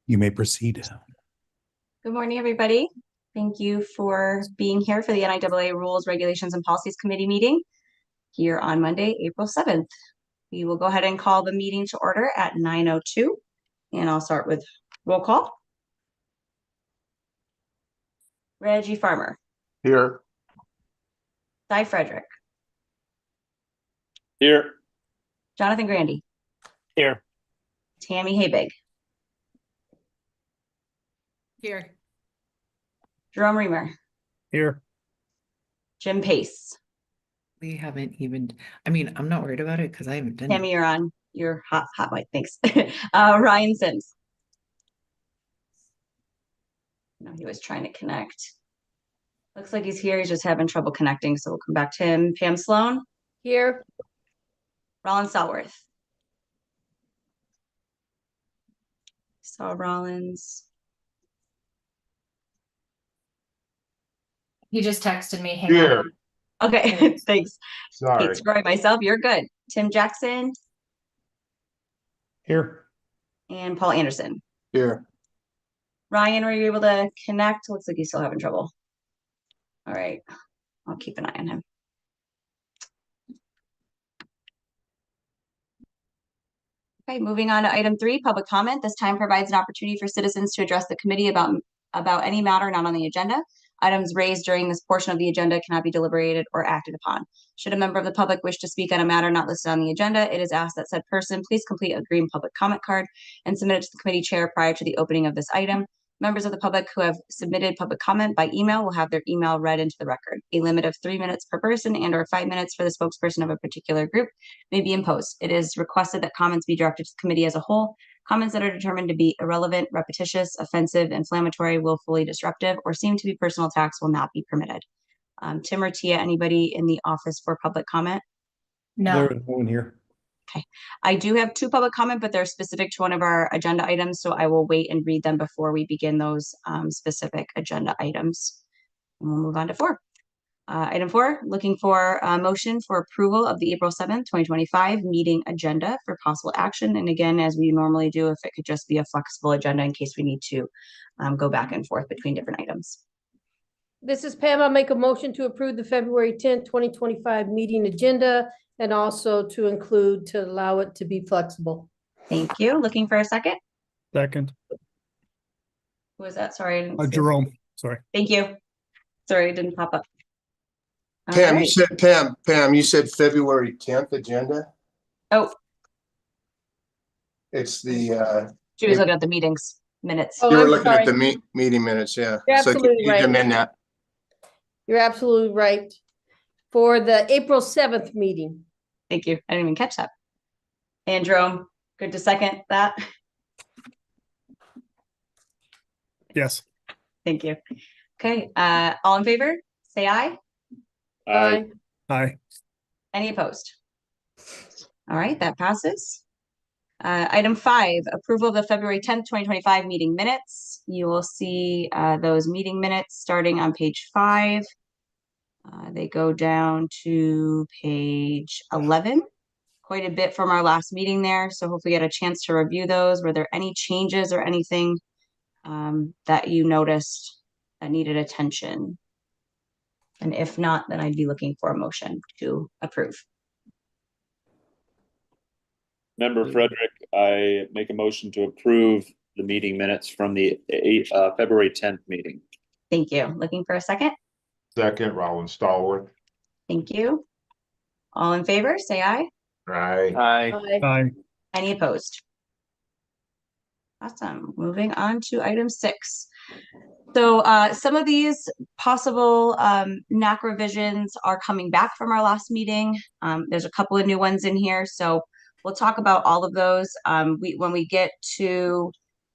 You may proceed. Good morning, everybody. Thank you for being here for the NIAA Rules, Regulations, and Policies Committee meeting here on Monday, April 7th. We will go ahead and call the meeting to order at 9:02, and I'll start with roll call. Reggie Farmer. Here. Cy Frederick. Here. Jonathan Grandy. Here. Tammy Habig. Here. Jerome Reamer. Here. Jim Pace. We haven't even, I'm not worried about it because I haven't done Tammy, it. you're on. You're hot white. Thanks. Ryan Sims. No, he was trying to connect. Looks like he's here. He's just having trouble connecting, so we'll come back to him. Pam Sloan. Here. Rollins Stallworth. Saw Rollins. He just texted me. Hang Here. on. Okay, thanks. Sorry. Kate Scroy, myself, you're good. Tim Jackson Here. and Paul Anderson. Here. Ryan, were you able to connect? Looks like he's still having trouble. All right, I'll keep an eye on him. Okay, moving on to item 3, public comment. This time provides an opportunity for citizens to address the committee about any matter not on the agenda. Items raised during this portion of the agenda cannot be deliberated or acted upon. Should a member of the public wish to speak on a matter not listed on the agenda, it is asked that said person please complete a green public comment card and submit it to the committee chair prior to the opening of this item. Members of the public who have submitted public comment by email will have their email read into the record. A limit of 3 minutes per person and/or 5 minutes for the spokesperson of a particular group may be imposed. It is requested that comments be directed to the committee as a whole. Comments that are determined to be irrelevant, repetitious, offensive, inflammatory, willfully disruptive, or seem to be personal attacks will not be permitted. Tim or Tia, anybody in the office for public comment? No. There is no one here. Okay. I do have 2 public comment, but they're specific to one of our agenda items, so I will wait and read them before we begin those specific agenda items. And we'll move on to 4. Item 4, looking for a motion for approval of the April 7th, 2025 meeting agenda for possible action. And again, as we normally do, if it could just be a flexible agenda in case we need to go back and forth between different items. This is Pam. I'll make a motion to approve the February 10th, 2025 meeting agenda and also to include to allow it to be flexible. Thank you. Looking for a second? Second. Who was that? Sorry, I didn't see. Jerome. Sorry. Thank you. Sorry, it didn't pop up. All Pam, right. you said Pam, you said February 10th agenda. Oh, It's the she was looking at the meetings minutes. Oh, you were I'm looking at the sorry. meeting minutes, yeah. You're So absolutely you right. amend that. You're absolutely right. For the April 7th meeting. Thank you. I didn't even catch that. And Jerome, good to second that. Yes. Thank you. Okay, all in favor, say aye. Aye. Aye. Any opposed? All right, that passes. Item 5, approval of the February 10th, 2025 meeting minutes. You will see those meeting minutes starting on page 5. They go down to page 11. Quite a bit from our last meeting there, so hopefully you get a chance to review those. Were there any changes or anything that you noticed that needed attention? And if not, then I'd be looking for a motion to approve. Member Frederick, I make a motion to approve the meeting minutes from the February 10th meeting. Thank you. Looking for a second? Second, Rollins Stallworth. Thank you. All in favor, say aye. Aye. Aye. Aye. Any opposed? Awesome. Moving on to item 6. So some of these possible NAC revisions are coming back from our last meeting. There's a couple of new ones in here, so we'll talk about all of those. When we get to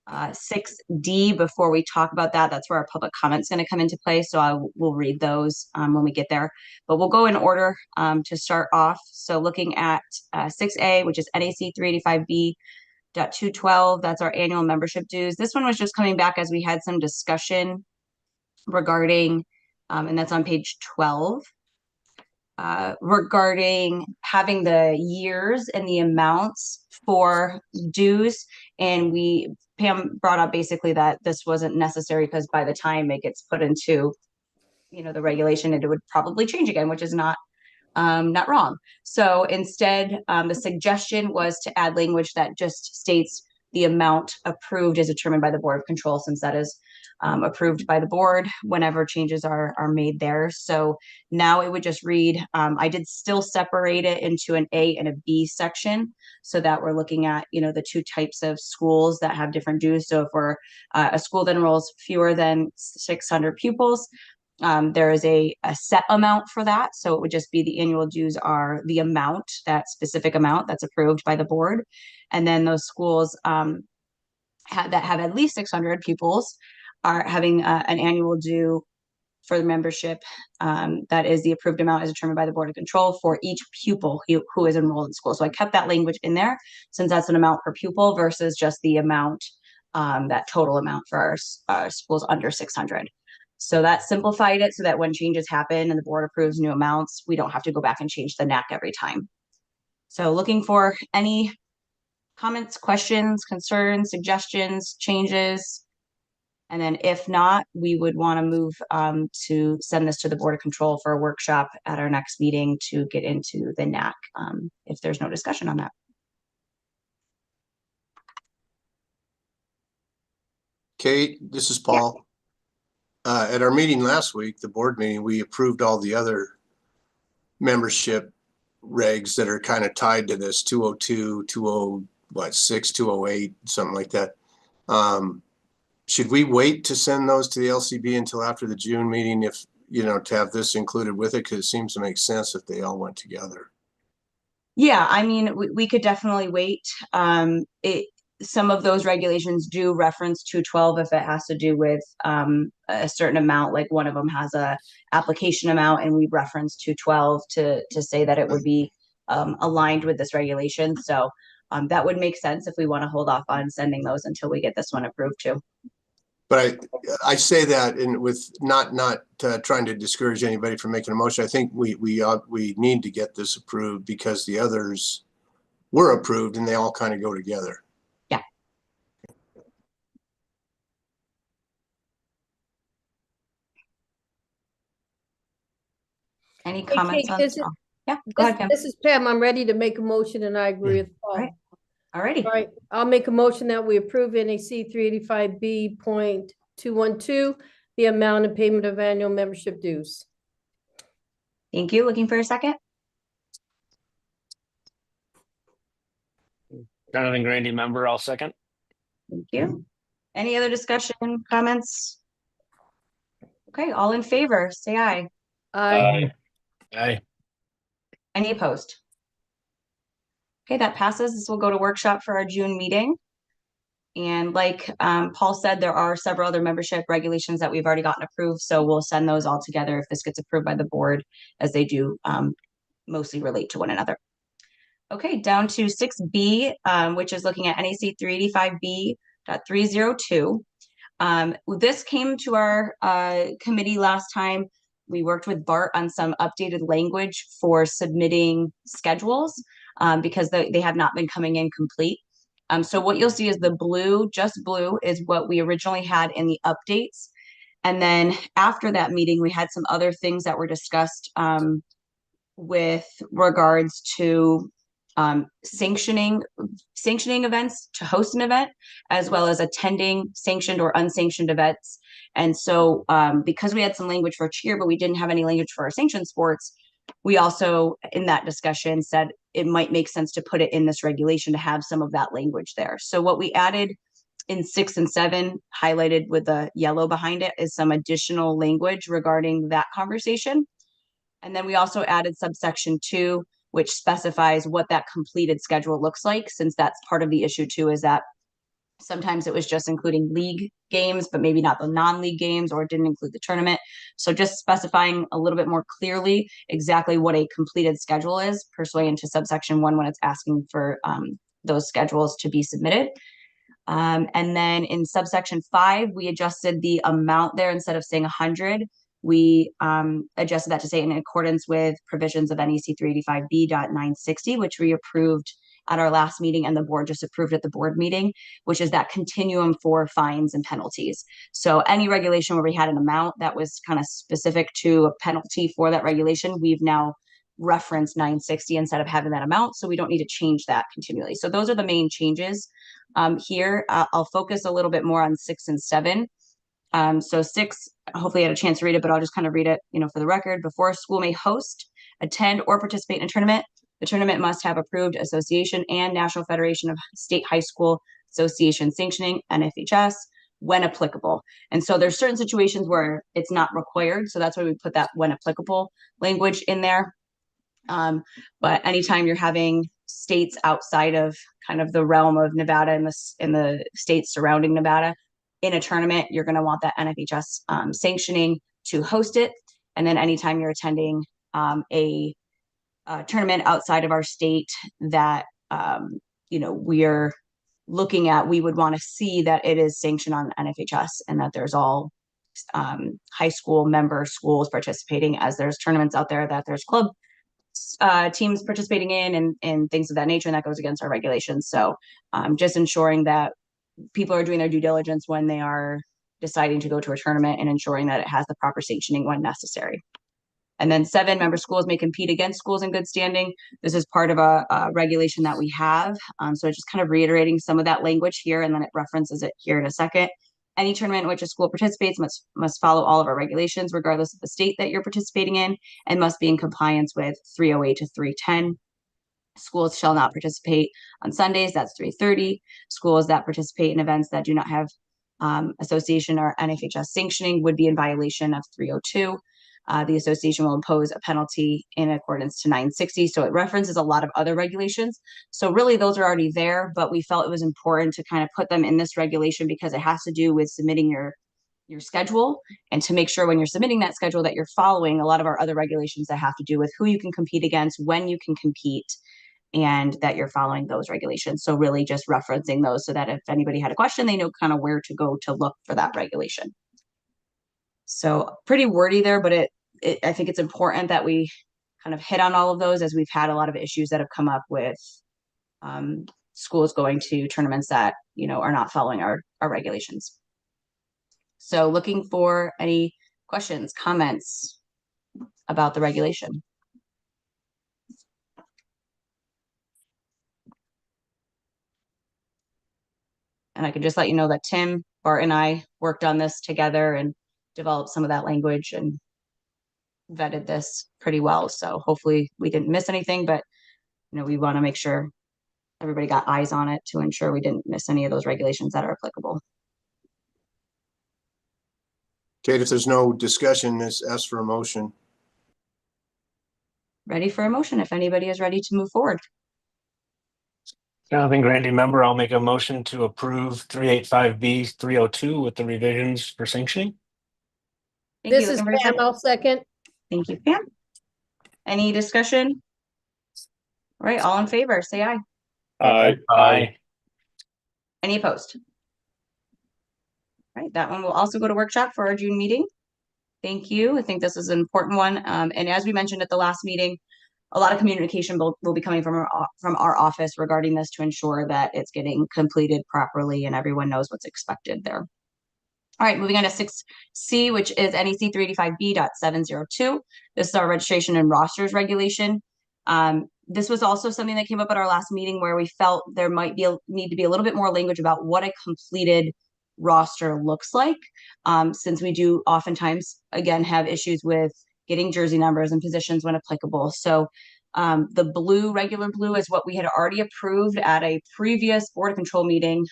6D, before we talk about that, that's where our public comment's going to come into play. So we'll read those when we get there. But we'll go in order to start off. So looking at 6A, which is NAC 385B.212, that's our annual membership dues. This one was just coming back as we had some discussion regarding, and that's on page 12. regarding having the years and the amounts for dues. And Pam brought up basically that this wasn't necessary because by the time it gets put into, the regulation, it would probably change again, which is not wrong. So instead, the suggestion was to add language that just states the amount approved is determined by the Board of Control, since that is approved by the board whenever changes are made there. So now it would just read, I did still separate it into an A and a B section so that we're looking at, the two types of schools that have different dues. So if we're a school that enrolls fewer than 600 pupils, there is a set amount for that. So it would just be the annual dues are the amount, that specific amount that's approved by the board. And then those schools that have at least 600 pupils are having an annual due for the membership. That is the approved amount is determined by the Board of Control for each pupil who is enrolled in school. So I kept that language in there since that's an amount per pupil versus just the amount, that total amount for our schools under 600. So that simplified it so that when changes happen and the board approves new amounts, we don't have to go back and change the NAC every time. So looking for any comments, questions, concerns, suggestions, changes. And then if not, we would want to move to send this to the Board of Control for a workshop at our next meeting to get into the NAC if there's no discussion on that. Kate, this is Paul. At our meeting last week, the board meeting, we approved all the other membership regs that are kind of tied to this 202, 206, 208, something like that. Should we wait to send those to the LCB until after the June meeting if, to have this included with it? Because it seems to make sense if they all went together. Yeah, I mean, we could definitely wait. Some of those regulations do reference 212 if it has to do with a certain amount, like one of them has a application amount and we reference 212 to say that it would be aligned with this regulation. So that would make sense if we want to hold off on sending those until we get this one approved too. But I say that with not trying to discourage anybody from making a motion. I think we need to get this approved because the others were approved and they all kind of go together. Yeah. Any comments on this? Yeah, go ahead, Pam. This is Pam. I'm ready to make a motion and I agree with Paul. All righty. All right, I'll make a motion that we approve NAC 385B.212, the amount and payment of annual membership dues. Thank you. Looking for a second? Jonathan Grandy, member, I'll second. Thank you. Any other discussion, comments? Okay, all in favor, say aye. Aye. Aye. Any opposed? Okay, that passes. This will go to workshop for our June meeting. And like Paul said, there are several other membership regulations that we've already gotten approved. So we'll send those all together if this gets approved by the board, as they do mostly relate to one another. Okay, down to 6B, which is looking at NAC 385B.302. This came to our committee last time. We worked with Bart on some updated language for submitting schedules because they have not been coming in complete. So what you'll see is the blue, just blue, is what we originally had in the updates. And then after that meeting, we had some other things that were discussed with regards to sanctioning events to host an event, as well as attending sanctioned or unsanctioned events. And so because we had some language for cheer, but we didn't have any language for our sanctioned sports, we also, in that discussion, said it might make sense to put it in this regulation to have some of that language there. So what we added in 6 and 7, highlighted with the yellow behind it, is some additional language regarding that conversation. And then we also added subsection 2, which specifies what that completed schedule looks like, since that's part of the issue too, is that sometimes it was just including league games, but maybe not the non-league games, or it didn't include the tournament. So just specifying a little bit more clearly exactly what a completed schedule is, pursuant to subsection 1 when it's asking for those schedules to be submitted. And then in subsection 5, we adjusted the amount there. Instead of saying 100, we adjusted that to say in accordance with provisions of NEC 385B.960, which we approved at our last meeting and the board just approved at the board meeting, which is that continuum for fines and penalties. So any regulation where we had an amount that was kind of specific to a penalty for that regulation, we've now referenced 960 instead of having that amount. So we don't need to change that continually. So those are the main changes here. I'll focus a little bit more on 6 and 7. So 6, hopefully I had a chance to read it, but I'll just kind of read it, for the record. Before a school may host, attend, or participate in a tournament, the tournament must have approved association and National Federation of State High School Association sanctioning, NFHS, when applicable. And so there's certain situations where it's not required. So that's why we put that when applicable language in there. But anytime you're having states outside of kind of the realm of Nevada and the states surrounding Nevada in a tournament, you're going to want that NFHS sanctioning to host it. And then anytime you're attending a tournament outside of our state that we're looking at, we would want to see that it is sanctioned on NFHS and that there's all high school member schools participating, as there's tournaments out there that there's club teams participating in and things of that nature, and that goes against our regulations. So just ensuring that people are doing their due diligence when they are deciding to go to a tournament and ensuring that it has the proper sanctioning when necessary. And then 7, member schools may compete against schools in good standing. This is part of a regulation that we have. So just kind of reiterating some of that language here, and then it references it here in a second. Any tournament in which a school participates must follow all of our regulations, regardless of the state that you're participating in, and must be in compliance with 308 to 310. Schools shall not participate on Sundays. That's 330. Schools that participate in events that do not have association or NFHS sanctioning would be in violation of 302. The association will impose a penalty in accordance to 960. So it references a lot of other regulations. So really those are already there, but we felt it was important to kind of put them in this regulation because it has to do with submitting your schedule, and to make sure when you're submitting that schedule that you're following a lot of our other regulations that have to do with who you can compete against, when you can compete, and that you're following those regulations. So really just referencing those so that if anybody had a question, they know kind of where to go to look for that regulation. So pretty wordy there, but I think it's important that we kind of hit on all of those, as we've had a lot of issues that have come up with schools going to tournaments that, are not following our regulations. So looking for any questions, comments about the regulation. And I can just let you know that Tim, Bart, and I worked on this together and developed some of that language and vetted this pretty well. So hopefully we didn't miss anything, but we want to make sure everybody got eyes on it to ensure we didn't miss any of those regulations that are applicable. Kate, if there's no discussion, let's ask for a motion. Ready for a motion if anybody is ready to move forward. Jonathan Grandy, member, I'll make a motion to approve 385B 302 with the revisions for sanctioning. Thank This you. is Looking for a Pam, second? I'll second. Thank you, Pam. Any discussion? All right, all in favor, say aye. Aye. Any opposed? All right, that one will also go to workshop for our June meeting. Thank you. I think this is an important one. And as we mentioned at the last meeting, a lot of communication will be coming from our office regarding this to ensure that it's getting completed properly and everyone knows what's expected there. All right, moving on to 6C, which is NEC 385B.702. This is our registration and rosters regulation. This was also something that came up at our last meeting where we felt there might be need to be a little bit more language about what a completed roster looks like, since we do oftentimes, again, have issues with getting jersey numbers and positions when applicable. So the regular blue is what we had already approved at a previous Board of Control meeting,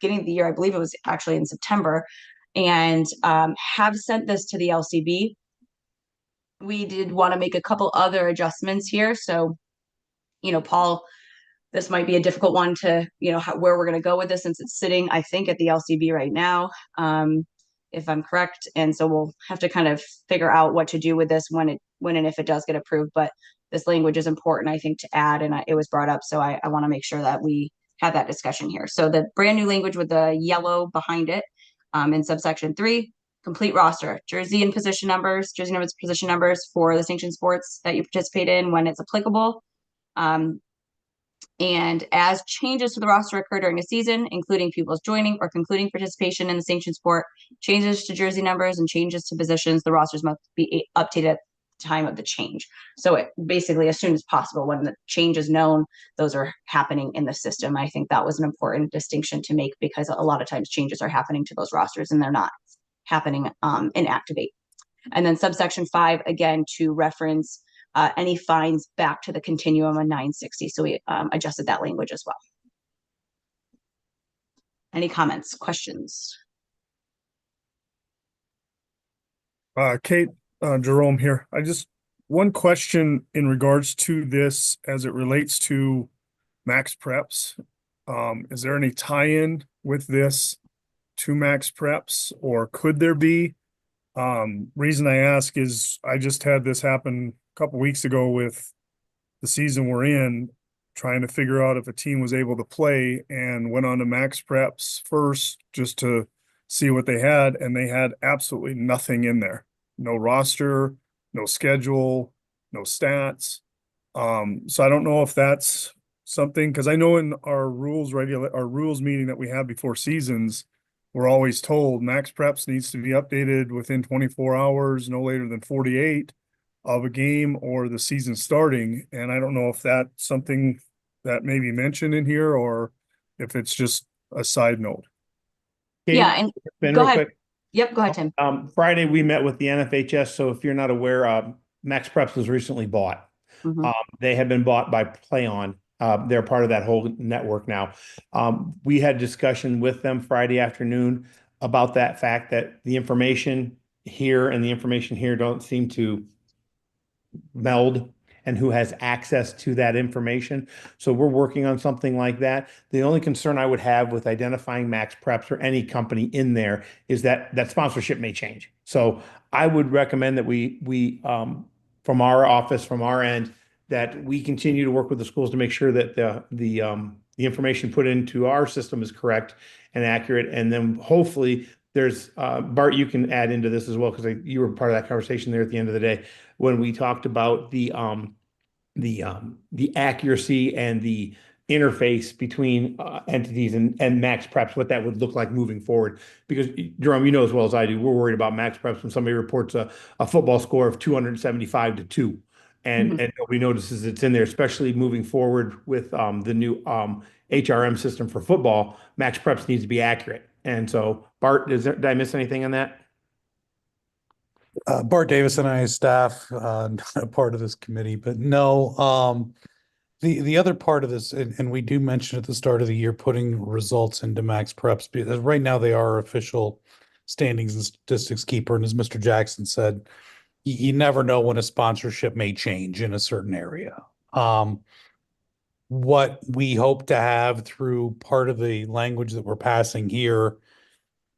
beginning of the year. I believe it was actually in September, and have sent this to the LCB. We did want to make a couple other adjustments here. So, Paul, this might be a difficult one to, where we're going to go with this, since it's sitting, I think, at the LCB right now, if I'm correct. And so we'll have to kind of figure out what to do with this when and if it does get approved. But this language is important, I think, to add, and it was brought up. So I want to make sure that we have that discussion here. So the brand new language with the yellow behind it, in subsection 3, complete roster, jersey numbers, position numbers for the sanctioned sports that you participate in when it's applicable. And as changes to the roster occur during a season, including pupils joining or concluding participation in the sanctioned sport, changes to jersey numbers and changes to positions, the rosters must be updated at the time of the change. So it basically, as soon as possible, when the change is known, those are happening in the system. I think that was an important distinction to make because a lot of times changes are happening to those rosters and they're not happening in Activate. And then subsection 5, again, to reference any fines back to the continuum of 960. So we adjusted that language as well. Any comments, questions? Kate, Jerome here. One question in regards to this as it relates to Max Preps. Is there any tie-in with this to Max Preps, or could there be? Reason I ask is I just had this happen a couple weeks ago with the season we're in, trying to figure out if a team was able to play, and went on to Max Preps first just to see what they had, and they had absolutely nothing in there. No roster, no schedule, no stats. So I don't know if that's something, because I know in our rules meeting that we have before seasons, we're always told Max Preps needs to be updated within 24 hours, no later than 48 of a game or the season starting. And I don't know if that's something that may be mentioned in here or if it's just a side note. Yeah, and Ben, go real ahead. quick. Yep, go ahead, Tim. Friday, we met with the NFHS. So if you're not aware, Max Preps was recently bought. Mhm. They have been bought by PlayOn. They're part of that whole network now. We had discussion with them Friday afternoon about that fact that the information here and the information here don't seem to meld, and who has access to that information. So we're working on something like that. The only concern I would have with identifying Max Preps or any company in there is that sponsorship may change. So I would recommend that we from our office, from our end, that we continue to work with the schools to make sure that the information put into our system is correct and accurate. And then hopefully there's Bart, you can add into this as well, because you were part of that conversation there at the end of the day when we talked about the accuracy and the interface between entities and Max Preps, what that would look like moving forward. Because Jerome, you know as well as I do, we're worried about Max Preps when somebody reports a football score of 275-2. And nobody notices it's in there, especially moving forward with the new HRM system for football. Max Preps needs to be accurate. And so, Bart, did I miss anything on that? Bart Davis and I, staff, not a part of this committee, but no. The other part of this, and we do mention at the start of the year, putting results into Max Preps, because right now they are official standings and statistics keeper. And as Mr. Jackson said, you never know when a sponsorship may change in a certain area. What we hope to have through part of the language that we're passing here,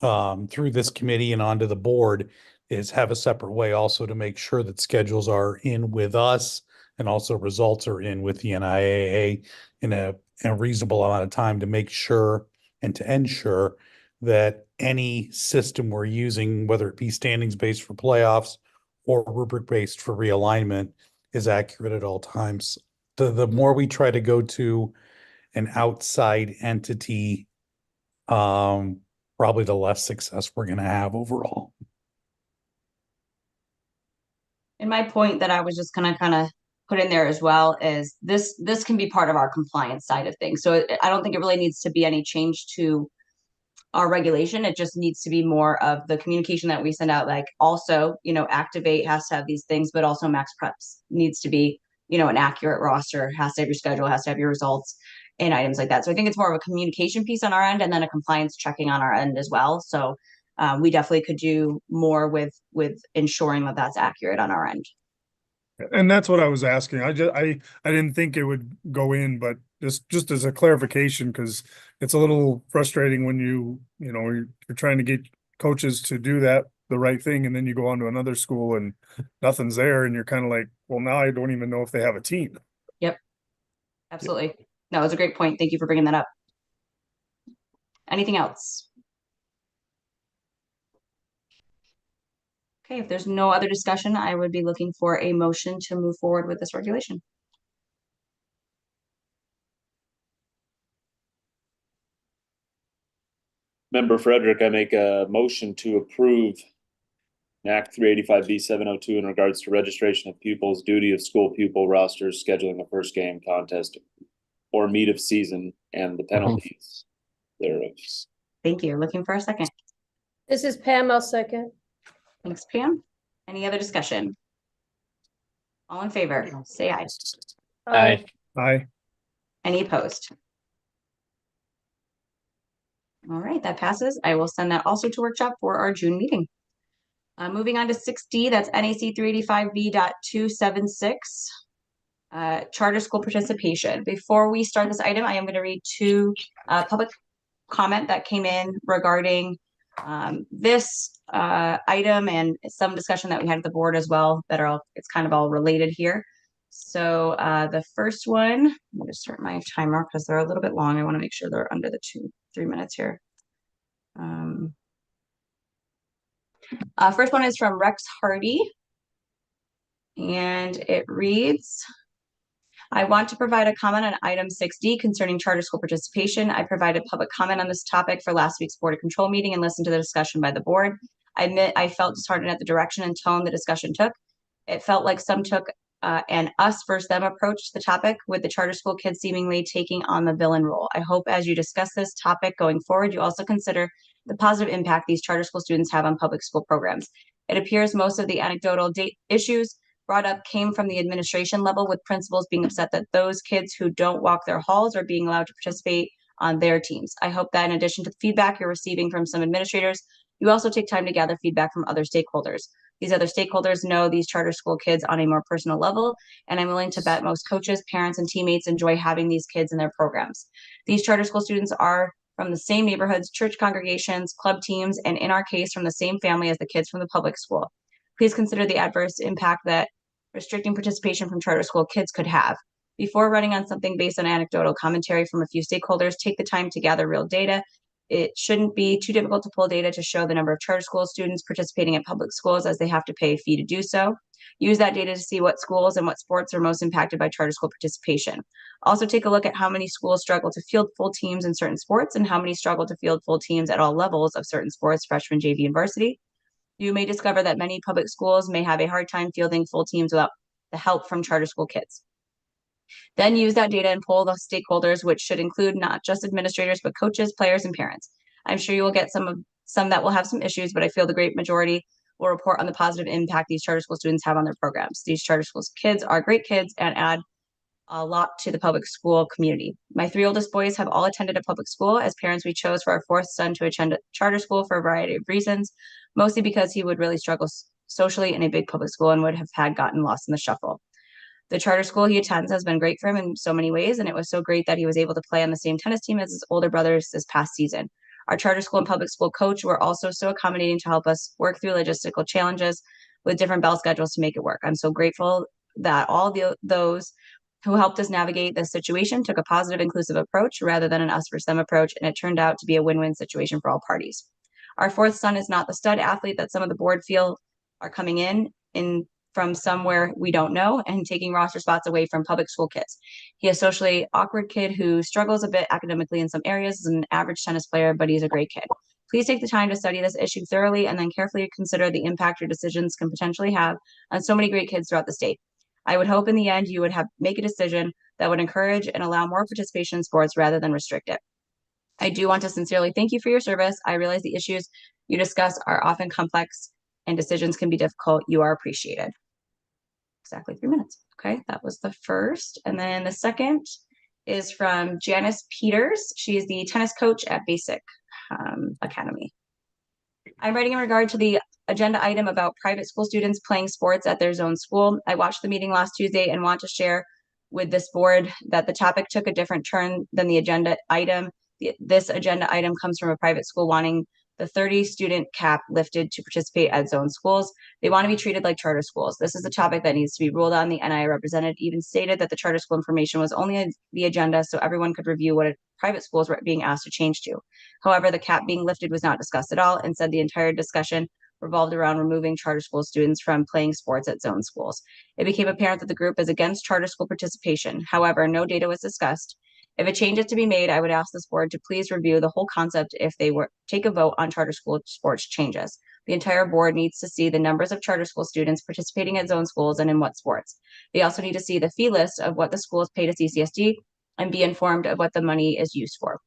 through this committee and onto the board, is have a separate way also to make sure that schedules are in with us and also results are in with the NIAA in a reasonable amount of time to make sure and to ensure that any system we're using, whether it be standings based for playoffs or rubric based for realignment, is accurate at all times. The more we try to go to an outside entity, probably the less success we're going to have overall. And my point that I was just gonna kind of put in there as well is this can be part of our compliance side of things. So I don't think it really needs to be any change to our regulation. It just needs to be more of the communication that we send out. Like also, Activate has to have these things, but also Max Preps needs to be, an accurate roster, has to have your schedule, has to have your results and items like that. So I think it's more of a communication piece on our end and then a compliance checking on our end as well. So we definitely could do more with ensuring that that's accurate on our end. And that's what I was asking. I didn't think it would go in, but just as a clarification, because it's a little frustrating when you're trying to get coaches to do the right thing, and then you go on to another school and nothing's there, and you're kind of like, well, now I don't even know if they have a team. Yep. Absolutely. That was a great point. Thank you for bringing that up. Anything else? Okay, if there's no other discussion, I would be looking for a motion to move forward with this regulation. Member Frederick, I make a motion to approve NAC 385B702 in regards to registration of pupils, duty of school pupil rosters, scheduling a first game contest or meet of season, and the penalties thereof. Thank you. Looking for a second. This is Pam, I'll second. Thanks, Pam. Any other discussion? All in favor, say aye. Aye. Aye. Any opposed? All right, that passes. I will send that also to workshop for our June meeting. Moving on to 6D, that's NAC 385B.276. Charter school participation. Before we start this item, I am going to read two public comment that came in regarding this item and some discussion that we had at the board as well that are all, it's kind of all related here. So the first one, I'm going to start my timer because they're a little bit long. I want to make sure they're under the 2-3 minutes here. First one is from Rex Hardy, and it reads, I want to provide a comment on item 6D concerning charter school participation. I provided public comment on this topic for last week's Board of Control meeting and listened to the discussion by the board. I admit I felt disheartened at the direction and tone the discussion took. It felt like some took an us versus them approach to the topic, with the charter school kids seemingly taking on the villain role. I hope as you discuss this topic going forward, you also consider the positive impact these charter school students have on public school programs. It appears most of the anecdotal issues brought up came from the administration level, with principals being upset that those kids who don't walk their halls are being allowed to participate on their teams. I hope that in addition to the feedback you're receiving from some administrators, you also take time to gather feedback from other stakeholders. These other stakeholders know these charter school kids on a more personal level, and I'm willing to bet most coaches, parents, and teammates enjoy having these kids in their programs. These charter school students are from the same neighborhoods, church congregations, club teams, and in our case, from the same family as the kids from the public school. Please consider the adverse impact that restricting participation from charter school kids could have. Before running on something based on anecdotal commentary from a few stakeholders, take the time to gather real data. It shouldn't be too difficult to pull data to show the number of charter school students participating at public schools, as they have to pay a fee to do so. Use that data to see what schools and what sports are most impacted by charter school participation. Also take a look at how many schools struggle to field full teams in certain sports and how many struggle to field full teams at all levels of certain sports, freshman, JV, and varsity. You may discover that many public schools may have a hard time fielding full teams without the help from charter school kids. Then use that data and poll the stakeholders, which should include not just administrators, but coaches, players, and parents. I'm sure you will get some that will have some issues, but I feel the great majority will report on the positive impact these charter school students have on their programs. These charter school kids are great kids and add a lot to the public school community. My 3 oldest boys have all attended a public school. As parents, we chose for our 4th son to attend a charter school for a variety of reasons, mostly because he would really struggle socially in a big public school and would have had gotten lost in the shuffle. The charter school he attends has been great for him in so many ways, and it was so great that he was able to play on the same tennis team as his older brothers this past season. Our charter school and public school coach were also so accommodating to help us work through logistical challenges with different bell schedules to make it work. I'm so grateful that all those who helped us navigate this situation took a positive, inclusive approach rather than an us versus them approach, and it turned out to be a win-win situation for all parties. Our 4th son is not the stud athlete that some of the board feel are coming in from somewhere we don't know and taking roster spots away from public school kids. He is a socially awkward kid who struggles a bit academically in some areas, is an average tennis player, but he's a great kid. Please take the time to study this issue thoroughly and then carefully consider the impact your decisions can potentially have on so many great kids throughout the state. I would hope in the end you would make a decision that would encourage and allow more participation in sports rather than restrict it. I do want to sincerely thank you for your service. I realize the issues you discuss are often complex and decisions can be difficult. You are appreciated. Exactly 3 minutes. Okay, that was the first. And then the second is from Janice Peters. She is the tennis coach at Basic Academy. I'm writing in regard to the agenda item about private school students playing sports at their zone school. I watched the meeting last Tuesday and want to share with this board that the topic took a different turn than the agenda item. This agenda item comes from a private school wanting the 30 student cap lifted to participate at zone schools. They want to be treated like charter schools. This is a topic that needs to be ruled on. The NIAA representative even stated that the charter school information was only on the agenda so everyone could review what private schools were being asked to change to. However, the cap being lifted was not discussed at all, and said the entire discussion revolved around removing charter school students from playing sports at zone schools. It became apparent that the group is against charter school participation. However, no data was discussed. If a change is to be made, I would ask this board to please review the whole concept if they were take a vote on charter school sports changes. The entire board needs to see the numbers of charter school students participating at zone schools and in what sports. They also need to see the fee list of what the schools pay to CCSD and be informed of what the money is used for.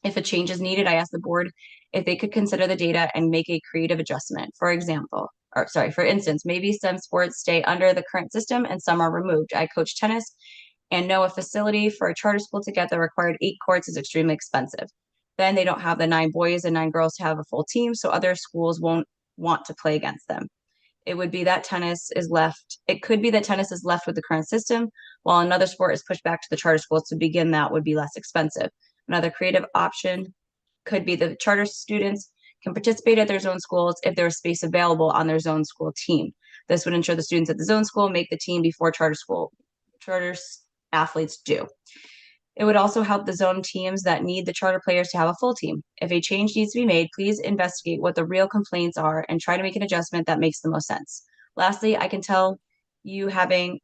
If a change is needed, I ask the board if they could consider the data and make a creative adjustment. For instance, maybe some sports stay under the current system and some are removed. I coach tennis and know a facility for a charter school to get the required 8 courts is extremely expensive. Then they don't have the 9 boys and 9 girls to have a full team, so other schools won't want to play against them. It could be that tennis is left with the current system, while another sport is pushed back to the charter schools to begin that would be less expensive. Another creative option could be the charter students can participate at their zone schools if there is space available on their zone school team. This would ensure the students at the zone school make the team before charter athletes do. It would also help the zone teams that need the charter players to have a full team. If a change needs to be made, please investigate what the real complaints are and try to make an adjustment that makes the most sense. Lastly, I can tell you having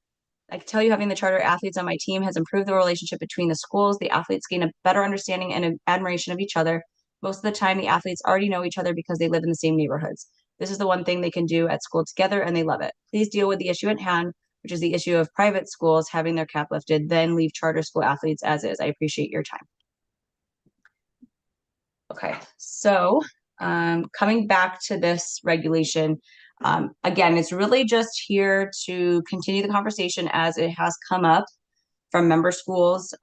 the charter athletes on my team has improved the relationship between the schools. The athletes gain a better understanding and admiration of each other. Most of the time, the athletes already know each other because they live in the same neighborhoods. This is the one thing they can do at school together, and they love it. Please deal with the issue at hand, which is the issue of private schools having their cap lifted, then leave charter school athletes as is. I appreciate your time. Okay, so coming back to this regulation, again, it's really just here to continue the conversation as it has come up from member schools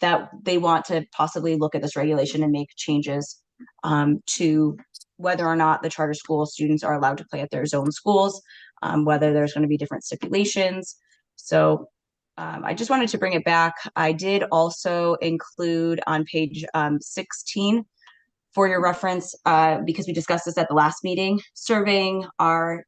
that they want to possibly look at this regulation and make changes to whether or not the charter school students are allowed to play at their zone schools, whether there's going to be different stipulations. So I just wanted to bring it back. I did also include on page 16 for your reference, because we discussed this at the last meeting, surveying our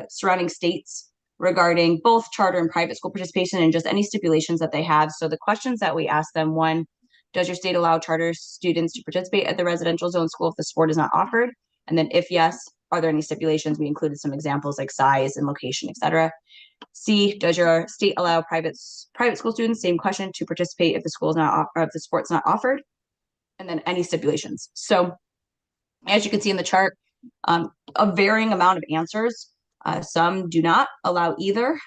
surrounding states regarding both charter and private school participation and just any stipulations that they have. So the questions that we asked them, one, does your state allow charter students to participate at the residential zone school if the sport is not offered? And then if yes, are there any stipulations? We included some examples like size and location, etc. C, does your state allow private school students, same question, to participate if the school is not if the sport's not offered? And then any stipulations. So as you can see in the chart, a varying amount of answers. Some do not allow either.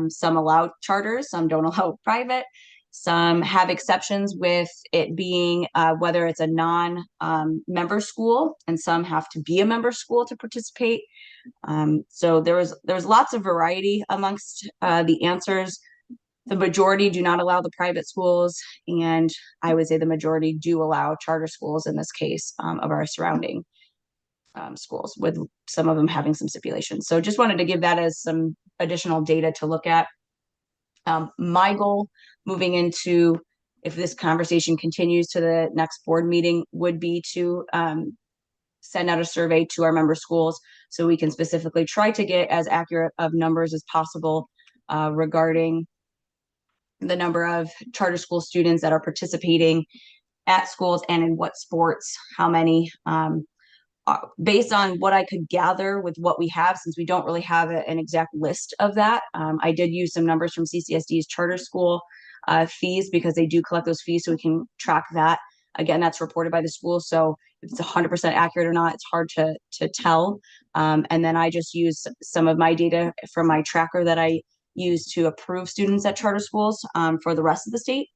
Some allow charters, some don't allow private. Some have exceptions with it being whether it's a non-member school, and some have to be a member school to participate. So there was lots of variety amongst the answers. The majority do not allow the private schools, and I would say the majority do allow charter schools in this case of our surrounding schools, with some of them having some stipulations. So just wanted to give that as some additional data to look at. My goal moving into, if this conversation continues to the next board meeting, would be to send out a survey to our member schools so we can specifically try to get as accurate of numbers as possible regarding the number of charter school students that are participating at schools and in what sports, how many, based on what I could gather with what we have, since we don't really have an exact list of that. I did use some numbers from CCSD's charter school fees, because they do collect those fees, so we can track that. Again, that's reported by the school, so if it's 100% accurate or not, it's hard to tell. And then I just use some of my data from my tracker that I use to approve students at charter schools for the rest of the state.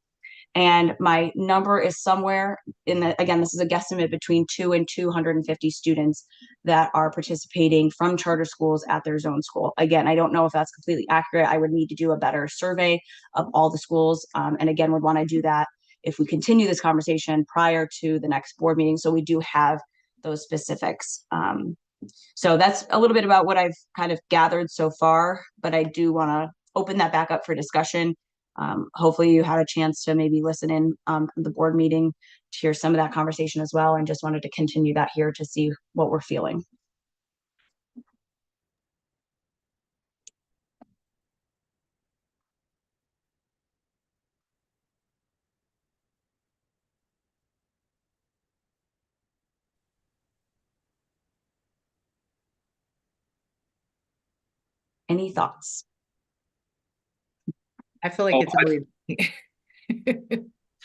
And my number is somewhere in the, again, this is a guesstimate, between 2 and 250 students that are participating from charter schools at their zone school. Again, I don't know if that's completely accurate. I would need to do a better survey of all the schools. And again, would want to do that if we continue this conversation prior to the next board meeting, so we do have those specifics. So that's a little bit about what I've kind of gathered so far, but I do want to open that back up for discussion. Hopefully you had a chance to maybe listen in the board meeting to hear some of that conversation as well, and just wanted to continue that here to see what we're feeling. Any thoughts? I feel like Oh, it's always.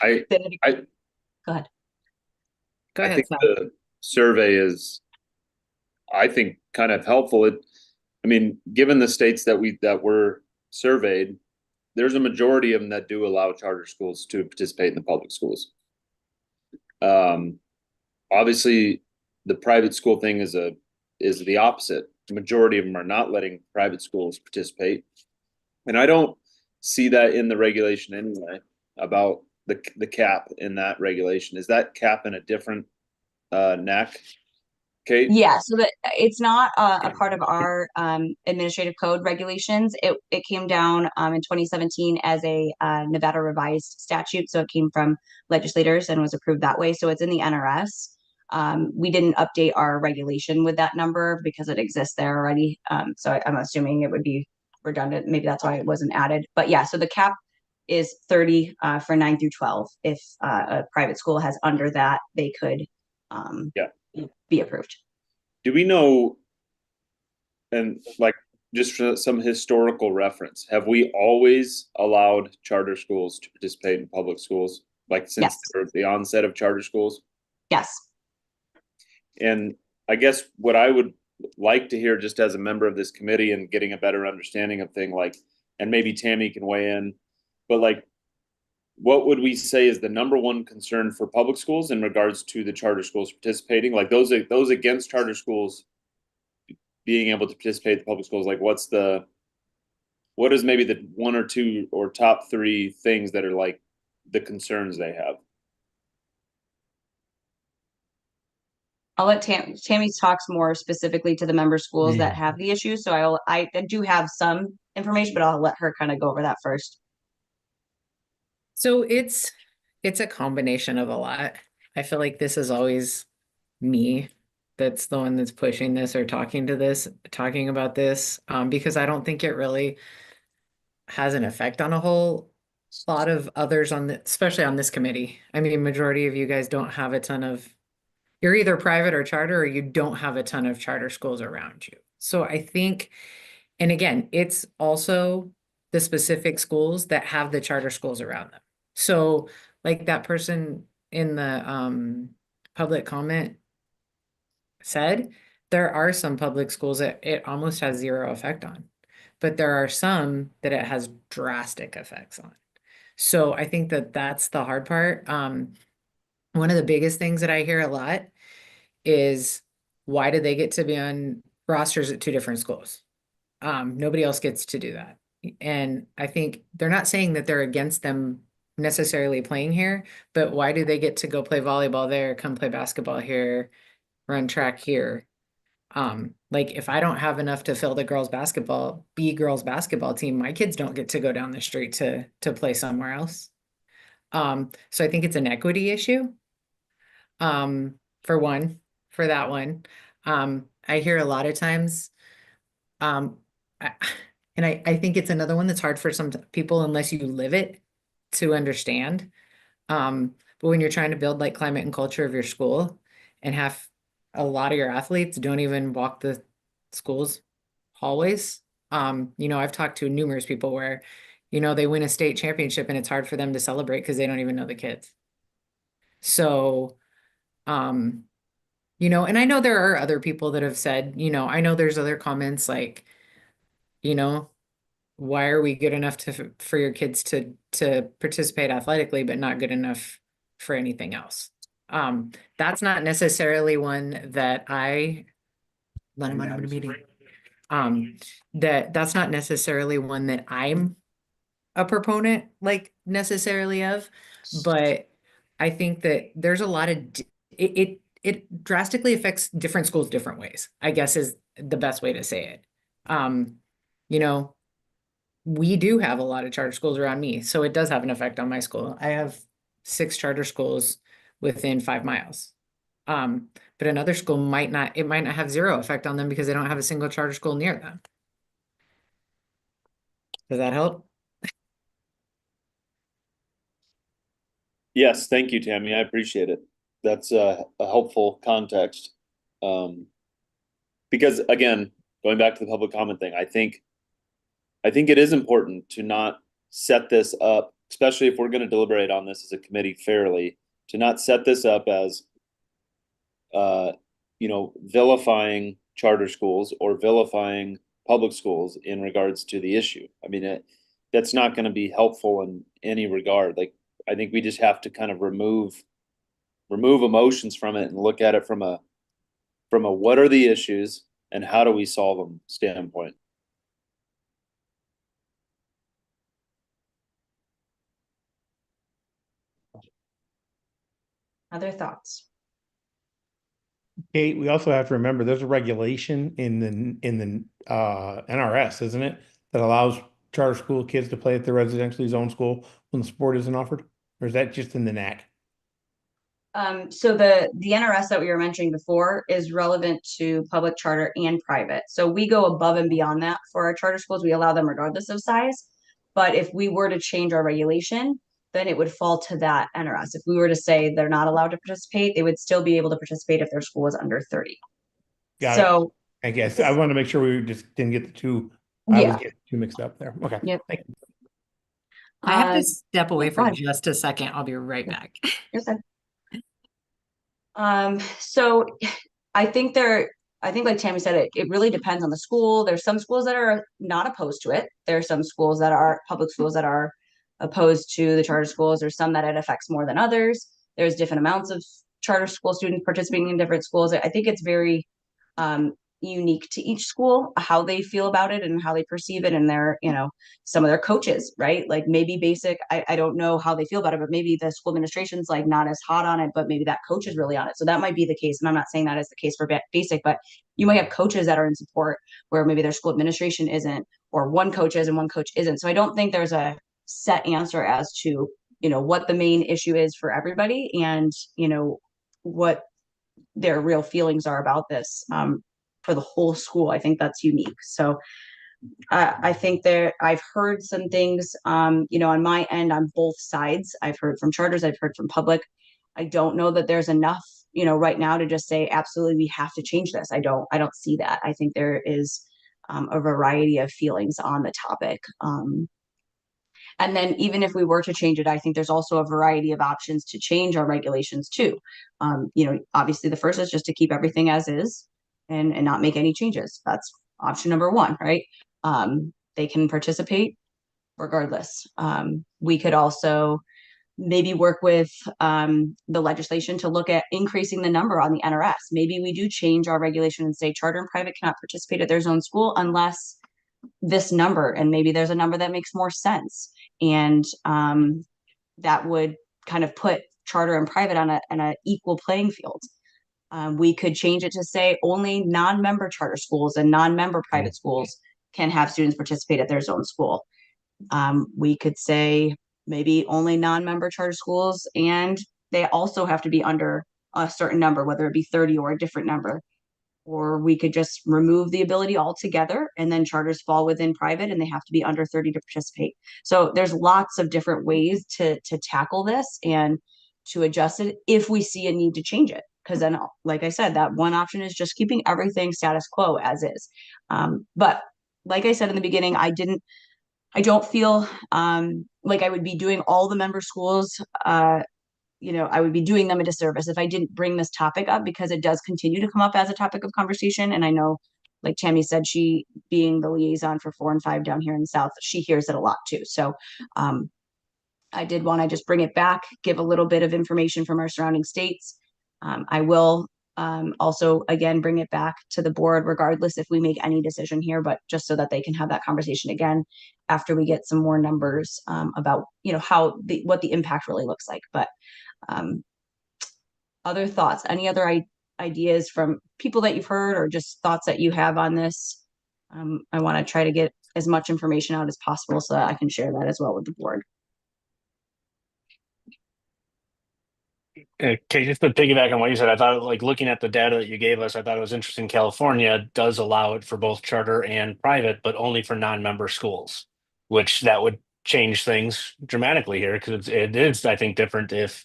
I, I, Go ahead. Go I ahead, think Sal. the survey is, I think, kind of helpful. I mean, given the states that were surveyed, there's a majority of them that do allow charter schools to participate in the public schools. Obviously, the private school thing is the opposite. The majority of them are not letting private schools participate, and I don't see that in the regulation anyway. About the cap in that regulation, is that cap in a different NAC? Kate? Yeah, so that it's not a part of our administrative code regulations. It came down in 2017 as a Nevada revised statute, so it came from legislators and was approved that way. So it's in the NRS. We didn't update our regulation with that number because it exists there already. So I'm assuming it would be redundant. Maybe that's why it wasn't added. But yeah, so the cap is 30 for 9 through 12. If a private school has under that, they could Yeah. be approved. Do we know, and like just for some historical reference, have we always allowed charter schools to participate in public schools? Like since Yes. the onset of charter schools? Yes. And I guess what I would like to hear, just as a member of this committee and getting a better understanding of thing, like, and maybe Tammy can weigh in, but like, what would we say is the number one concern for public schools in regards to the charter schools participating? Like those against charter schools being able to participate in public schools, like what is maybe the one or two or top three things that are like the concerns they have? I'll let Tammy talks more specifically to the member schools that have the issue. So I do have some information, but I'll let her kind of go over that first. So it's a combination of a lot. I feel like this is always me that's the one that's pushing this or talking about this, because I don't think it really has an effect on a whole lot of others especially on this committee. I mean, majority of you guys don't have a ton of, you're either private or charter, or you don't have a ton of charter schools around you. So I think, and again, it's also the specific schools that have the charter schools around them. So like that person in the public comment said, there are some public schools that it almost has zero effect on, but there are some that it has drastic effects on. So I think that that's the hard part. One of the biggest things that I hear a lot is, why do they get to be on rosters at two different schools? Nobody else gets to do that. And I think they're not saying that they're against them necessarily playing here, but why do they get to go play volleyball there, come play basketball here, run track here? Like if I don't have enough to fill the girls basketball team, my kids don't get to go down the street to play somewhere else. So I think it's an equity issue. For that one. I hear a lot of times, and I think it's another one that's hard for some people unless you live it to understand. But when you're trying to build like climate and culture of your school and have a lot of your athletes don't even walk the school's hallways. I've talked to numerous people where, they win a state championship and it's hard for them to celebrate because they don't even know the kids. So, and I know there are other people that have said, I know there's other comments like, why are we good enough for your kids to participate athletically, but not good enough for anything else? That's not necessarily one that let him out of a meeting. That's not necessarily one that I'm a proponent like necessarily of, but I think that there's a lot of it drastically affects different schools different ways, I guess is the best way to say it. We do have a lot of charter schools around me, so it does have an effect on my school. I have 6 charter schools within 5 miles. But another school might not have zero effect on them because they don't have a single charter school near them. Does that help? Yes, thank you, Tammy. I appreciate it. That's a helpful context. Because again, going back to the public comment thing, I think I think it is important to not set this up, especially if we're going to deliberate on this as a committee fairly, to not set this up as, vilifying charter schools or vilifying public schools in regards to the issue. I mean, that's not going to be helpful in any regard. Like, I think we just have to kind of remove emotions from it and look at it from a what are the issues and how do we solve them standpoint. Other thoughts? Kate, we also have to remember there's a regulation in the NRS, isn't it? That allows charter school kids to play at their residentially zoned school when the sport isn't offered? Or is that just in the NAC? So the NRS that we were mentioning before is relevant to public, charter, and private. So we go above and beyond that for our charter schools. We allow them regardless of size. But if we were to change our regulation, then it would fall to that NRS. If we were to say they're not allowed to participate, they would still be able to participate if their school is under 30. Got So it. I guess I want to make sure we just didn't get the two. I was yeah, getting too mixed up there. Okay. Yep. Thank you. I have Uh, to step away go for ahead. just a second. I'll be right back. You're good. So I think like Tammy said, it really depends on the school. There's some schools that are not opposed to it. There are some schools that are public schools that are opposed to the charter schools. There's some that it affects more than others. There's different amounts of charter school students participating in different schools. I think it's very unique to each school, how they feel about it and how they perceive it, and their, some of their coaches, right? Like maybe basic, I don't know how they feel about it, but maybe the school administration's like not as hot on it, but maybe that coach is really on it. So that might be the case. And I'm not saying that is the case for basic, but you might have coaches that are in support where maybe their school administration isn't, or one coach is and one coach isn't. So I don't think there's a set answer as to, what the main issue is for everybody and, what their real feelings are about this. For the whole school, I think that's unique. So I think I've heard some things, on my end on both sides. I've heard from charters, I've heard from public. I don't know that there's enough, right now to just say, absolutely, we have to change this. I don't see that. I think there is a variety of feelings on the topic. And then even if we were to change it, I think there's also a variety of options to change our regulations too. Obviously the first is just to keep everything as is and not make any changes. That's option number one, right? They can participate regardless. We could also maybe work with the legislation to look at increasing the number on the NRS. Maybe we do change our regulation and say charter and private cannot participate at their own school unless this number, and maybe there's a number that makes more sense. And that would kind of put charter and private on an equal playing field. We could change it to say only non-member charter schools and non-member private schools can have students participate at their own school. We could say maybe only non-member charter schools, and they also have to be under a certain number, whether it be 30 or a different number. Or we could just remove the ability altogether, and then charters fall within private and they have to be under 30 to participate. So there's lots of different ways to tackle this and to adjust it if we see a need to change it. Because then, like I said, that one option is just keeping everything status quo as is. But like I said in the beginning, I don't feel like I would be doing all the member schools I would be doing them a disservice if I didn't bring this topic up, because it does continue to come up as a topic of conversation. And I know, like Tammy said, she being the liaison for 4 and 5 down here in the South, she hears it a lot too. So I did want to just bring it back, give a little bit of information from our surrounding states. I will also, again, bring it back to the board regardless if we make any decision here, but just so that they can have that conversation again after we get some more numbers about, what the impact really looks like. But other thoughts, any other ideas from people that you've heard, or just thoughts that you have on this? I want to try to get as much information out as possible so that I can share that as well with the board. Okay, just to piggyback on what you said, I thought, like, looking at the data that you gave us, I thought it was interesting. California does allow it for both charter and private, but only for non-member schools, which that would change things dramatically here, because it is, I think, different if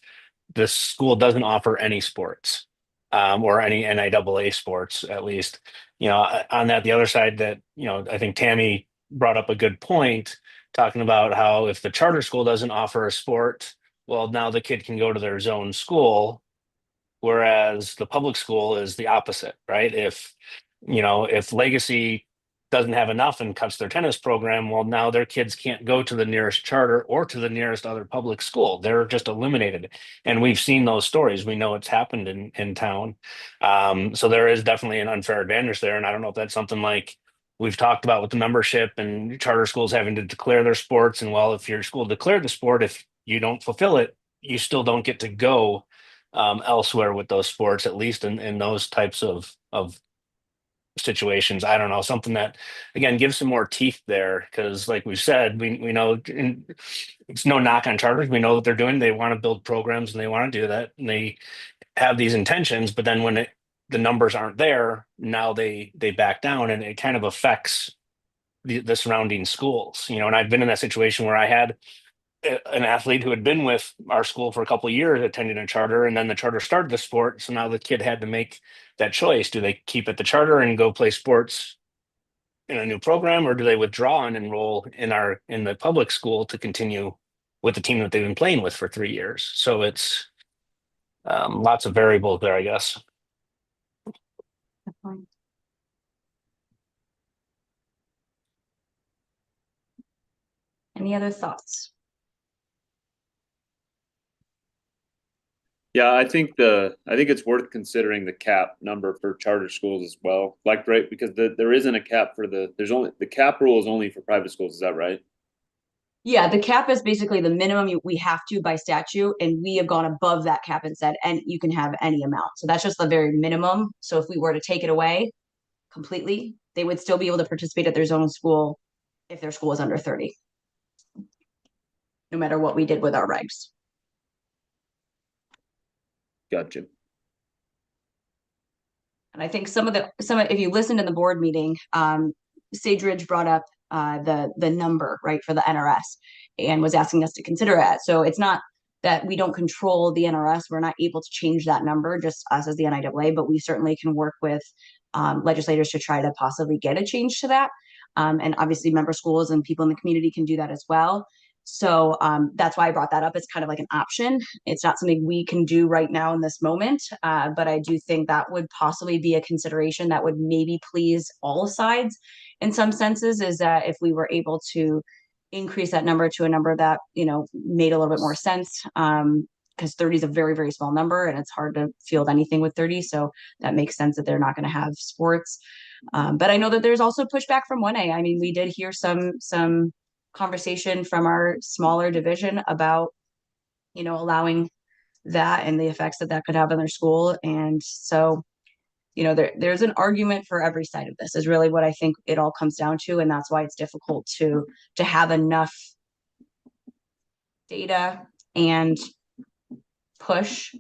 the school doesn't offer any sports, or any NIAA sports, at least. On that, the other side that, I think Tammy brought up a good point, talking about how if the charter school doesn't offer a sport, well, now the kid can go to their zone school, whereas the public school is the opposite, right? If Legacy doesn't have enough and cuts their tennis program, well, now their kids can't go to the nearest charter or to the nearest other public school. They're just eliminated. And we've seen those stories. We know it's happened in town. So there is definitely an unfair advantage there. And I don't know if that's something like we've talked about with the membership and charter schools having to declare their sports. And well, if your school declared the sport, if you don't fulfill it, you still don't get to go elsewhere with those sports, at least in those types of situations. I don't know, something that again gives some more teeth there, because like we've said, we know it's no knock on charters. We know what they're doing. They want to build programs and they want to do that, and they have these intentions. But then when the numbers aren't there, now they back down, and it kind of affects the surrounding schools. And I've been in that situation where I had an athlete who had been with our school for a couple of years attending a charter, and then the charter started the sport, so now the kid had to make that choice. Do they keep at the charter and go play sports in a new program, or do they withdraw and enroll in the public school to continue with the team that they've been playing with for 3 years? So it's lots of variables there, I guess. Good point. Any other thoughts? Yeah, I think it's worth considering the cap number for charter schools as well. Like, right, because there isn't a cap for the cap rule is only for private schools, is that right? Yeah, the cap is basically the minimum we have to by statute, and we have gone above that cap and said, and you can have any amount. So that's just the very minimum. So if we were to take it away completely, they would still be able to participate at their zone school if their school is under 30, no matter what we did with our regs. Gotcha. And I think if you listened in the board meeting, Sage Ridge brought up the number, right, for the NRS, and was asking us to consider it. So it's not that we don't control the NRS. We're not able to change that number, just us as the NIAA, but we certainly can work with legislators to try to possibly get a change to that. And obviously member schools and people in the community can do that as well. So that's why I brought that up. It's kind of like an option. It's not something we can do right now in this moment, but I do think that would possibly be a consideration that would maybe please all sides in some senses, is that if we were able to increase that number to a number that, made a little bit more sense, because 30 is a very, very small number and it's hard to field anything with 30. So that makes sense that they're not going to have sports. But I know that there's also pushback from 1A. I mean, we did hear some conversation from our smaller division about, allowing that and the effects that could have on their school. And so, there's an argument for every side of this is really what I think it all comes down to. And that's why it's difficult to have enough data and push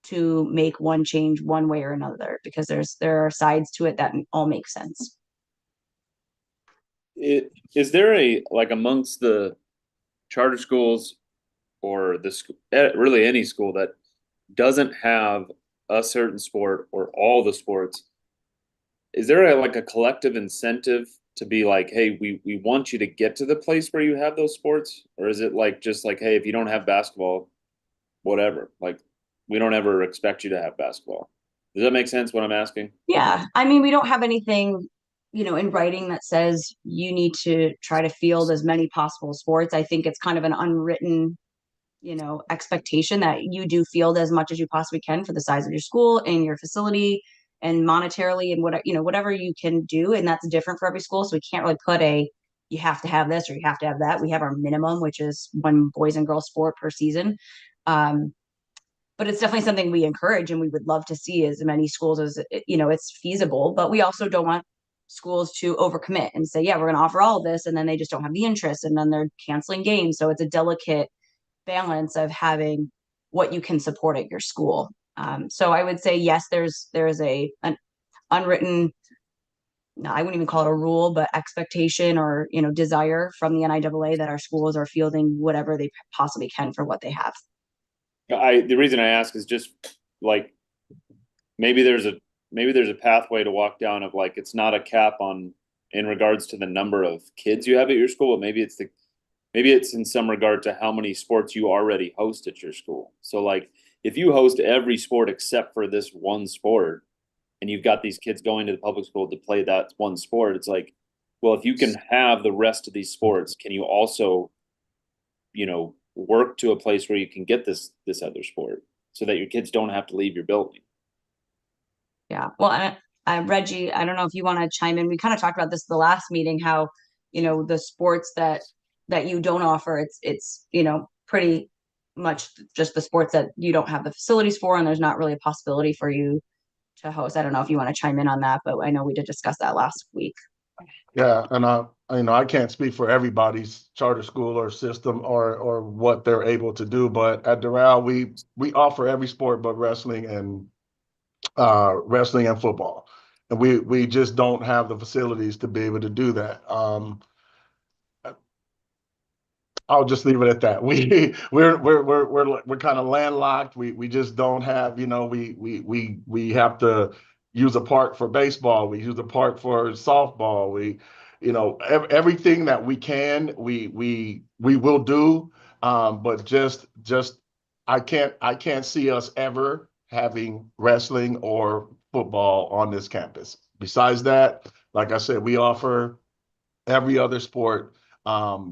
to make one change one way or another, because there are sides to it that all make sense. Is there amongst the charter schools or really any school that doesn't have a certain sport or all the sports, is there a collective incentive to be like, hey, we want you to get to the place where you have those sports? Or is it just hey, if you don't have basketball, whatever, we don't ever expect you to have basketball? Does that make sense what I'm asking? Yeah. I mean, we don't have anything, in writing that says you need to try to field as many possible sports. I think it's kind of an unwritten, expectation that you do field as much as you possibly can for the size of your school and your facility and monetarily and whatever you can do. And that's different for every school. So we can't really put you have to have this or you have to have that. We have our minimum, which is one boys and girls sport per season. But it's definitely something we encourage and we would love to see as many schools as, it's feasible. But we also don't want schools to overcommit and say, yeah, we're going to offer all of this. And then they just don't have the interest and then they're canceling games. So it's a delicate balance of having what you can support at your school. So I would say, yes, there's an unwritten, no, I wouldn't even call it a rule, but expectation or, desire from the NIAA that our schools are fielding whatever they possibly can for what they have. The reason I ask is just maybe there's a pathway to walk down of it's not a cap on in regards to the number of kids you have at your school, but maybe it's in some regard to how many sports you already host at your school. So like if you host every sport except for this one sport and you've got these kids going to the public school to play that one sport, it's like, well, if you can have the rest of these sports, can you also, work to a place where you can get this other sport so that your kids don't have to leave your building? Yeah, well, Reggie, I don't know if you want to chime in. We kind of talked about this the last meeting, how, the sports that you don't offer, it's pretty much just the sports that you don't have the facilities for, and there's not really a possibility for you to host. I don't know if you want to chime in on that, but I know we did discuss that last week. Yeah, and I can't speak for everybody's charter school or system or what they're able to do, but at Doral, we offer every sport but wrestling and football. And we just don't have the facilities to be able to do that. I'll just leave it at that. We're kind of landlocked. We just don't have, we have to use a park for baseball. We use a park for softball. Everything that we can, we will do. But just I can't see us ever having wrestling or football on this campus. Besides that, like I said, we offer every other sport,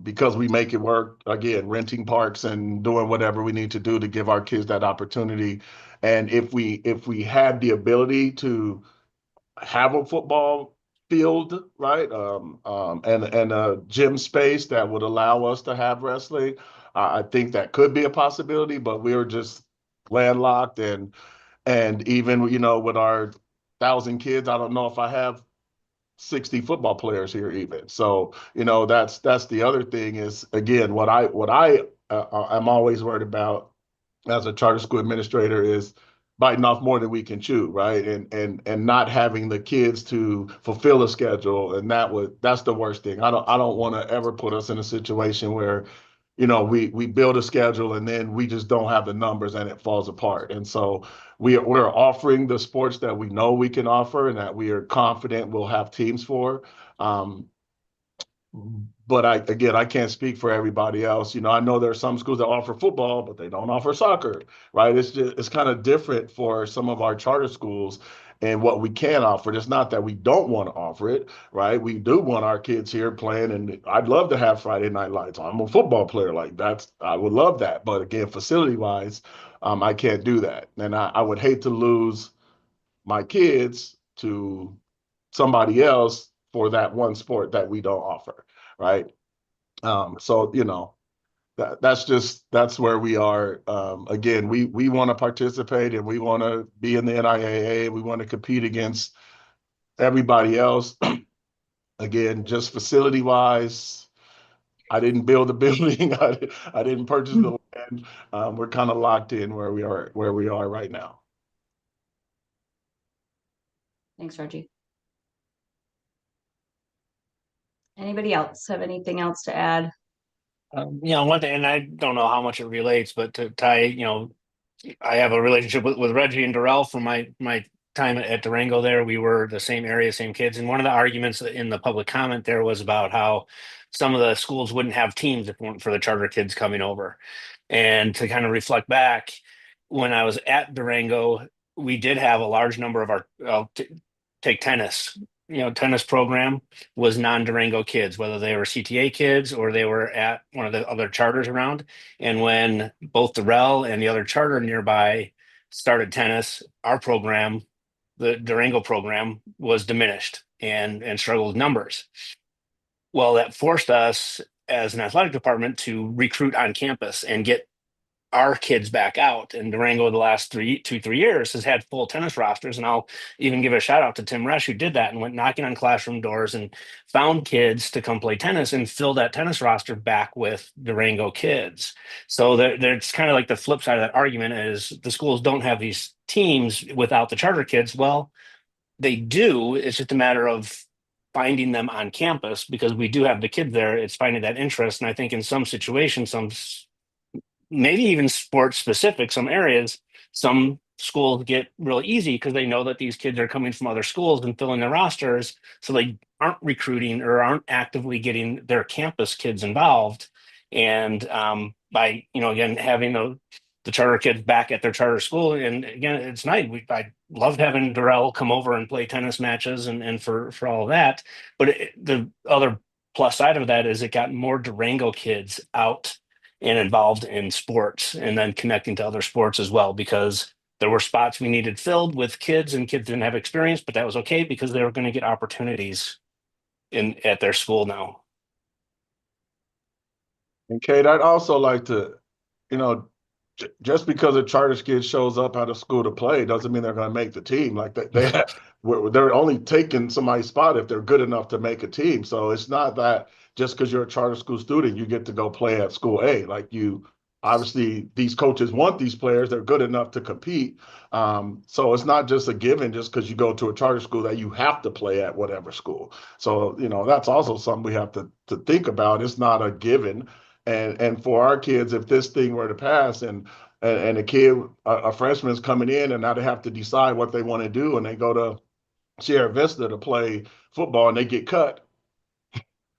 because we make it work, again, renting parks and doing whatever we need to do to give our kids that opportunity. And if we had the ability to have a football field, right, and a gym space that would allow us to have wrestling, I think that could be a possibility. But we're just landlocked, and even with our 1,000 kids, I don't know if I have 60 football players here even. So, that's the other thing is, again, what I'm always worried about as a charter school administrator is biting off more than we can chew, right? And not having the kids to fulfill a schedule. And that's the worst thing. I don't want to ever put us in a situation where, we build a schedule and then we just don't have the numbers and it falls apart. And so we're offering the sports that we know we can offer and that we are confident we'll have teams for. But I can't speak for everybody else. I know there are some schools that offer football, but they don't offer soccer, right? It's kind of different for some of our charter schools and what we can offer. It's not that we don't want to offer it, right? We do want our kids here playing, and I'd love to have Friday night lights. I'm a football player, I would love that. But again, facility wise, I can't do that, and I would hate to lose my kids to somebody else for that one sport that we don't offer, right? So that's where we are. Again, we want to participate and we want to be in the NIAA. We want to compete against everybody else. Again, just facility wise, I didn't build the building. I didn't purchase the land. We're kind of locked in where we are right now. Thanks, Reggie. Anybody else have anything else to add? One thing, and I don't know how much it relates, but to tie, I have a relationship with Reggie and Darrell from my time at Durango there. We were the same area, same kids. And one of the arguments in the public comment there was about how some of the schools wouldn't have teams if it weren't for the charter kids coming over. And to kind of reflect back, when I was at Durango, we did have a large number of our, take tennis. Tennis program was non-Durango kids, whether they were CTA kids or they were at one of the other charters around. And when both Durrell and the other charter nearby started tennis, our program, the Durango program, was diminished and struggled with numbers. Well, that forced us as an athletic department to recruit on campus and get our kids back out. And Durango, the last 3 years, has had full tennis rosters. And I'll even give a shout out to Tim Resch, who did that and went knocking on classroom doors and found kids to come play tennis and fill that tennis roster back with Durango kids. So there's kind of like the flip side of that argument is the schools don't have these teams without the charter kids. Well, they do. It's just a matter of finding them on campus because we do have the kids there. It's finding that interest. And I think in some situations, maybe even sports specific, some areas, some schools get real easy because they know that these kids are coming from other schools and filling their rosters, so they aren't recruiting or aren't actively getting their campus kids involved. And by, you know, again, having the charter kids back at their charter school, and again, it's nice. I loved having Durrell come over and play tennis matches and for all of that. But the other plus side of that is it got more Durango kids out and involved in sports, and then connecting to other sports as well, because there were spots we needed filled with kids, and kids didn't have experience, but that was okay because they were going to get opportunities at their school now. And Kate, I'd also like to, you know, just because a charter kid shows up at a school to play doesn't mean they're going to make the team. Like they're only taking somebody's spot if they're good enough to make a team. So it's not that just because you're a charter school student, you get to go play at school A. Like you, obviously, these coaches want these players. They're good enough to compete. So it's not just a given just because you go to a charter school that you have to play at whatever school. So, you know, that's also something we have to think about. It's not a given. And for our kids, if this thing were to pass and a kid, a freshman's coming in and now they have to decide what they want to do and they go to Sierra Vista to play football and they get cut.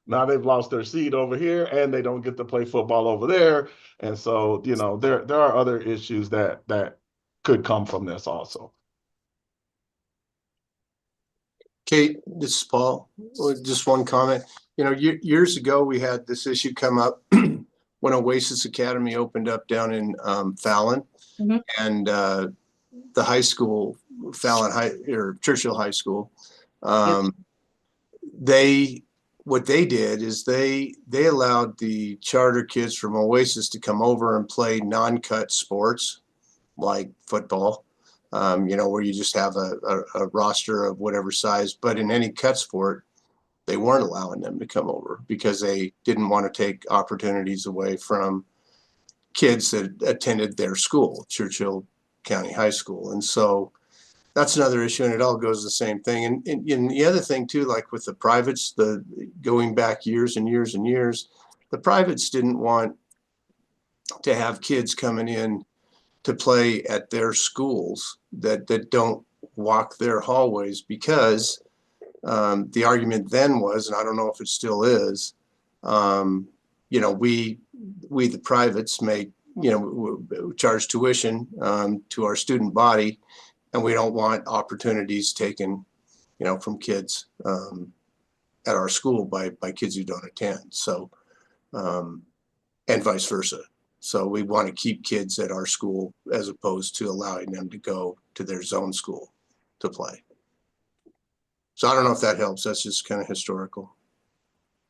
Now they've lost their seat over here and they don't get to play football over there. And so, you know, there are other issues that could come from this also. Kate, this is Paul. Just one comment. You know, years ago, we had this issue come up when Oasis Academy opened up down in Fallon. Mhm. And the high school, Fallon High or Churchill High School. What they did is they allowed the charter kids from Oasis to come over and play non-cut sports like football. You know, where you just have a roster of whatever size, but in any cut sport, they weren't allowing them to come over because they didn't want to take opportunities away from kids that attended their school, Churchill County High School. And so that's another issue, and it all goes the same thing. And the other thing too, like with the privates, the going back years and years and years, the privates didn't want to have kids coming in to play at their schools that don't walk their hallways because the argument then was, and I don't know if it still is, you know, we the privates make, you know, charge tuition to our student body, and we don't want opportunities taken, you know, from kids at our school by kids who don't attend. So, and vice versa. So we want to keep kids at our school as opposed to allowing them to go to their zone school to play. So I don't know if that helps. That's just kind of historical.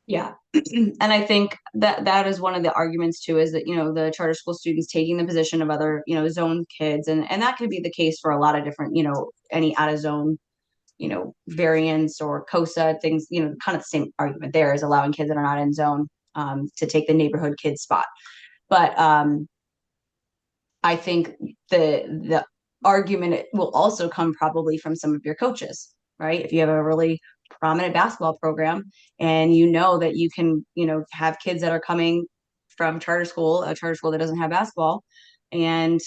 Yeah. And I think that is one of the arguments too, is that, you know, the charter school students taking the position of other, you know, zone kids. And that could be the case for a lot of different, you know, any out of zone, you know, variants or COSA things, you know, kind of the same argument there is allowing kids that are not in zone to take the neighborhood kid spot. But I think the argument will also come probably from some of your coaches, right? If you have a really prominent basketball program and you know that you can, you know, have kids that are coming from charter school, a charter school that doesn't have basketball, and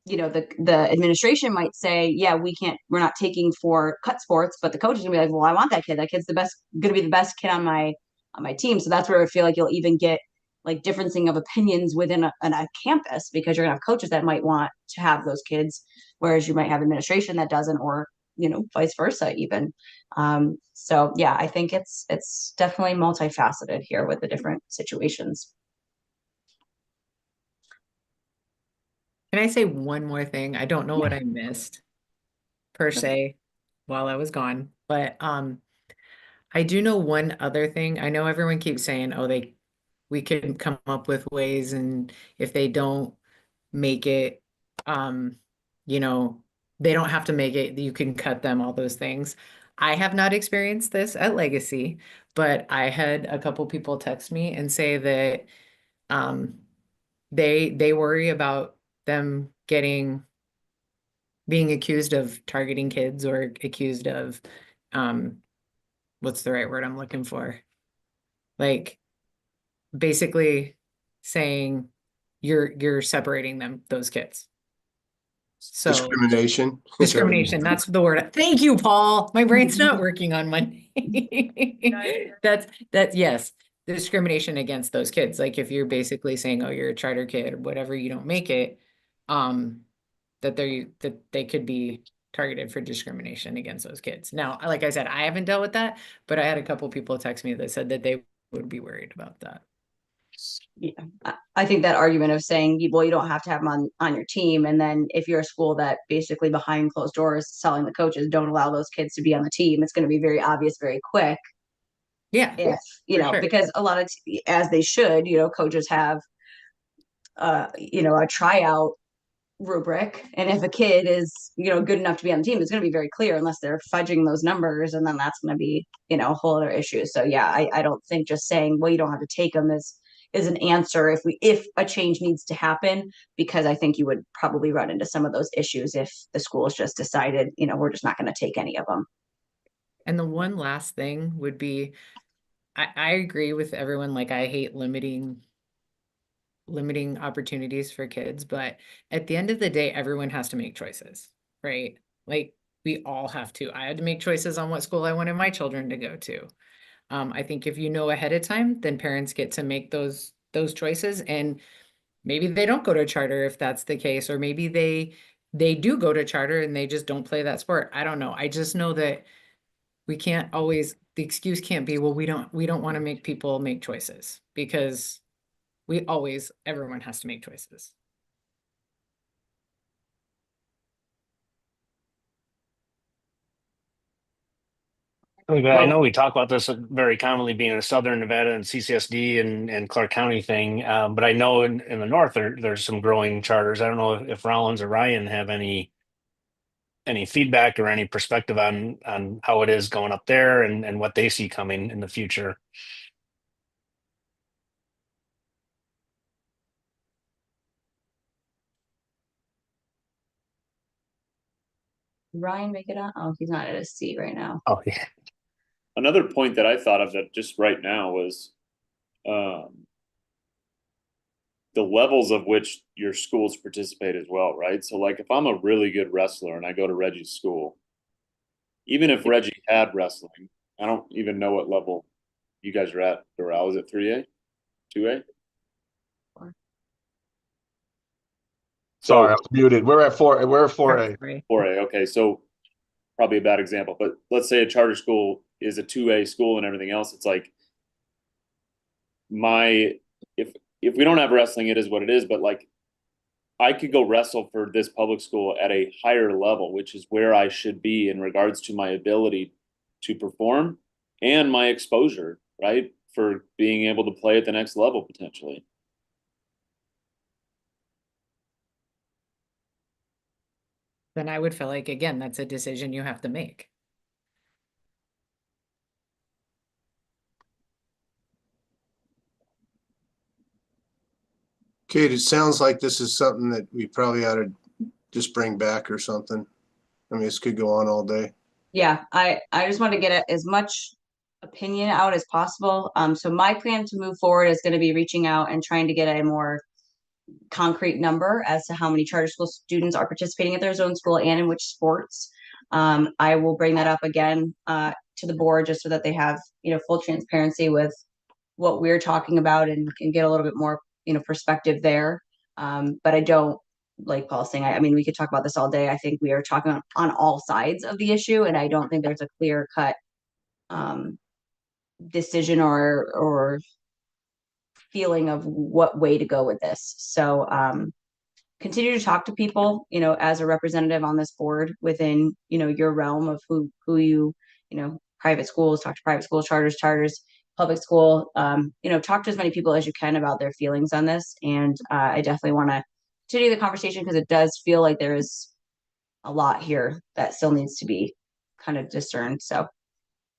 you know, the administration might say, yeah, we're not taking for cut sports, but the coach is gonna be like, well, I want that kid. That kid's gonna be the best kid on my team. So that's where I feel like you'll even get like differencing of opinions within a campus, because you're gonna have coaches that might want to have those kids, whereas you might have administration that doesn't, or, you know, vice versa even. So yeah, I think it's definitely multifaceted here with the different situations. Can I say one more thing? I don't know what I missed per se while I was gone, but I do know one other thing. I know everyone keeps saying, oh, we can come up with ways, and if they don't make it, you know, they don't have to make it, you can cut them, all those things. I have not experienced this at Legacy, but I had a couple people text me and say that they worry about them being accused of targeting kids, or accused of what's the right word I'm looking for? Like basically saying you're separating those kids. So Discrimination. discrimination, that's the word. Thank you, Paul. My brain's not working on Monday. That's yes, discrimination against those kids. Like if you're basically saying, oh, you're a charter kid or whatever, you don't make it, that they could be targeted for discrimination against those kids. Now, like I said, I haven't dealt with that, but I had a couple people text me that said that they would be worried about that. Yeah, I think that argument of saying, well, you don't have to have them on your team. And then if you're a school that basically behind closed doors selling the coaches don't allow those kids to be on the team, it's going to be very obvious very quick. Yeah. If, sure. because a lot of, as they should, coaches have, a tryout rubric. And if a kid is, good enough to be on the team, it's going to be very clear unless they're fudging those numbers. And then that's going to be, a whole other issue. So yeah, I don't think just saying, well, you don't have to take them is an answer if a change needs to happen, because I think you would probably run into some of those issues if the school's just decided, we're just not going to take any of them. And the one last thing would be, I agree with everyone. Like I hate limiting opportunities for kids, but at the end of the day, everyone has to make choices, right? Like we all have to. I had to make choices on what school I wanted my children to go to. I think if you know ahead of time, then parents get to make those choices, and maybe they don't go to charter if that's the case, or maybe they do go to charter and they just don't play that sport. I don't know. I just know that we can't always, the excuse can't be, well, we don't want to make people make choices, because everyone has to make choices. I know we talk about this very commonly being a Southern Nevada and CCSD and Clark County thing, but I know in the north there's some growing charters. I don't know if Rollins or Ryan have any feedback or any perspective on how it is going up there and what they see coming in the future. Ryan, make it on. Oh, he's not at a seat right now. Oh yeah. Another point that I thought of that just right now was the levels of which your schools participate as well, right? So like if I'm a really good wrestler and I go to Reggie's school, even if Reggie had wrestling, I don't even know what level you guys are at. Doral, is it 3A? 2A? Sorry, I was muted. We're at 4A. 4A, okay. So probably a bad example, but let's say a charter school is a 2A school and everything else. It's like if we don't have wrestling, it is what it is, but like I could go wrestle for this public school at a higher level, which is where I should be in regards to my ability to perform and my exposure, right? For being able to play at the next level potentially. Then I would feel like, again, that's a decision you have to make. Kate, it sounds like this is something that we probably ought to just bring back or something. I mean, this could go on all day. Yeah, I just want to get as much opinion out as possible. So my plan to move forward is going to be reaching out and trying to get a more concrete number as to how many charter school students are participating at their zone school and in which sports. I will bring that up again to the board just so that they have, full transparency with what we're talking about and can get a little bit more, perspective there. But I don't, like Paul's saying, I mean, we could talk about this all day. I think we are talking on all sides of the issue, and I don't think there's a clear cut decision or feeling of what way to go with this. So continue to talk to people, as a representative on this board within, your realm of who you, private schools, talk to private schools, charters, public school, talk to as many people as you can about their feelings on this. And I definitely want to continue the conversation because it does feel like there is a lot here that still needs to be kind of discerned. So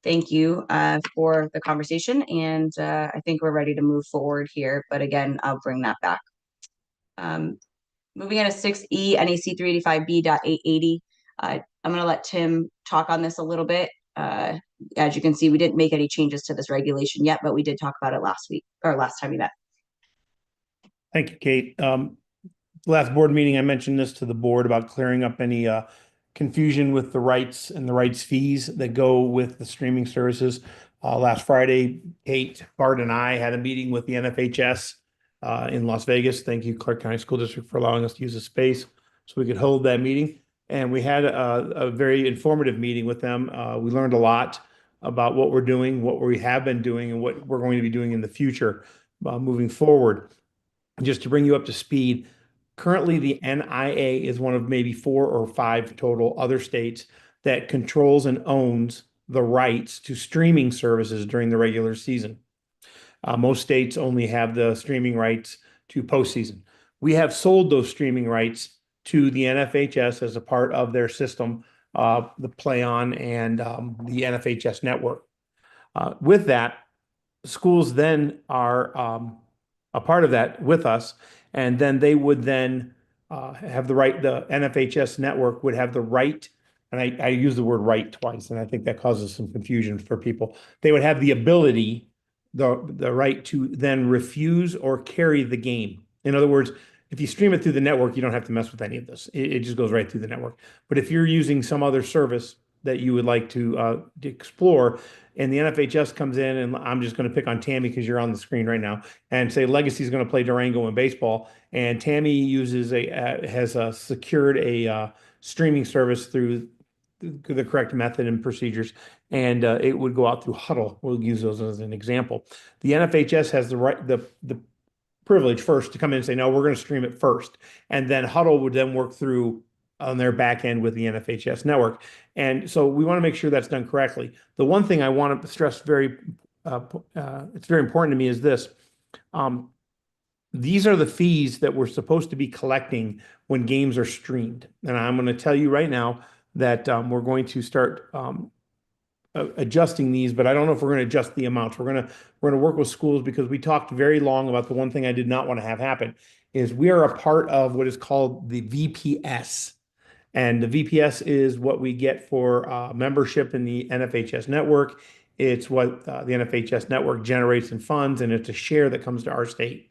thank you for the conversation. And I think we're ready to move forward here. But again, I'll bring that back. Moving on to 6E, NAC 385B.880. I'm going to let Tim talk on this a little bit. As you can see, we didn't make any changes to this regulation yet, but we did talk about it last week or last time we met. Thank you, Kate. last board meeting, I mentioned this to the board about clearing up any confusion with the rights and the rights fees that go with the streaming services. Last Friday, Kate, Bart, and I had a meeting with the NFHS in Las Vegas. Thank you, Clark County School District, for allowing us to use the space so we could hold that meeting. And we had a very informative meeting with them. We learned a lot about what we're doing, what we have been doing, and what we're going to be doing in the future moving forward. Just to bring you up to speed, currently the NIA is one of maybe 4 or 5 total other states that controls and owns the rights to streaming services during the regular season. Most states only have the streaming rights to postseason. We have sold those streaming rights to the NFHS as a part of their system, the Play On and the NFHS network. With that, schools then are a part of that with us, and then they would then have the right, the NFHS network would have the right, and I use the word right twice, and I think that causes some confusion for people. They would have the ability, the right to then refuse or carry the game. In other words, if you stream it through the network, you don't have to mess with any of this. It just goes right through the network. But if you're using some other service that you would like to explore, and the NFHS comes in, and I'm just going to pick on Tammy because you're on the screen right now, and say Legacy is going to play Durango in baseball, and Tammy uses has secured a streaming service through the correct method and procedures, and it would go out through Huddle. We'll use those as an example. The NFHS has the right, the privilege first to come in and say, no, we're going to stream it first, and then Huddle would then work through on their back end with the NFHS network. And so we want to make sure that's done correctly. The one thing I want to stress it's very important to me is this. These are the fees that we're supposed to be collecting when games are streamed. And I'm going to tell you right now that we're going to start adjusting these, but I don't know if we're going to adjust the amounts. We're going to work with schools, because we talked very long about the one thing I did not want to have happen is we are a part of what is called the VPS. And the VPS is what we get for membership in the NFHS network. It's what the NFHS network generates in funds, and it's a share that comes to our state.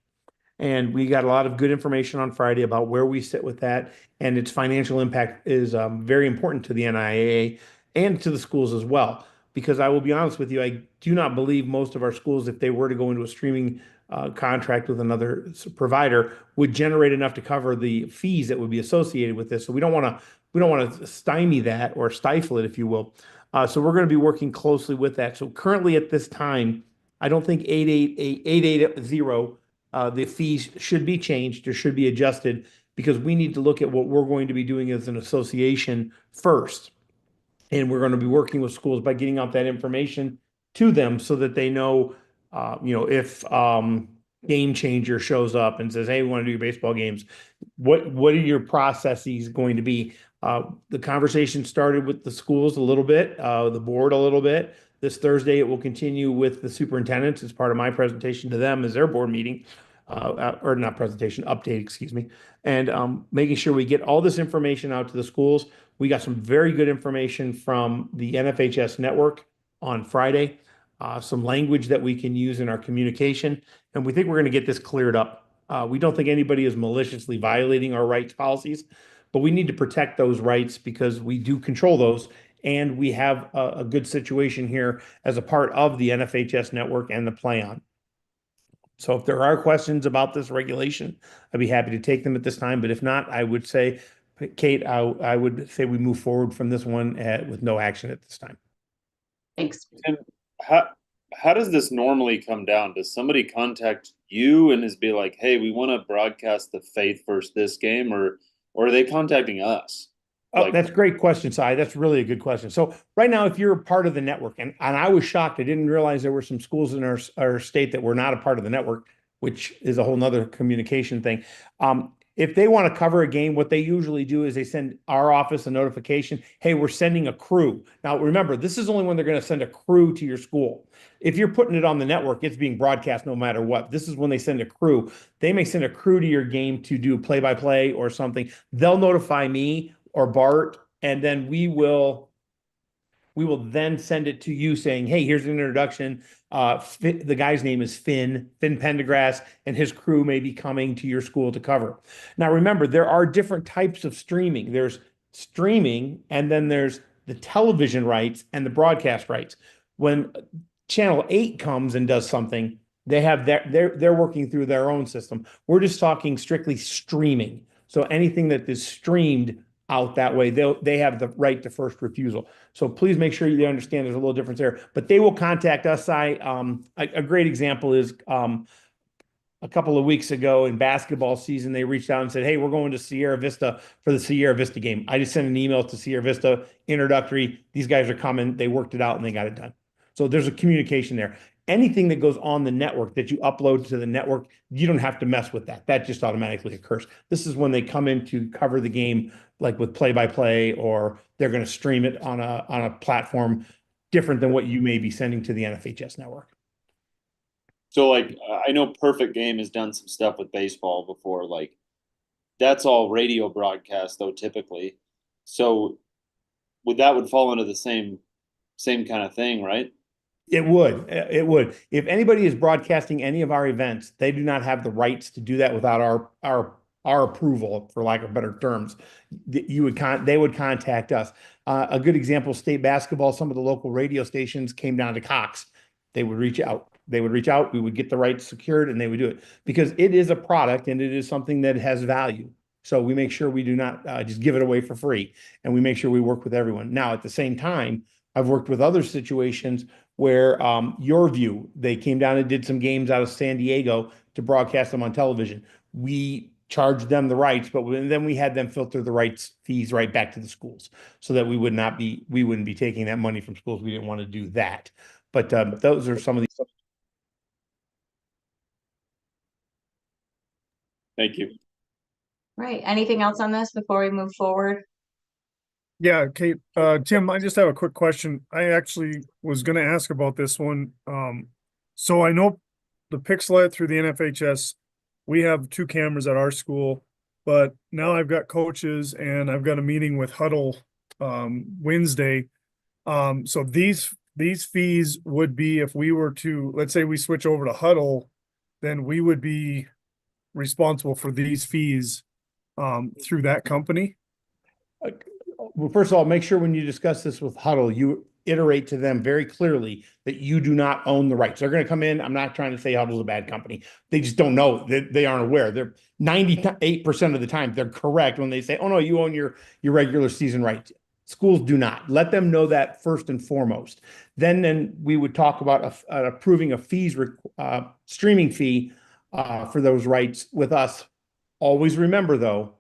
And we got a lot of good information on Friday about where we sit with that, and its financial impact is very important to the NIAA and to the schools as well. Because I will be honest with you, I do not believe most of our schools, if they were to go into a streaming contract with another provider, would generate enough to cover the fees that would be associated with this. So we don't want to stymie that or stifle it, if you will. So we're going to be working closely with that. So currently at this time, I don't think 880 the fees should be changed or should be adjusted, because we need to look at what we're going to be doing as an association first. And we're going to be working with schools by getting out that information to them so that they know, if Game Changer shows up and says, hey, we want to do your baseball games, what are your processes going to be? The conversation started with the schools a little bit, the board a little bit. This Thursday, it will continue with the superintendents as part of my presentation to them as their board meeting, or not presentation, update, excuse me. And making sure we get all this information out to the schools. We got some very good information from the NFHS network on Friday, some language that we can use in our communication, and we think we're going to get this cleared up. We don't think anybody is maliciously violating our rights policies, but we need to protect those rights because we do control those, and we have a good situation here as a part of the NFHS network and the Play On. So if there are questions about this regulation, I'd be happy to take them at this time. But if not, I would say, Kate, I would say we move forward from this one with no action at this time. Thanks. And how does this normally come down? Does somebody contact you and be like, hey, we want to broadcast the Faith versus this game, or are they contacting us? Oh, that's a great question, Sai. That's really a good question. So right now, if you're a part of the network, and I was shocked, I didn't realize there were some schools in our state that were not a part of the network, which is a whole nother communication thing. If they want to cover a game, what they usually do is they send our office a notification, hey, we're sending a crew. Now, remember, this is only when they're going to send a crew to your school. If you're putting it on the network, it's being broadcast no matter what. This is when they send a crew. They may send a crew to your game to do play-by-play or something. They'll notify me or Bart, and then we will We will then send it to you saying, hey, here's an introduction. The guy's name is Finn Pendergrass, and his crew may be coming to your school to cover. Now, remember, there are different types of streaming. There's streaming, and then there's the television rights and the broadcast rights. When Channel 8 comes and does something, they have they're working through their own system. We're just talking strictly streaming. So anything that is streamed out that way, they have the right to first refusal. So please make sure you understand there's a little difference there. But they will contact us. A great example is a couple of weeks ago in basketball season, they reached out and said, hey, we're going to Sierra Vista for the Sierra Vista game. I just sent an email to Sierra Vista, introductory. These guys are coming. They worked it out and they got it done. So there's a communication there. Anything that goes on the network that you upload to the network, you don't have to mess with that. That just automatically occurs. This is when they come in to cover the game, like with play-by-play, or they're going to stream it on a platform different than what you may be sending to the NFHS network. So like, I know Perfect Game has done some stuff with baseball before, like that's all radio broadcast though, typically. So that would fall under the same kind of thing, right? It would. It would. If anybody is broadcasting any of our events, they do not have the rights to do that without our approval, for lack of better terms. They would contact us. A good example, state basketball, some of the local radio stations came down to Cox. They would reach out. We would get the rights secured, and they would do it because it is a product and it is something that has value. So we make sure we do not just give it away for free, and we make sure we work with everyone. Now, at the same time, I've worked with other situations where Your View, they came down and did some games out of San Diego to broadcast them on television. We charged them the rights, but then we had them filter the rights fees right back to the schools so that we wouldn't be taking that money from schools. We didn't want to do that. But those are some of the. Thank you. Right. Anything else on this before we move forward? Yeah, Kate, Tim, I just have a quick question. I actually was gonna ask about this one. So I know the Pixelet through the NFHS, we have 2 cameras at our school, but now I've got coaches and I've got a meeting with Huddle, Wednesday. So these fees would be if we were to, let's say we switch over to Huddle, then we would be responsible for these fees, through that company. Well, first of all, make sure when you discuss this with Huddle, you iterate to them very clearly that you do not own the rights. They're going to come in. I'm not trying to say Huddle's a bad company. They just don't know. They aren't aware. They're 98% of the time they're correct when they say, "Oh no, you own your regular season rights." Schools do not. Let them know that first and foremost. Then we would talk about approving a streaming fee for those rights with us. Always remember though,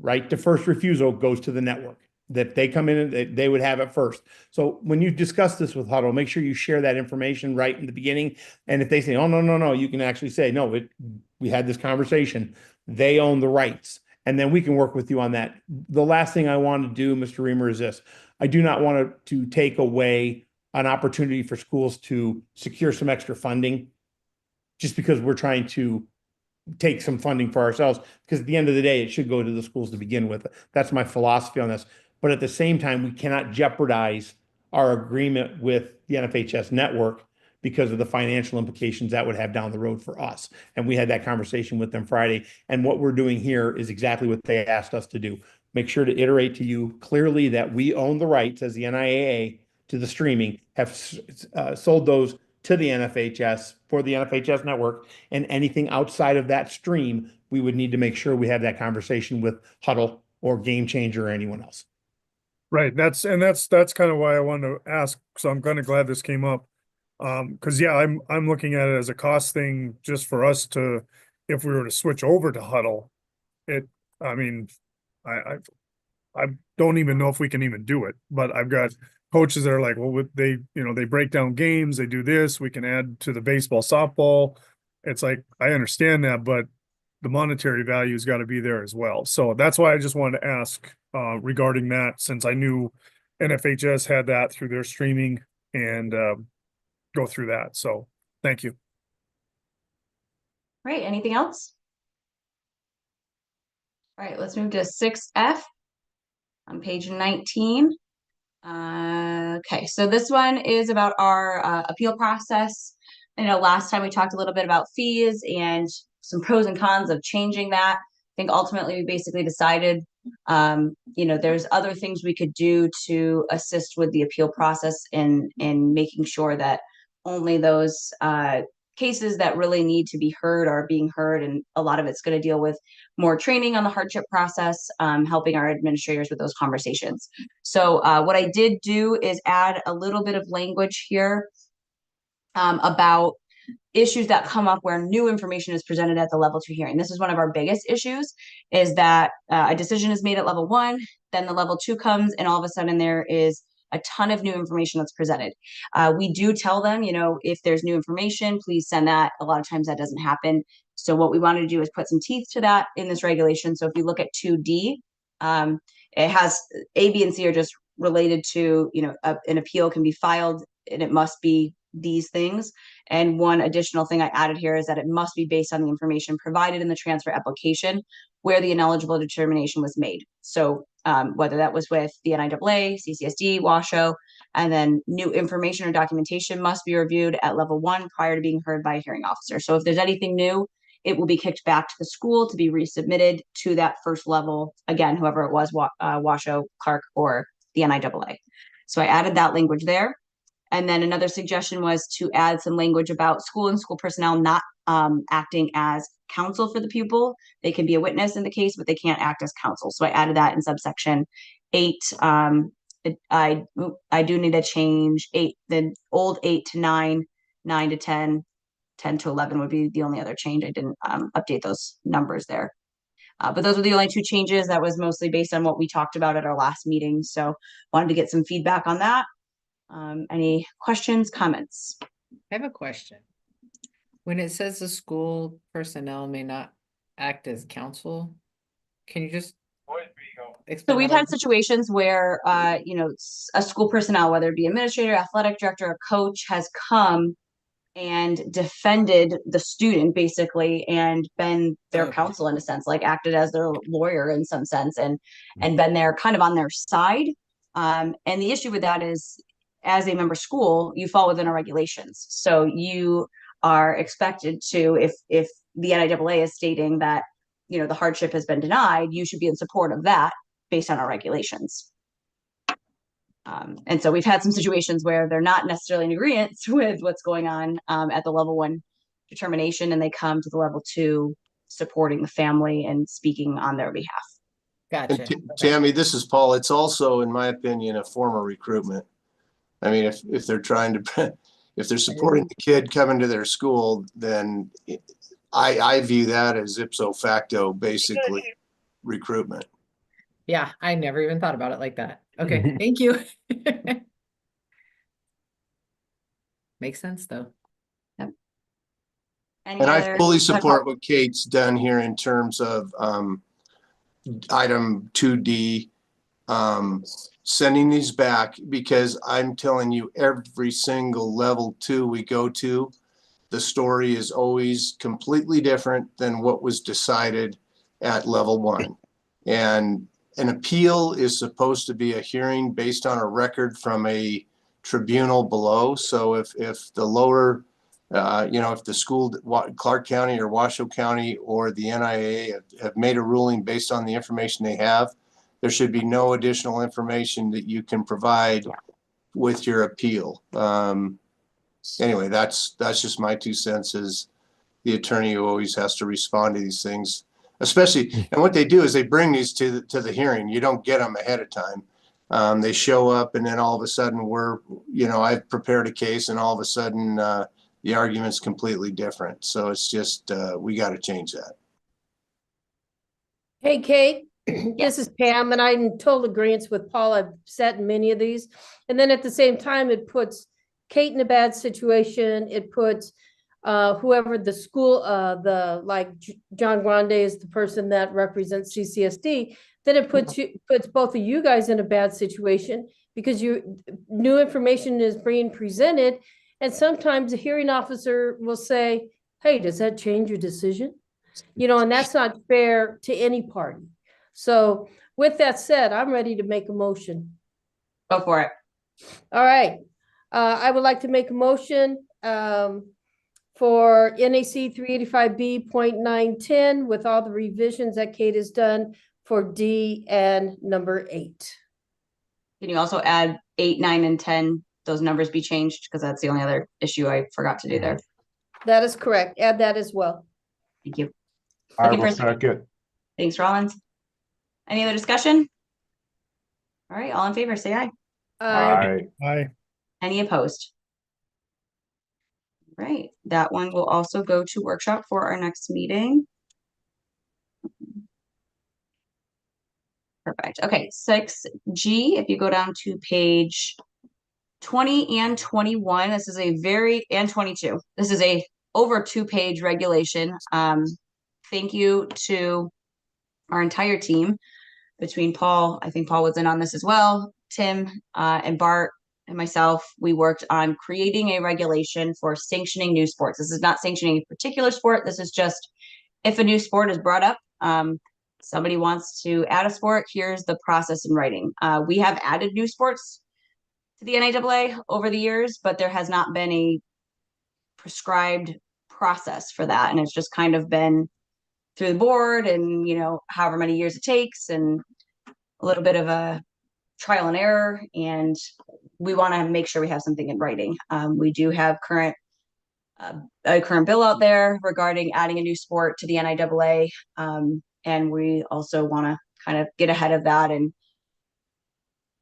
right to first refusal goes to the network. That they come in and they would have it first. So when you discuss this with Huddle, make sure you share that information right in the beginning. And if they say, "Oh no," you can actually say, "No, we had this conversation. They own the rights." And then we can work with you on that. The last thing I want to do, Mr. Reamer, is this. I do not want to take away an opportunity for schools to secure some extra funding just because we're trying to take some funding for ourselves, because at the end of the day, it should go to the schools to begin with. That's my philosophy on this. But at the same time, we cannot jeopardize our agreement with the NFHS network because of the financial implications that would have down the road for us. And we had that conversation with them Friday. And what we're doing here is exactly what they asked us to do. Make sure to iterate to you clearly that we own the rights as the NIAA to the streaming, have sold those to the NFHS for the NFHS network, and anything outside of that stream, we would need to make sure we have that conversation with Huddle or Game Changer or anyone else. Right. That's kind of why I wanted to ask. So I'm kind of glad this came up. Cause yeah, I'm looking at it as a cost thing just for us to, if we were to switch over to Huddle, I mean, I don't even know if we can even do it, but I've got coaches that are like, well, they break down games, they do this, we can add to the baseball, softball. It's like, I understand that, but the monetary value's got to be there as well. So that's why I just wanted to ask, regarding that, since I knew NFHS had that through their streaming and, go through that. So thank you. Right. Anything else? All right, let's move to 6F on page 19. Okay, so this one is about our appeal process. I know last time we talked a little bit about fees and some pros and cons of changing that. I think ultimately we basically decided, there's other things we could do to assist with the appeal process in making sure that only those cases that really need to be heard are being heard, and a lot of it's going to deal with more training on the hardship process, helping our administrators with those conversations. So what I did do is add a little bit of language here about issues that come up where new information is presented at the level 2 hearing. This is one of our biggest issues, is that a decision is made at level 1, then the level 2 comes, and all of a sudden there is a ton of new information that's presented. We do tell them, if there's new information, please send that. A lot of times that doesn't happen. So what we wanted to do is put some teeth to that in this regulation. So if you look at 2D, it has A, B, and C are just related to, an appeal can be filed and it must be these things. And one additional thing I added here is that it must be based on the information provided in the transfer application where the ineligible determination was made. So whether that was with the NIAA, CCSD, WASHO, and then new information or documentation must be reviewed at level 1 prior to being heard by a hearing officer. So if there's anything new, it will be kicked back to the school to be resubmitted to that first level. Again, whoever it was, WASHO, Clark, or the NIAA. So I added that language there. And then another suggestion was to add some language about school and school personnel not acting as counsel for the pupil. They can be a witness in the case, but they can't act as counsel. So I added that in subsection 8. I do need to change 8, the old 8 to 9, 9 to 10, 10 to 11 would be the only other change. I didn't update those numbers there. But those were the only 2 changes. That was mostly based on what we talked about at our last meeting. So wanted to get some feedback on that. Any questions, comments? I have a question. When it says the school personnel may not act as counsel, can you just So explain we've that a had little? situations where, a school personnel, whether it be administrator, athletic director, or coach, has come and defended the student basically and been their Okay. counsel in a sense, like acted as their lawyer in some sense, and been there kind of on their side. And the issue with that is, as a member school, you fall within our regulations. So you are expected to, if the NIAA is stating that, the hardship has been denied, you should be in support of that based on our regulations. And so we've had some situations where they're not necessarily in agreement with what's going on at the level 1 determination, and they come to the level 2 supporting the family and speaking on their behalf. Gotcha. And Tammy, this is Paul. It's also, in my opinion, a form of recruitment. I mean, if they're trying to, if they're supporting the kid coming to their school, then I view that as ipso facto, basically recruitment. Yeah, I never even thought about it like that. Okay, thank you. Makes sense though. Any And I other- fully support what Kate's done here in terms of item 2D, sending these back, because I'm telling you, every single level 2 we go to, the story is always completely different than what was decided at level 1. And an appeal is supposed to be a hearing based on a record from a tribunal below. So if the lower, if the school, Clark County or Washoe County or the NIAA have made a ruling based on the information they have, there should be no additional information that you can provide with your appeal. Anyway, that's just my 2 cents as the attorney who always has to respond to these things, especially. And what they do is they bring these to the hearing. You don't get them ahead of time. They show up, and then all of a sudden I've prepared a case, and all of a sudden the argument's completely different. So it's just we got to change that. Hey, Kate, this is Pam, and I'm in total agreement with Paul. I've sat in many of these. And then at the same time, it puts Kate in a bad situation. It puts whoever the school, John Grande is the person that represents CCSD. Then it puts both of you guys in a bad situation because new information is being presented. And sometimes a hearing officer will say, hey, does that change your decision? And that's not fair to any party. So with that said, I'm ready to make a motion. Go for it. All right. I would like to make a motion for NAC 385B.910 with all the revisions that Kate has done for D and number 8. Can you also add 8, 9, and 10? Those numbers be changed because that's the only other issue I forgot to do there. That is correct. Add that as well. Thank you. I Looking will for a second. second. Thanks, Rollins. Any other discussion? All right, all in favor, say aye. Aye. Aye. Any opposed? Right, that one will also go to workshop for our next meeting. Perfect. Okay, 6G, if you go down to page 20 and 21, this is a and 22. This is a over 2-page regulation. Thank you to our entire team between Paul. I think Paul was in on this as well. Tim and Bart and myself, we worked on creating a regulation for sanctioning new sports. This is not sanctioning a particular sport. This is just if a new sport is brought up, somebody wants to add a sport, here's the process in writing. We have added new sports to the NIAA over the years, but there has not been a prescribed process for that. And it's just kind of been through the board and, however many years it takes and a little bit of a trial and error. And we want to make sure we have something in writing. We do have a current bill out there regarding adding a new sport to the NIAA. And we also want to kind of get ahead of that and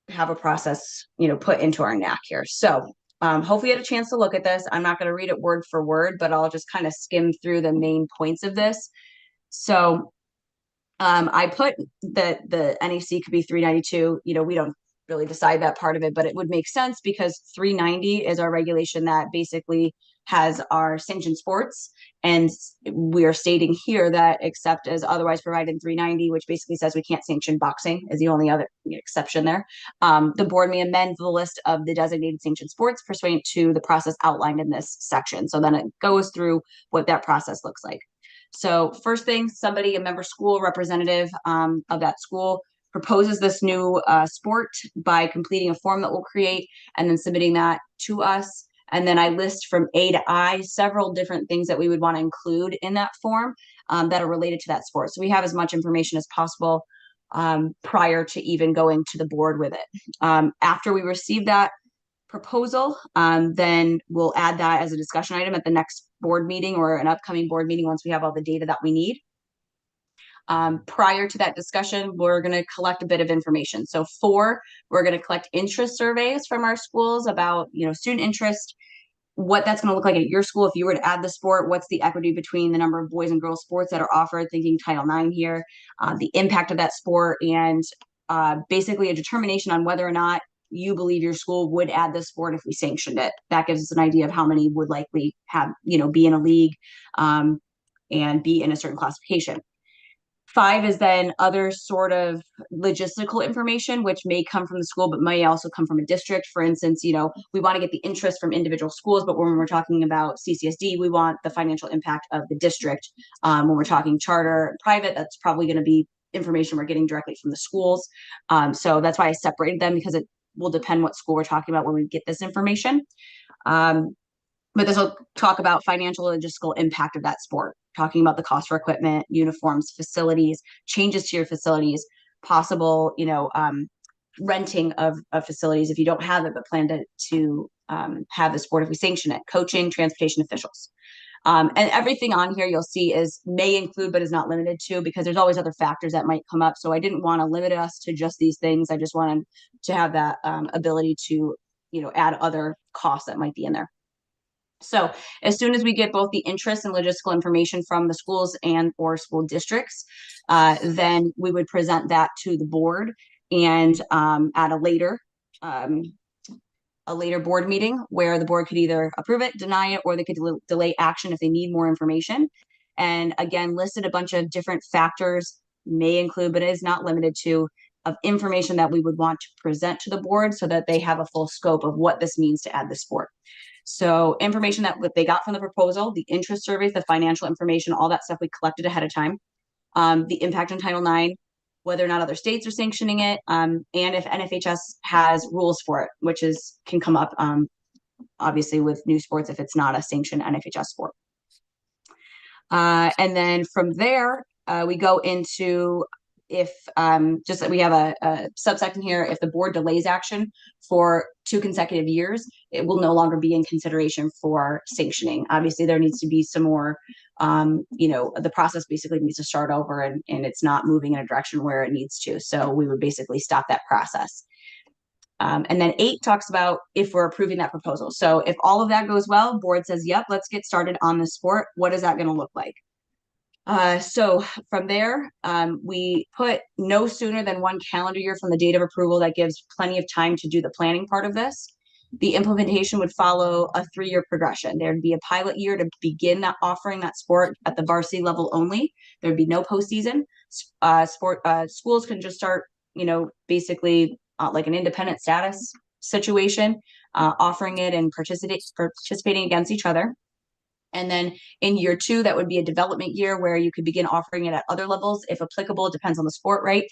have a process, put into our NAC here. So hopefully you had a chance to look at this. I'm not going to read it word for word, but I'll just kind of skim through the main points of this. So I put that the NEC could be 392. We don't really decide that part of it, but it would make sense because 390 is our regulation that basically has our sanctioned sports. And we are stating here that except as otherwise provided in 390, which basically says we can't sanction boxing is the only other exception there. The board may amend the list of the designated sanctioned sports pursuant to the process outlined in this section. So then it goes through what that process looks like. So first thing, a member school representative of that school proposes this new sport by completing a form that we'll create and then submitting that to us. And then I list from A to I several different things that we would want to include in that form that are related to that sport. So we have as much information as possible prior to even going to the board with it. After we receive that proposal, then we'll add that as a discussion item at the next board meeting or an upcoming board meeting once we have all the data that we need. Prior to that discussion, we're going to collect a bit of information. So 4, we're going to collect interest surveys from our schools about, student interest, what that's going to look like at your school. If you were to add the sport, what's the equity between the number of boys and girls sports that are offered, thinking Title IX here, the impact of that sport, and basically a determination on whether or not you believe your school would add this sport if we sanctioned it. That gives us an idea of how many would likely have, be in a league and be in a certain classification. 5 is then other sort of logistical information, which may come from the school, but may also come from a district. For instance, we want to get the interest from individual schools, but when we're talking about CCSD, we want the financial impact of the district. When we're talking charter and private, that's probably going to be information we're getting directly from the schools. So that's why I separated them, because it will depend what school we're talking about when we get this information. But this will talk about financial logistical impact of that sport, talking about the cost for equipment, uniforms, facilities, changes to your facilities, possible, renting of facilities if you don't have it, but plan to have the sport if we sanction it, coaching, transportation officials. And everything on here you'll see may include, but is not limited to, because there's always other factors that might come up. So I didn't want to limit us to just these things. I just wanted to have that ability to, add other costs that might be in there. So as soon as we get both the interest and logistical information from the schools and or school districts, then we would present that to the board and at a later board meeting where the board could either approve it, deny it, or they could delay action if they need more information. And again, listed a bunch of different factors, may include, but is not limited to, of information that we would want to present to the board so that they have a full scope of what this means to add the sport. So information that what they got from the proposal, the interest surveys, the financial information, all that stuff we collected ahead of time, the impact on Title IX, whether or not other states are sanctioning it, and if NFHS has rules for it, which can come up obviously with new sports if it's not a sanctioned NFHS sport. And then from there, we go into if just that we have a subsection here, if the board delays action for 2 consecutive years, it will no longer be in consideration for sanctioning. Obviously, there needs to be some more, the process basically needs to start over and it's not moving in a direction where it needs to. So we would basically stop that process. And then 8 talks about if we're approving that proposal. So if all of that goes well, board says, yep, let's get started on the sport. What is that going to look like? So from there, we put no sooner than 1 calendar year from the date of approval. That gives plenty of time to do the planning part of this. The implementation would follow a 3-year progression. There'd be a pilot year to begin that offering that sport at the varsity level only. There'd be no postseason. Schools can just start, basically like an independent status situation, offering it and participating against each other. And then in year 2, that would be a development year where you could begin offering it at other levels, if applicable, it depends on the sport, right?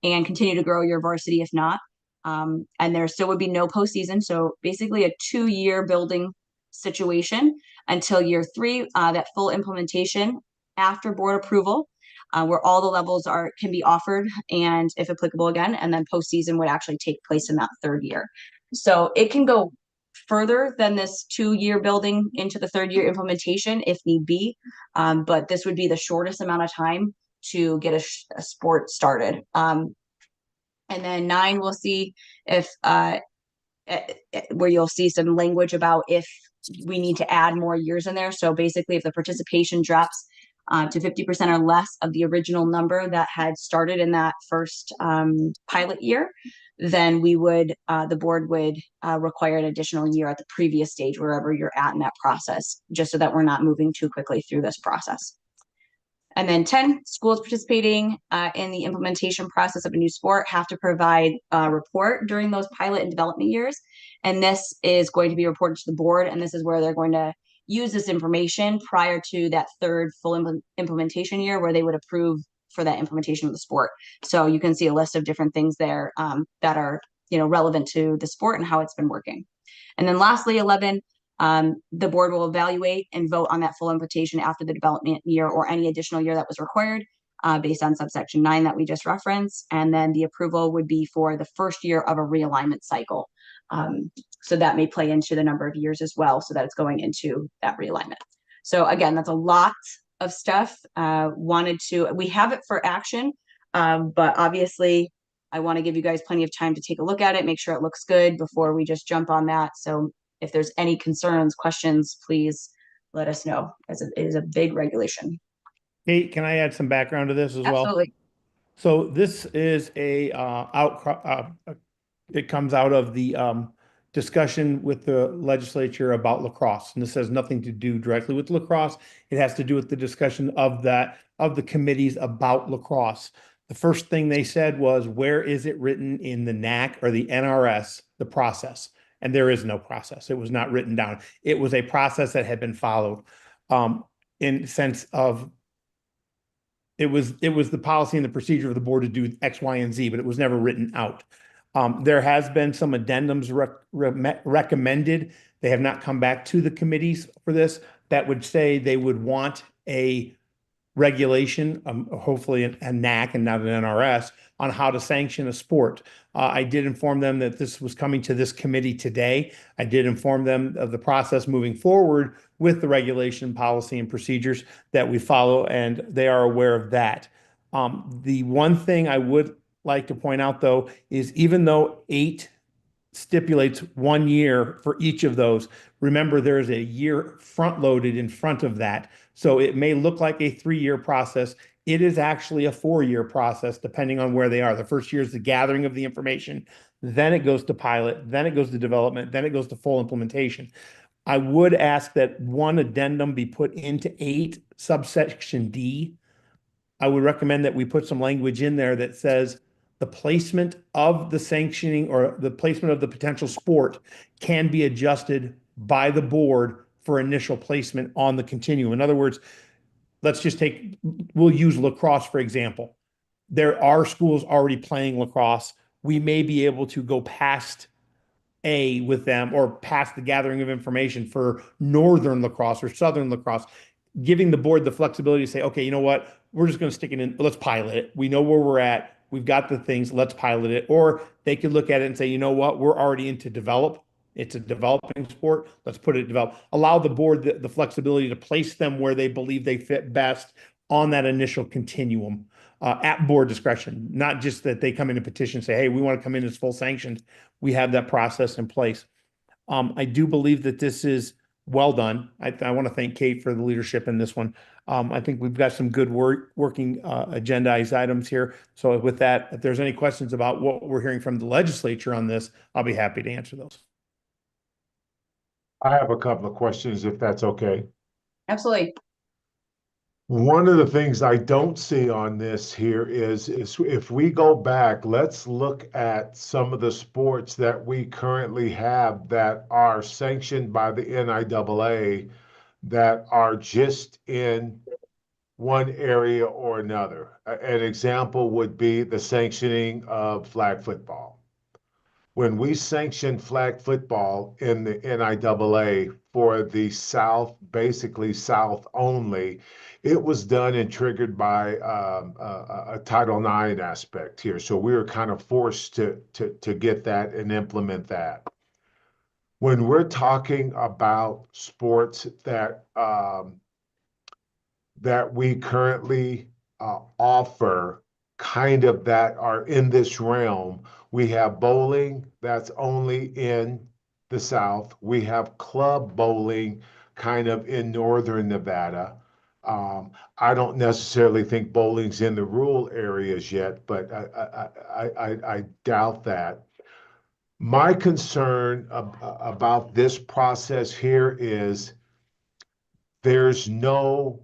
And continue to grow your varsity if not. And there still would be no postseason. So basically a 2-year building situation until year 3, that full implementation after board approval, where all the levels can be offered and if applicable again, and then postseason would actually take place in that 3rd year. So it can go further than this 2-year building into the 3rd year implementation if need be. But this would be the shortest amount of time to get a sport started. And then 9, we'll see if where you'll see some language about if we need to add more years in there. So basically if the participation drops to 50% or less of the original number that had started in that first pilot year, then the board would require an additional year at the previous stage, wherever you're at in that process, just so that we're not moving too quickly through this process. And then 10, schools participating in the implementation process of a new sport have to provide a report during those pilot and development years. And this is going to be reported to the board, and this is where they're going to use this information prior to that 3rd full implementation year where they would approve for that implementation of the sport. So you can see a list of different things there that are relevant to the sport and how it's been working. And then lastly, 11, the board will evaluate and vote on that full implementation after the development year or any additional year that was required based on subsection 9 that we just referenced. And then the approval would be for the 1st year of a realignment cycle. So that may play into the number of years as well, so that it's going into that realignment. So again, that's a lot of stuff. We have it for action, but obviously I want to give you guys plenty of time to take a look at it, make sure it looks good before we just jump on that. So if there's any concerns, questions, please let us know, as it is a big regulation. Kate, can I add some background to this as well? Absolutely. So this is it comes out of the discussion with the legislature about lacrosse, and this has nothing to do directly with lacrosse. It has to do with the discussion of the committees about lacrosse. The first thing they said was, where is it written in the NAC or the NRS, the process? And there is no process. It was not written down. It was a process that had been followed in sense of it was the policy and the procedure of the board to do X, Y, and Z, but it was never written out. There has been some addendums recommended. They have not come back to the committees for this that would say they would want a regulation, hopefully a NAC and not an NRS, on how to sanction a sport. I did inform them that this was coming to this committee today. I did inform them of the process moving forward with the regulation, policy, and procedures that we follow, and they are aware of that. The one thing I would like to point out, though, is even though 8 stipulates 1 year for each of those, remember there is a year front loaded in front of that. So it may look like a 3-year process. It is actually a 4-year process, depending on where they are. The first year is the gathering of the information. Then it goes to pilot. Then it goes to development. Then it goes to full implementation. I would ask that one addendum be put into 8 subsection D. I would recommend that we put some language in there that says the placement of the sanctioning or the placement of the potential sport can be adjusted by the board for initial placement on the continuum. In other words, we'll use lacrosse, for example. there are schools already playing lacrosse. We may be able to go past A with them or past the gathering of information for northern lacrosse or southern lacrosse, giving the board the flexibility to say, okay, you know what? We're just going to stick it in. Let's pilot it. We know where we're at. We've got the things. Let's pilot it. Or they could look at it and say, you know what? We're already into develop. It's a developing sport. Let's put it develop. Allow the board the flexibility to place them where they believe they fit best on that initial continuum at board discretion, not just that they come in a petition and say, hey, we want to come in as full sanctioned. We have that process in place. I do believe that this is well done. I want to thank Kate for the leadership in this one. I think we've got some good working agendized items here. So with that, if there's any questions about what we're hearing from the legislature on this, I'll be happy to answer those. I have a couple of questions, if that's okay. Absolutely. One of the things I don't see on this here is if we go back, let's look at some of the sports that we currently have that are sanctioned by the NIAA that are just in one area or another. An example would be the sanctioning of flag football. When we sanctioned flag football in the NIAA for the South, basically South only, it was done and triggered by a Title IX aspect here. So we were kind of forced to get that and implement that. When we're talking about sports that that we currently offer, kind of that are in this realm, we have bowling that's only in the South. We have club bowling kind of in northern Nevada. I don't necessarily think bowling's in the rural areas yet, but I doubt that. My concern about this process here is there's no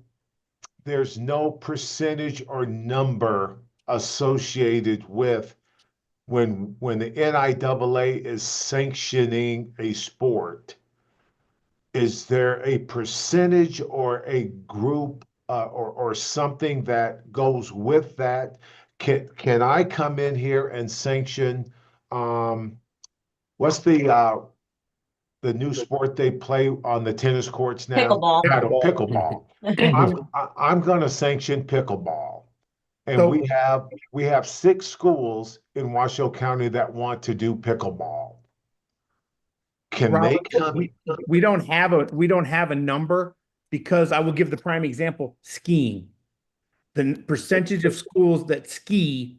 percentage or number associated with when the NIAA is sanctioning a sport. Is there a percentage or a group or something that goes with that? Can I come in here and sanction what's the new sport they play on the tennis courts now? Pickleball. Pickleball. I'm going to sanction pickleball. And So- we have 6 schools in Washoe County that want to do pickleball. Can they Robert, come? we don't have a number because I will give the prime example, skiing. The percentage of schools that ski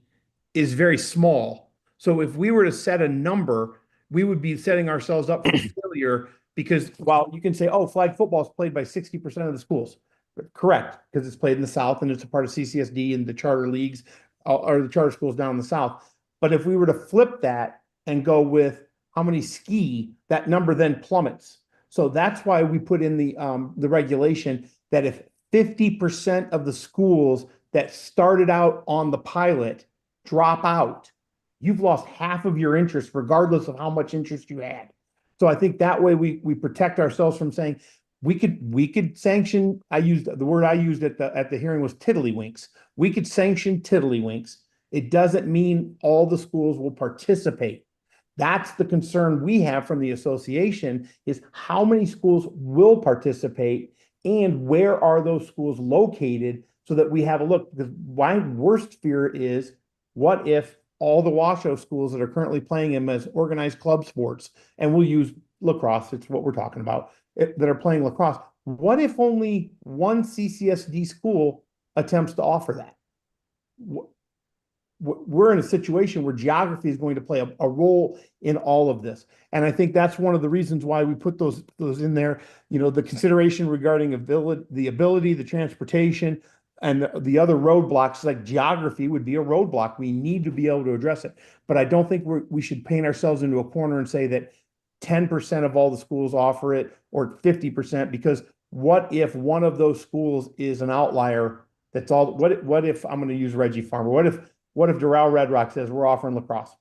is very small. So if we were to set a number, we would be setting ourselves up for failure because while you can say, oh, flag football is played by 60% of the schools. Correct, because it's played in the South and it's a part of CCSD and the charter leagues or the charter schools down in the South. But if we were to flip that and go with how many ski, that number then plummets. So that's why we put in the regulation that if 50% of the schools that started out on the pilot drop out, you've lost half of your interest regardless of how much interest you had. So I think that way we protect ourselves from saying we could sanction. The word I used at the hearing was tiddlywinks. We could sanction tiddlywinks. It doesn't mean all the schools will participate. That's the concern we have from the association is how many schools will participate and where are those schools located so that we have a look. Because my worst fear is what if all the Washoe schools that are currently playing them as organized club sports, and we'll use lacrosse, it's what we're talking about, that are playing lacrosse. What if only one CCSD school attempts to offer that? We're in a situation where geography is going to play a role in all of this. And I think that's one of the reasons why we put those in there, the consideration regarding the ability, the transportation, and the other roadblocks, like geography would be a roadblock. We need to be able to address it. But I don't think we should paint ourselves into a corner and say that 10% of all the schools offer it or 50%, because what if one of those schools is an outlier? That's all. What if I'm going to use Reggie Farmer? What if Doral Red Rock says we're offering lacrosse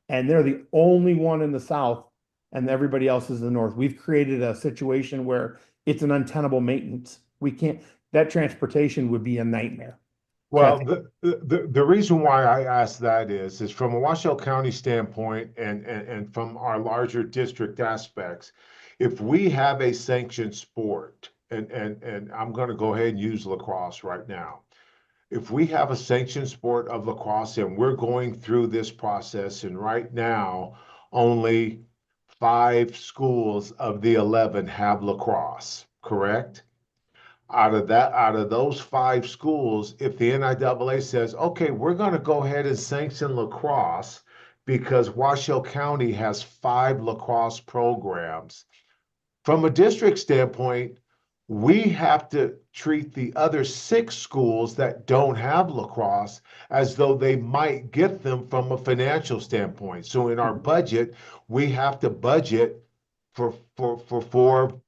and they're the only one in the South and everybody else is in the North? We've created a situation where it's an untenable maintenance. That transportation would be a nightmare. Well, the reason why I asked that is from a Washoe County standpoint and from our larger district aspects, if we have a sanctioned sport, and I'm going to go ahead and use lacrosse right now. If we have a sanctioned sport of lacrosse and we're going through this process, and right now only 5 schools of the 11 have lacrosse, correct? Out of those 5 schools, if the NIAA says, okay, we're going to go ahead and sanction lacrosse because Washoe County has 5 lacrosse programs. From a district standpoint, we have to treat the other 6 schools that don't have lacrosse as though they might get them from a financial standpoint. So in our budget, we have to budget for 4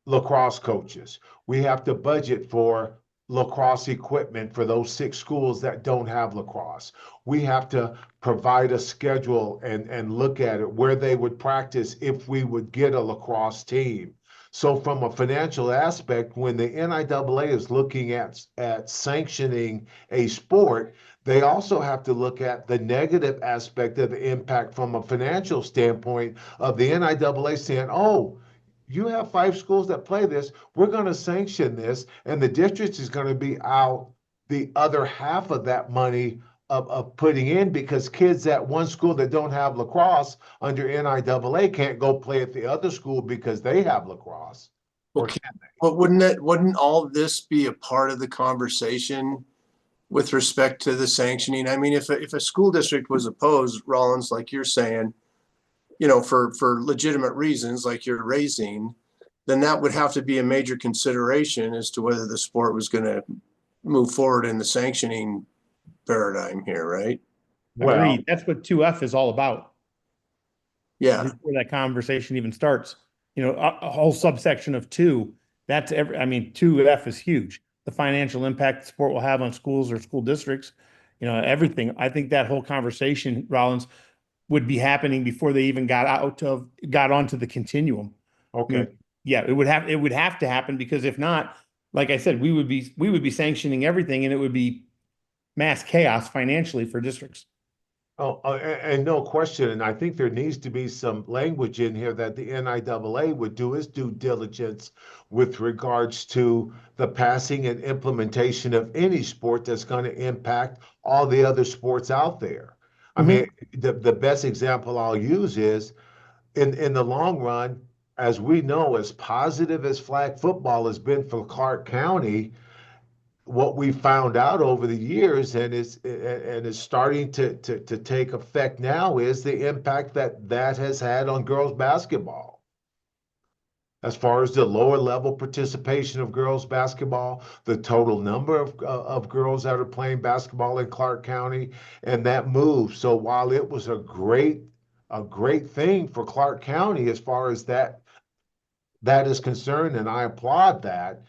lacrosse coaches. We have to budget for lacrosse equipment for those 6 schools that don't have lacrosse. We have to provide a schedule and look at it where they would practice if we would get a lacrosse team. So from a financial aspect, when the NIAA is looking at sanctioning a sport, they also have to look at the negative aspect of the impact from a financial standpoint of the NIAA saying, oh, you have 5 schools that play this, we're going to sanction this, and the district is going to be out the other half of that money of putting in because kids at one school that don't have lacrosse under NIAA can't go play at the other school because they have lacrosse. Or Okay. can they? But wouldn't all of this be a part of the conversation with respect to the sanctioning? I mean, if a school district was opposed, Rollins, like you're saying, for legitimate reasons, like you're raising, then that would have to be a major consideration as to whether the sport was going to move forward in the sanctioning paradigm here, right? Well, Agreed. That's what 2F is all about. Yeah. Before that conversation even starts, a whole subsection of 2, that's 2F is huge. The financial impact the sport will have on schools or school districts, everything. I think that whole conversation, Rollins, would be happening before they even got onto the continuum. okay. Yeah, it would have to happen because if not, like I said, we would be sanctioning everything and it would be mass chaos financially for districts. Oh, and no question, and I think there needs to be some language in here that the NIAA would do its due diligence with regards to the passing and implementation of any sport that's going to impact all the other sports out there. I mean, the best example I'll use is in the long run, as we know, as positive as flag football has been for Clark County, what we found out over the years and is starting to take effect now is the impact that has had on girls basketball. As far as the lower level participation of girls basketball, the total number of girls that are playing basketball in Clark County, and that move. So while it was a great thing for Clark County as far as that is concerned, and I applaud that.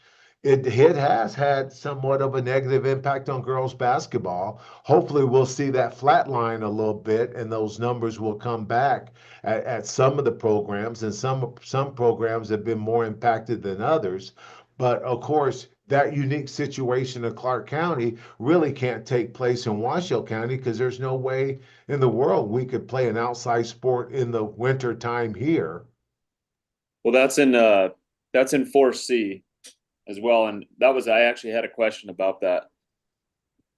It has had somewhat of a negative impact on girls basketball. Hopefully, we'll see that flatline a little bit, and those numbers will come back at some of the programs, and some programs have been more impacted than others. But of course, that unique situation of Clark County really can't take place in Washoe County because there's no way in the world we could play an outside sport in the winter time here. Well, that's in 4C as well, and I actually had a question about that.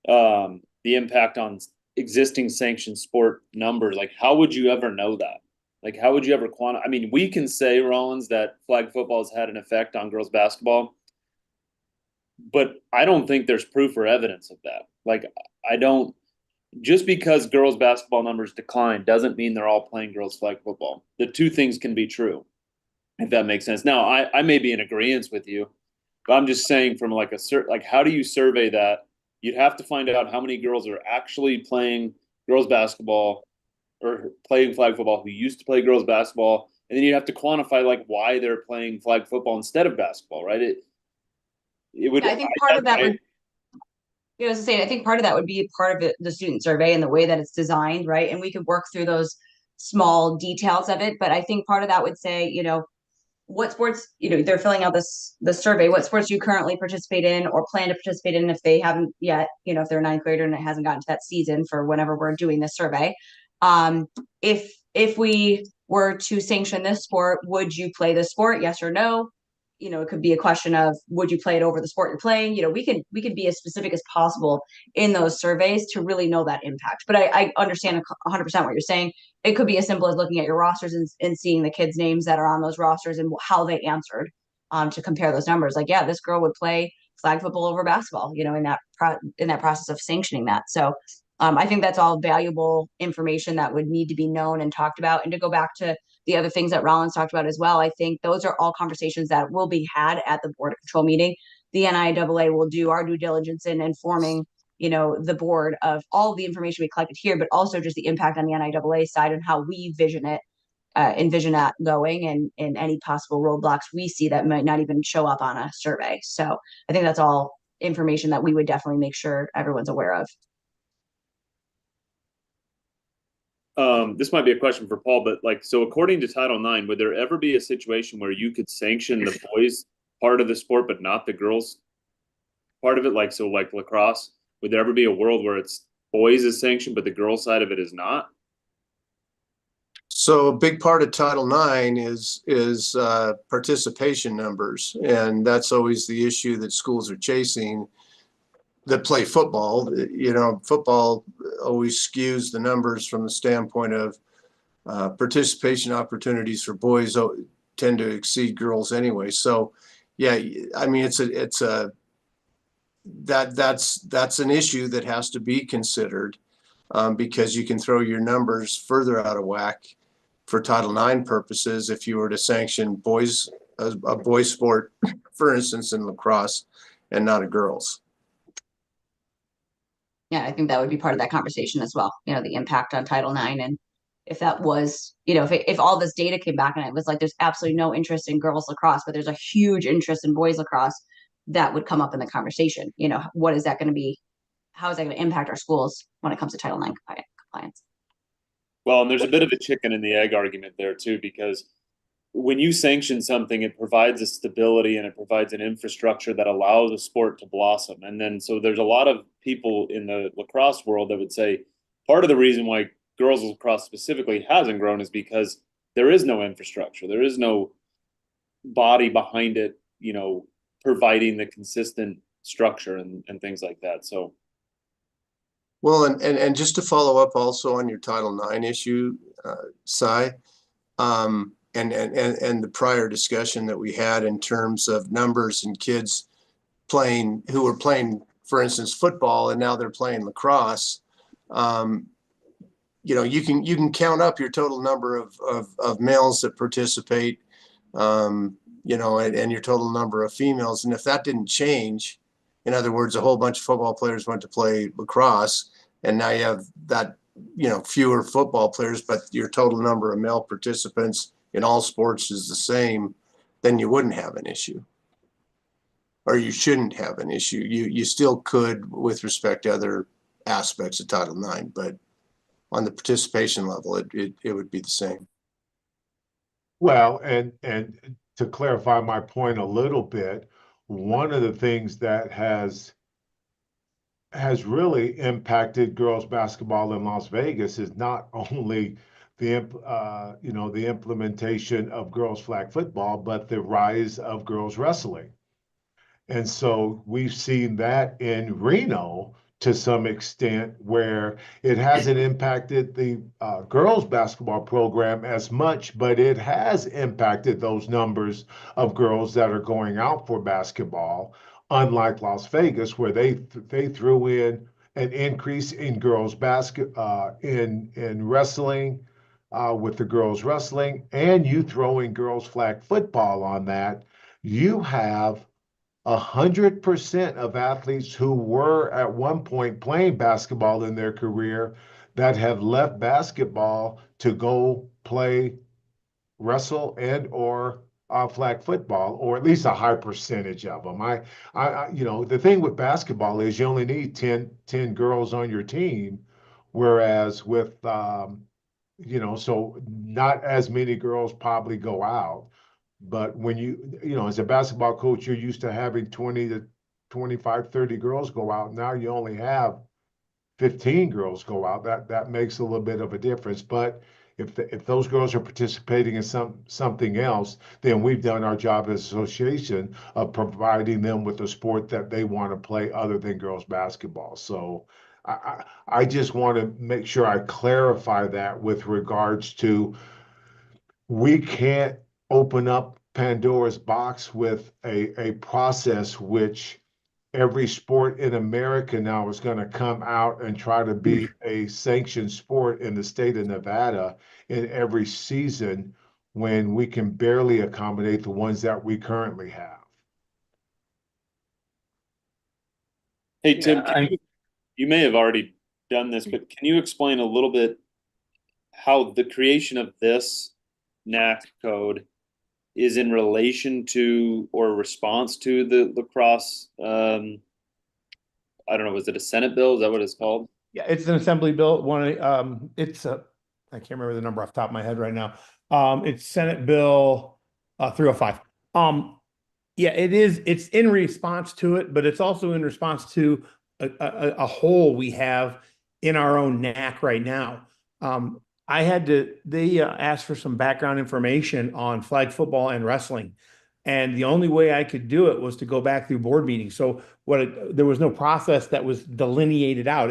The impact on existing sanctioned sport numbers. Like, how would you ever know that? Like, how would you ever quantify? I mean, we can say, Rollins, that flag football has had an effect on girls basketball, but I don't think there's proof or evidence of that. Like, just because girls basketball numbers decline doesn't mean they're all playing girls flag football. The two things can be true, if that makes sense. Now, I may be in agreement with you, but I'm just saying from like how do you survey that? You'd have to find out how many girls are actually playing girls basketball or playing flag football who used to play girls basketball, and then you have to quantify like why they're playing flag football instead of basketball, right? It would. Yeah, I think part of that would. I was saying, I think part of that would be part of the student survey and the way that it's designed, right? And we could work through those small details of it, but I think part of that would say, what sports, they're filling out the survey, what sports do you currently participate in or plan to participate in if they haven't yet, if they're a ninth grader and it hasn't gotten to that season for whenever we're doing this survey. If we were to sanction this sport, would you play this sport? Yes or no? It could be a question of, would you play it over the sport you're playing? We can be as specific as possible in those surveys to really know that impact. But I understand 100% what you're saying. It could be as simple as looking at your rosters and seeing the kids' names that are on those rosters and how they answered, to compare those numbers. Like, yeah, this girl would play flag football over basketball, in that process of sanctioning that. So I think that's all valuable information that would need to be known and talked about. And to go back to the other things that Rollins talked about as well, I think those are all conversations that will be had at the Board of Control meeting. The NIAA will do our due diligence in informing, the board of all of the information we collected here, but also just the impact on the NIAA side and how we envision that going, and any possible roadblocks we see that might not even show up on a survey. So I think that's all information that we would definitely make sure everyone's aware of. This might be a question for Paul, but so according to Title IX, would there ever be a situation where you could sanction the boys part of the sport, but not the girls part of it? Like lacrosse, would there ever be a world where it's boys is sanctioned, but the girls side of it is not? So a big part of Title IX is participation numbers, and that's always the issue that schools are chasing that play football. Football always skews the numbers from the standpoint of participation opportunities for boys tend to exceed girls anyway. So, yeah, I mean, that's an issue that has to be considered, because you can throw your numbers further out of whack for Title IX purposes if you were to sanction boys, a boys sport, for instance, in lacrosse, and not a girls. Yeah, I think that would be part of that conversation as well. The impact on Title IX, and if that was, if all this data came back and it was like there's absolutely no interest in girls lacrosse, but there's a huge interest in boys lacrosse, that would come up in the conversation. What is that going to be? How is that going to impact our schools when it comes to Title IX compliance? Well, and there's a bit of a chicken and the egg argument there too, because when you sanction something, it provides a stability and it provides an infrastructure that allows a sport to blossom. And then, so there's a lot of people in the lacrosse world that would say part of the reason why girls lacrosse specifically hasn't grown is because there is no infrastructure. There is no body behind it, providing the consistent structure and things like that. So. Well, and just to follow up also on your Title IX issue, Cy, and the prior discussion that we had in terms of numbers and kids who were playing, for instance, football, and now they're playing lacrosse. You can count up your total number of males that participate, and your total number of females. And if that didn't change, in other words, a whole bunch of football players went to play lacrosse, and now you have that, fewer football players, but your total number of male participants in all sports is the same, then you wouldn't have an issue. Or you shouldn't have an issue. You still could with respect to other aspects of Title IX, but on the participation level, it would be the same. Well, and to clarify my point a little bit, one of the things that has really impacted girls basketball in Las Vegas is not only the implementation of girls flag football, but the rise of girls wrestling. And so we've seen that in Reno to some extent, where it hasn't impacted the girls basketball program as much, but it has impacted those numbers of girls that are going out for basketball, unlike Las Vegas, where they threw in an increase in girls in wrestling, with the girls wrestling, and you throw in girls flag football on that, you have 100% of athletes who were at one point playing basketball in their career that have left basketball to go play wrestle and or flag football, or at least a high percentage of them. The thing with basketball is you only need 10 girls on your team, whereas with, so not as many girls probably go out. But when you know, as a basketball coach, you're used to having 20 to 25, 30 girls go out. Now you only have 15 girls go out. That makes a little bit of a difference. But if those girls are participating in something else, then we've done our job as an association of providing them with a sport that they want to play other than girls basketball. So I just want to make sure I clarify that with regards to, we can't open up Pandora's box with a process which every sport in America now is going to come out and try to be a sanctioned sport in the state of Nevada in every season, when we can barely accommodate the ones that we currently have. Hey, Tim, Yeah, you may have already done this, but can you explain a little bit how the creation of this NAC code is in relation to or response to the lacrosse? I don't know, was it a Senate bill? Is that what it's called? Yeah, it's an assembly bill. It's a, I can't remember the number off the top of my head right now. It's Senate Bill 305. Yeah, it is. It's in response to it, but it's also in response to a hole we have in our own NAC right now. They asked for some background information on flag football and wrestling. And the only way I could do it was to go back through board meetings. So there was no process that was delineated out.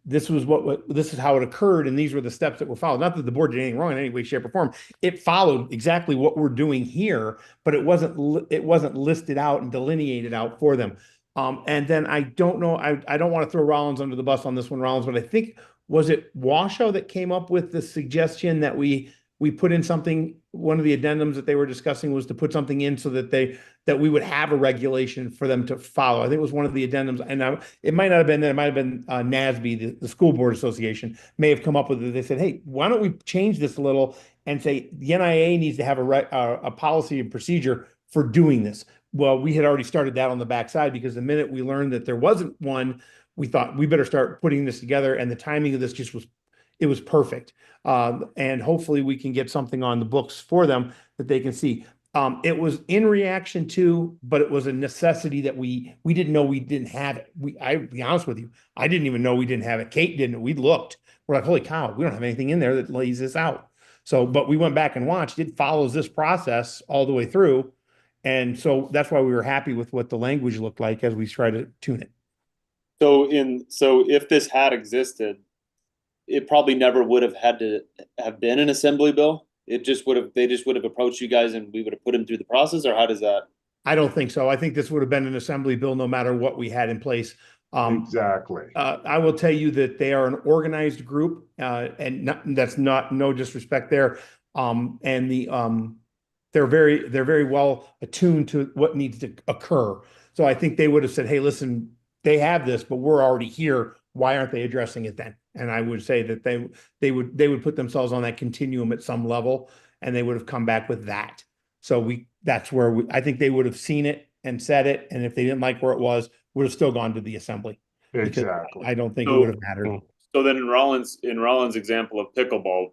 This is how it occurred, and these were the steps that were followed. Not that the board did anything wrong in any way, shape, or form. It followed exactly what we're doing here, but it wasn't listed out and delineated out for them. And then I don't know, I don't want to throw Rollins under the bus on this one, Rollins, but I think, was it Washoe that came up with the suggestion that we put in something? One of the addendums that they were discussing was to put something in so that we would have a regulation for them to follow. I think it was one of the addendums, and it might not have been that. It might have been NASB, the School Board Association, may have come up with it. They said, "Hey, why don't we change this a little and say the NIAA needs to have a policy and procedure for doing this?" Well, we had already started that on the backside, because the minute we learned that there wasn't one, we thought we better start putting this together, and the timing of this just was perfect. And hopefully we can get something on the books for them that they can see. It was in reaction to, but it was a necessity that we didn't know we didn't have it. I'll be honest with you, I didn't even know we didn't have it. Kate didn't. We looked. We're like, holy cow, we don't have anything in there that lays this out. So, but we went back and watched. It follows this process all the way through. And so that's why we were happy with what the language looked like as we tried to tune it. So if this had existed, it probably never would have had to have been an assembly bill. They just would have approached you guys and we would have put them through the process, or how does that? I don't think so. I think this would have been an assembly bill no matter what we had in place. Exactly. I will tell you that they are an organized group, and that's not no disrespect there. They're very well attuned to what needs to occur. So I think they would have said, "Hey, listen, they have this, but we're already here. Why aren't they addressing it then?" And I would say that they would put themselves on that continuum at some level, and they would have come back with that. So that's where I think they would have seen it and said it, and if they didn't like where it was, would have still gone to the assembly. Exactly. I don't think it would have mattered. So then in Rollins' example of pickleball,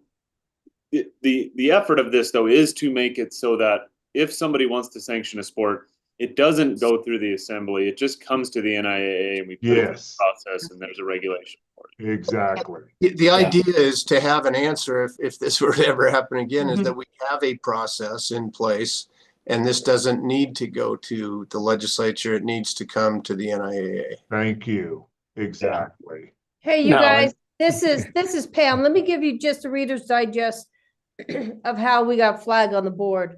the effort of this though is to make it so that if somebody wants to sanction a sport, it doesn't go through the assembly. It just comes to the NIAA and we put it through the process, and there's a regulation for it. Exactly. The idea is to have an answer if this were to ever happen again, is that we have a process in place, and this doesn't need to go to the legislature. It needs to come to the NIAA. Thank you. Exactly. Hey, you No, guys, this is Pam. Let me give you just a Reader's Digest of how we got flag on the board.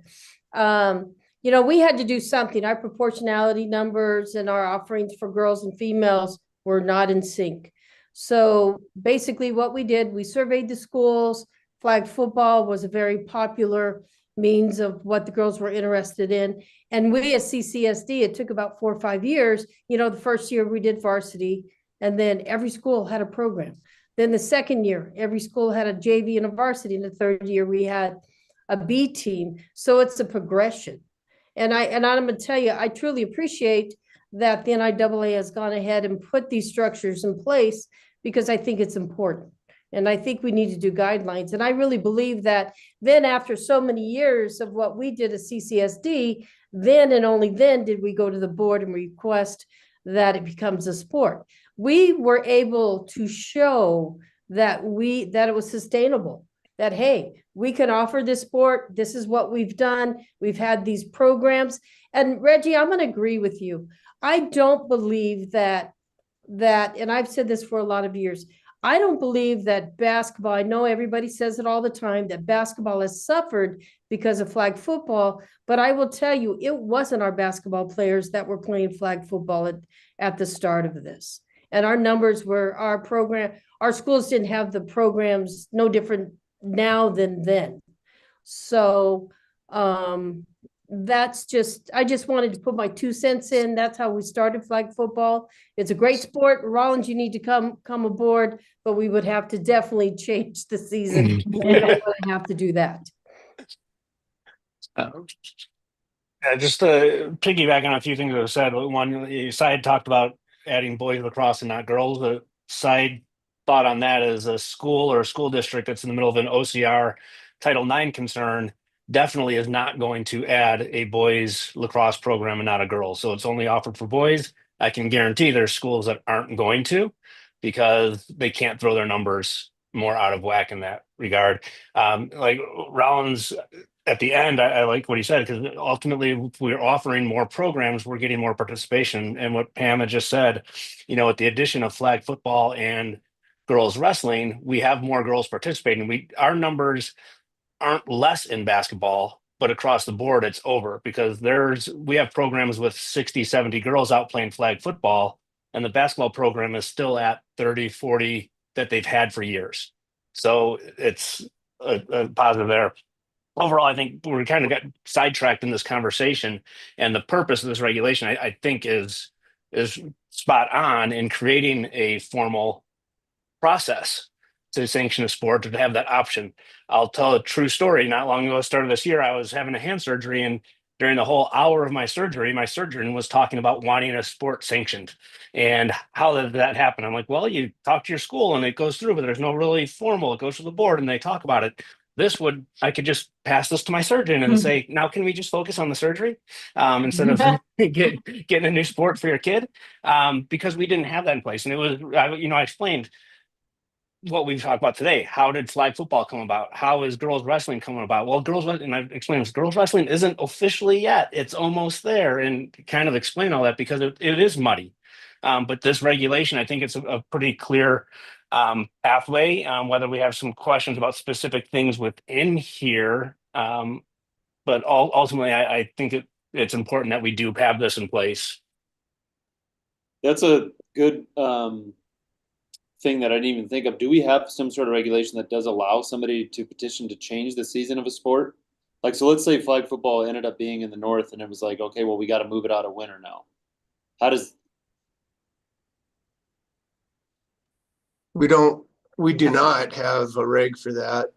We had to do something. Our proportionality numbers and our offerings for girls and females were not in sync. So basically what we did, we surveyed the schools. Flag football was a very popular means of what the girls were interested in. And we as CCSD, it took about 4 or 5 years. The first year we did varsity, and then every school had a program. Then the second year, every school had a JV and a varsity. And the third year we had a B team. So it's a progression. And I'm going to tell you, I truly appreciate that the NIAA has gone ahead and put these structures in place, because I think it's important. And I think we need to do guidelines. And I really believe that then after so many years of what we did at CCSD, then and only then did we go to the board and request that it becomes a sport. We were able to show that it was sustainable, that, hey, we can offer this sport. This is what we've done. We've had these programs. And Reggie, I'm going to agree with you. I don't believe that, and I've said this for a lot of years, I don't believe that basketball, I know everybody says it all the time, that basketball has suffered because of flag football, but I will tell you, it wasn't our basketball players that were playing flag football at the start of this. And our numbers were, our schools didn't have the programs no different now than then. So that's just, I just wanted to put my 2 cents in. That's how we started flag football. It's a great sport. Rollins, you need to come aboard, but we would have to definitely change the season. We don't want to have to do that. Just to piggyback on a few things that were said. One, Side talked about adding boys lacrosse and not girls. The side thought on that is a school or a school district that's in the middle of an OCR Title IX concern definitely is not going to add a boys lacrosse program and not a girls. So it's only offered for boys. I can guarantee there's schools that aren't going to because they can't throw their numbers more out of whack in that regard. Like Rollins at the end, I like what he said, because ultimately if we're offering more programs, we're getting more participation. And what Pam had just said, with the addition of flag football and girls wrestling, we have more girls participating. Our numbers aren't less in basketball, but across the board it's over, because we have programs with 60, 70 girls out playing flag football, and the basketball program is still at 30, 40 that they've had for years. So it's a positive there. Overall, I think we're kind of got sidetracked in this conversation, and the purpose of this regulation, I think, is spot on in creating a formal process to sanction a sport, or to have that option. I'll tell a true story. Not long ago, started this year, I was having a hand surgery, and during the whole hour of my surgery, my surgeon was talking about wanting a sport sanctioned. And how did that happen? I'm like, well, you talk to your school and it goes through, but there's no really formal. It goes to the board and they talk about it. I could just pass this to my surgeon and say, now can we just focus on the surgery instead of getting a new sport for your kid? Because we didn't have that in place. And it was, I explained what we've talked about today. How did flag football come about? How is girls wrestling coming about? Well, and I've explained this, girls wrestling isn't officially yet. It's almost there, and kind of explain all that because it is muddy. But this regulation, I think it's a pretty clear pathway. Whether we have some questions about specific things within here, but ultimately, I think it's important that we do have this in place. That's a good thing that I didn't even think of. Do we have some sort of regulation that does allow somebody to petition to change the season of a sport? Like, so let's say flag football ended up being in the north and it was like, okay, well, we got to move it out of winter now. We do not have a reg for that.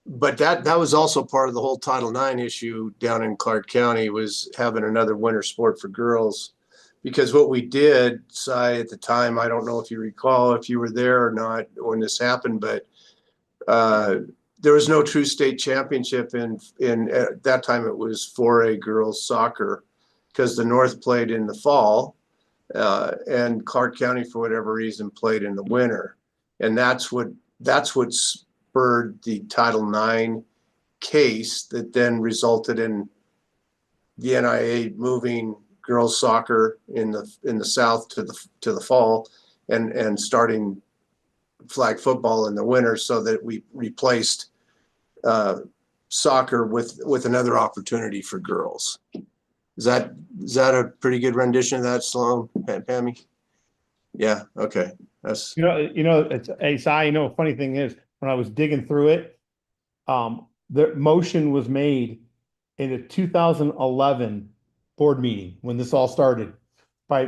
But that was also part of the whole Title IX issue down in Clark County, was having another winter sport for girls. Because what we did, Cy, at the time, I don't know if you recall, if you were there or not when this happened, but there was no true state championship in at that time. It was 4A girls soccer, because the North played in the fall and Clark County, for whatever reason, played in the winter. And that's what spurred the Title IX case that then resulted in the NIAA moving girls soccer in the south to the fall, and starting flag football in the winter, so that we replaced soccer with another opportunity for girls. Is that a pretty good rendition of that, Sloan, Pammy? Yeah. Okay. That's it's a funny thing is, when I was digging through it, the motion was made in a 2011 board meeting when this all started by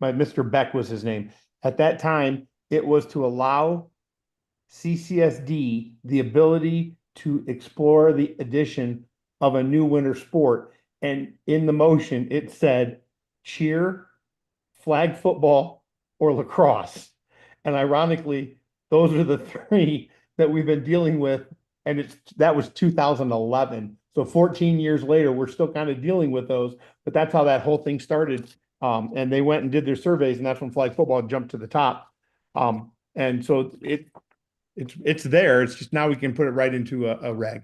Mr. Beck was his name. At that time, it was to allow CCSD the ability to explore the addition of a new winter sport. And in the motion, it said cheer, flag football, or lacrosse. And ironically, those are the three that we've been dealing with. And that was 2011. So 14 years later, we're still kind of dealing with those, but that's how that whole thing started. And they went and did their surveys, and that's when flag football jumped to the top. And so it's there. It's just now we can put it right into a reg.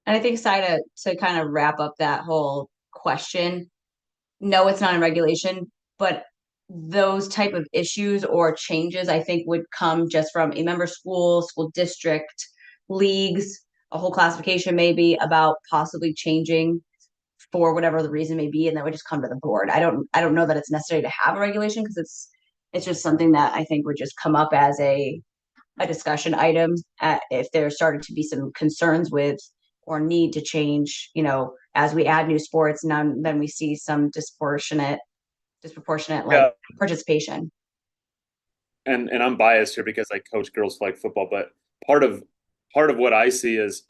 And I think, Saida, to kind of wrap up that whole question, no, it's not in regulation, but those type of issues or changes, I think, would come just from a member school, school district, leagues, a whole classification maybe about possibly changing for whatever the reason may be, and that would just come to the board. I don't know that it's necessary to have a regulation, because it's just something that I think would just come up as a discussion item if there started to be some concerns with or need to change, as we add new sports, and then we see some disproportionate like Yeah. participation. And I'm biased here because I coach girls flag football, but part of what I see is,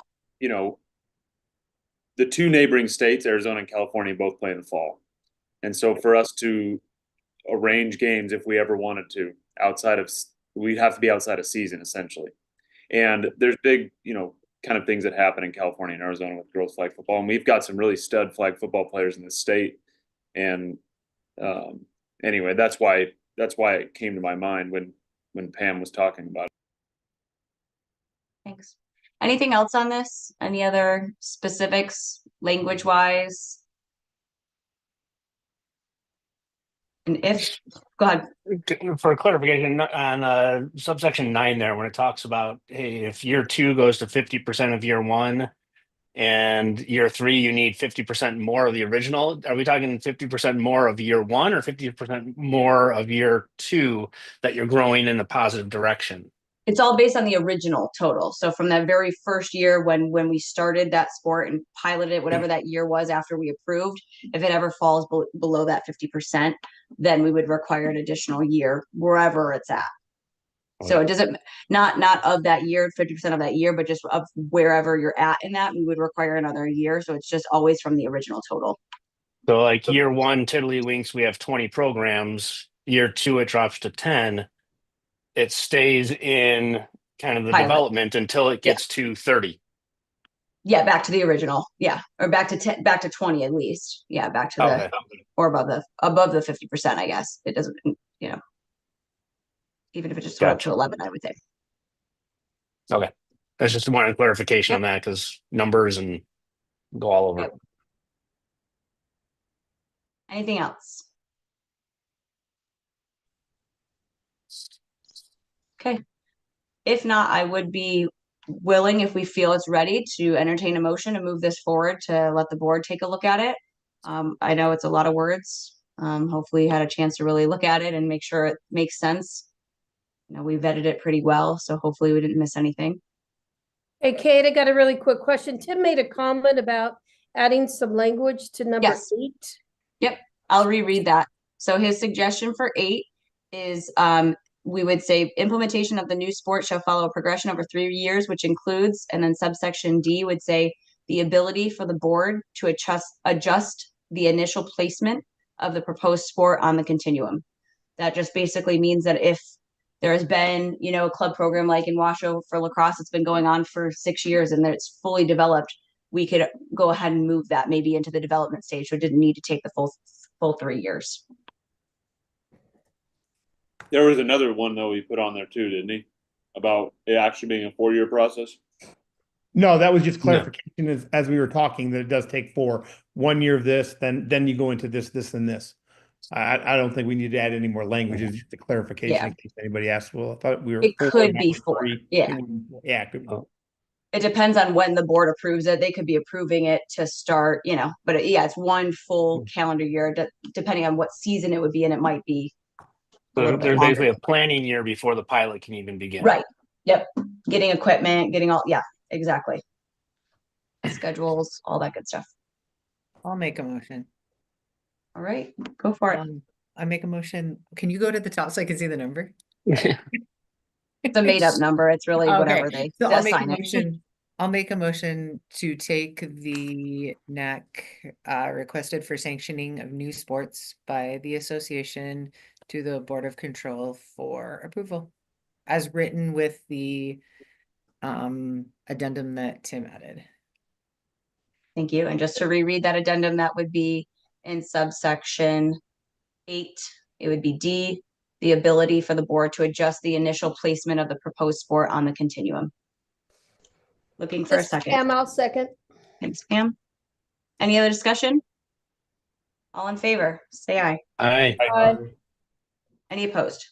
the two neighboring states, Arizona and California, both play in the fall. And so for us to arrange games, if we ever wanted to, we'd have to be outside of season essentially. And there's big, kind of things that happen in California and Arizona with girls flag football. And we've got some really stud flag football players in the state. And anyway, that's why it came to my mind when Pam was talking about it. Thanks. Anything else on this? Any other specifics, language wise? And go ahead. For clarification, on subsection 9 there, when it talks about, hey, if year 2 goes to 50% of year 1 and year 3, you need 50% more of the original. Are we talking 50% more of year 1 or 50% more of year 2 that you're growing in the positive direction? It's all based on the original total. So from that very first year when we started that sport and piloted it, whatever that year was after we approved, if it ever falls below that 50%, then we would require an additional year wherever it's at. So it doesn't, not of that year, 50% of that year, but just of wherever you're at in that, we would require another year. So it's just always from the original total. So like year 1, Tiddlywinks, we have 20 programs. Year 2, it drops to 10. It stays in kind of the Pilot. development until it gets to 30. Yeah, back to the original. Yeah, or back to 20 at least. Yeah, back to the or above the 50%. I guess it doesn't. Even if it just went up to 11, I would think. Okay, that's just one clarification on that, because numbers and go all over. Yep. Anything else? Okay. If not, I would be willing, if we feel it's ready, to entertain a motion to move this forward to let the board take a look at it. I know it's a lot of words. Hopefully you had a chance to really look at it and make sure it makes sense. We vetted it pretty well, so hopefully we didn't miss anything. Hey, Kate, I got a really quick question. Tim made a comment about adding some language to number 8. Yep, I'll reread that. So his suggestion for 8 is we would say implementation of the new sport shall follow a progression over 3 years, which includes, and then subsection D would say the ability for the board to adjust the initial placement of the proposed sport on the continuum. That just basically means that if there has been, a club program like in Washoe for lacrosse, it's been going on for 6 years and that it's fully developed, we could go ahead and move that maybe into the development stage. So it didn't need to take the full 3 years. There was another one though he put on there too, didn't he? About it actually being a 4-year process. No, that was just clarification as we were talking, that it does take 4. 1 year of this, then you go into this, and this. I don't think we need to add any more language. It's just a clarification in case anybody asks. Well, I thought we were. It could be 4. Yeah. Yeah. It could be. It depends on when the board approves it. They could be approving it to start, but it's 1 full calendar year, depending on what season it would be, and it might be. So there's basically a planning year before the pilot can even begin. Right. Yep. Getting equipment, getting all. Yeah, exactly. Schedules, all that good stuff. I'll make a motion. All right, go for it. I make a motion. Can you go to the top so I can see the number? It's a made up number. It's really whatever they assign it. I'll make a motion to take the NAC requested for sanctioning of new sports by the association to the Board of Control for approval, as written with the addendum that Tim added. Thank you. And just to reread that addendum, that would be in subsection 8, it would be D, the ability for the board to adjust the initial placement of the proposed sport on the continuum. Looking for a This is second. Pam, I'll second. Thanks, Pam. Any other discussion? All in favor, say aye. Aye. Aye. Any opposed?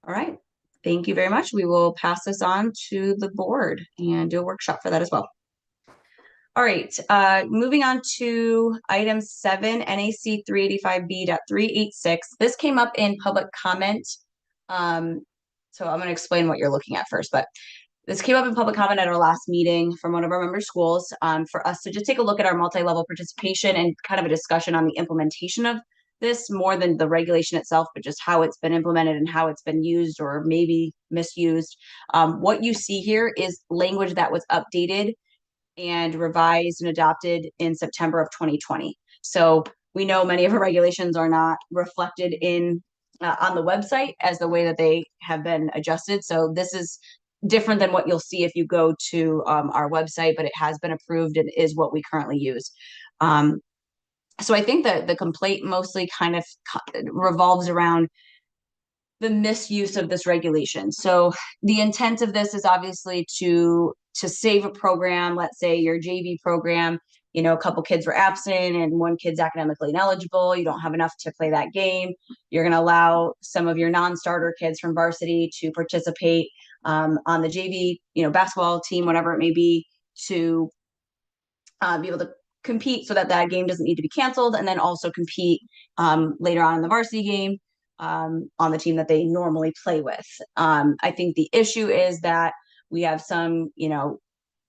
All right, thank you very much. We will pass this on to the board and do a workshop for that as well. All right, moving on to item 7, NAC 385B.386. This came up in public comment. So I'm going to explain what you're looking at first, but this came up in public comment at our last meeting from one of our member schools, for us to just take a look at our multi-level participation and kind of a discussion on the implementation of this, more than the regulation itself, but just how it's been implemented and how it's been used or maybe misused. What you see here is language that was updated and revised and adopted in September of 2020. So we know many of our regulations are not reflected in on the website as the way that they have been adjusted. So this is different than what you'll see if you go to our website, but it has been approved and is what we currently use. So I think that the complaint mostly kind of revolves around the misuse of this regulation. So the intent of this is obviously to save a program. Let's say your JV program, you know, a couple kids were absent and one kid's academically ineligible. You don't have enough to play that game. You're going to allow some of your non-starter kids from varsity to participate on the JV, you know, basketball team, whatever it may be, to be able to compete so that that game doesn't need to be canceled, and then also compete later on in the varsity game on the team that they normally play with. I think the issue is that we have some, you know,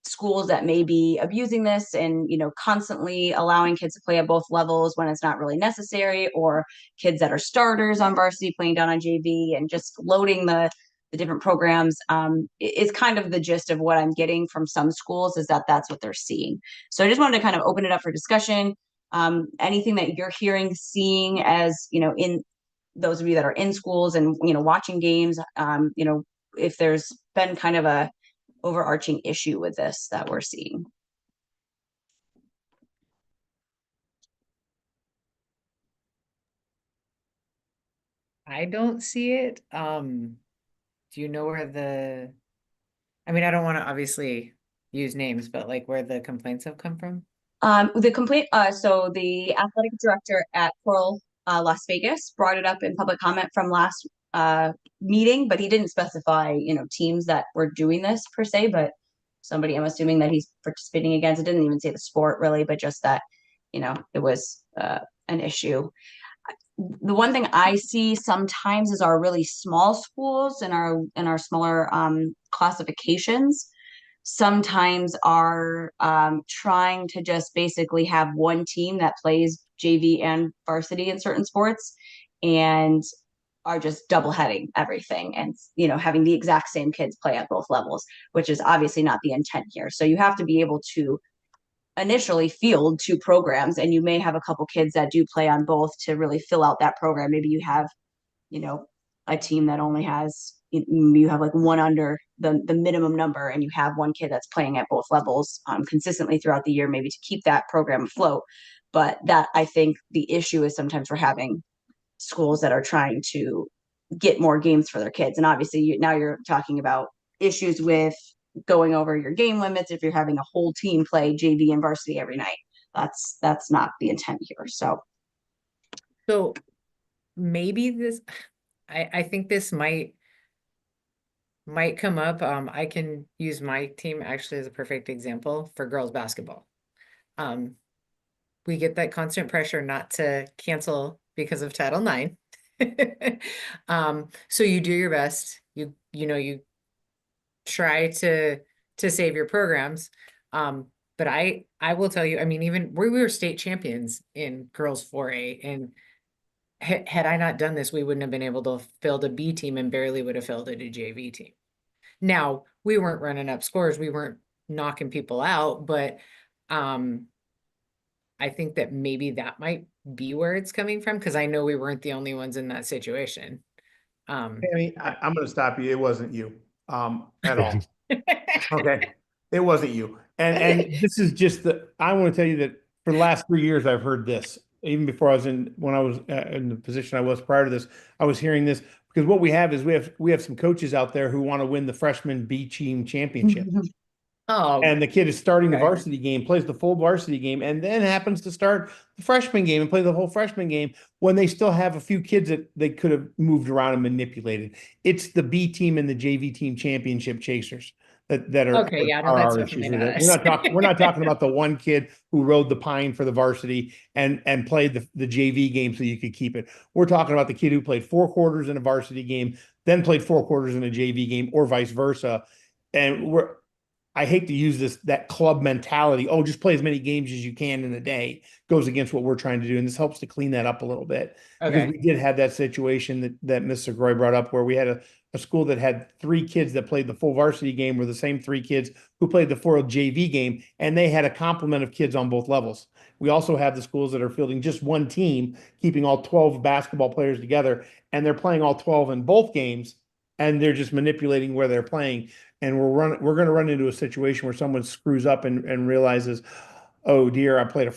schools that may be abusing this and, you know, constantly allowing kids to play at both levels when it's not really necessary, or kids that are starters on varsity playing down on JV and just loading the different programs. It's kind of the gist of what I'm getting from some schools, is that that's what they're seeing. So I just wanted to kind of open it up for discussion. Anything that you're hearing, seeing, as, you know, in those of you that are in schools and, you know, watching games, you know, if there's been kind of a overarching issue with this that we're seeing. I don't see it. Do you know where I mean, I don't want to obviously use names, but like where the complaints have come from? The complaint, so the athletic director at Coral Las Vegas brought it up in public comment from last meeting, but he didn't specify, you know, teams that were doing this per se, but somebody I'm assuming that he's participating against. It didn't even say the sport really, but just that, you know, it was an issue. The one thing I see sometimes is our really small schools and our smaller classifications sometimes are trying to just basically have one team that plays JV and varsity in certain sports, and are just double heading everything, and, you know, having the exact same kids play at both levels, which is obviously not the intent here. So you have to be able to initially field 2 programs, and you may have a couple kids that do play on both to really fill out that program. Maybe you have, you know, a team that only has, you have like one under the minimum number, and you have one kid that's playing at both levels consistently throughout the year, maybe to keep that program afloat. But that, I think the issue is sometimes we're having schools that are trying to get more games for their kids. And obviously now you're talking about issues with going over your game limits if you're having a whole team play JV and varsity every night. That's not the intent here. So maybe this, I think this might come up. I can use my team actually as a perfect example for girls basketball. We get that constant pressure not to cancel because of Title IX. So you do your best. You know, you try to save your programs. But I will tell you, I mean, even we were state champions in girls 4A, and had I not done this, we wouldn't have been able to field a B team and barely would have fielded a JV team. Now, we weren't running up scores, we weren't knocking people out, but I think that maybe that might be where it's coming from, because I know we weren't the only ones in that situation. Tammy, I'm gonna stop you. It wasn't you, at all. Okay, it wasn't you. And this is just I want to tell you that for the last 3 years, I've heard this. Even before when I was in the position I was prior to this, I was hearing this because what we have is we have some coaches out there who want to win the freshman B team championship. Oh, And the kid is starting the okay. varsity game, plays the full varsity game, and then happens to start the freshman game and play the whole freshman game when they still have a few kids that they could have moved around and manipulated. It's the B team and the JV team championship chasers that are, Okay, yeah, no, are that's our issues definitely with not it. us. We're not talking about the one kid who rode the pine for the varsity and played the JV game so you could keep it. We're talking about the kid who played 4 quarters in a varsity game, then played 4 quarters in a JV game, or vice versa. And I hate to use that club mentality. Oh, just play as many games as you can in a day. Goes against what we're trying to do. And this helps to clean that up a little bit. Because we did have that situation that Mr. Groy brought up where we had a school that had 3 kids that played the full varsity game were the same 3 kids who played the full JV game. And they had a complement of kids on both levels. We also have the schools that are fielding just one team, keeping all 12 basketball players together. And they're playing all 12 in both games. And they're just manipulating where they're playing. And we're going to run into a situation where someone screws up and realizes, oh dear, I played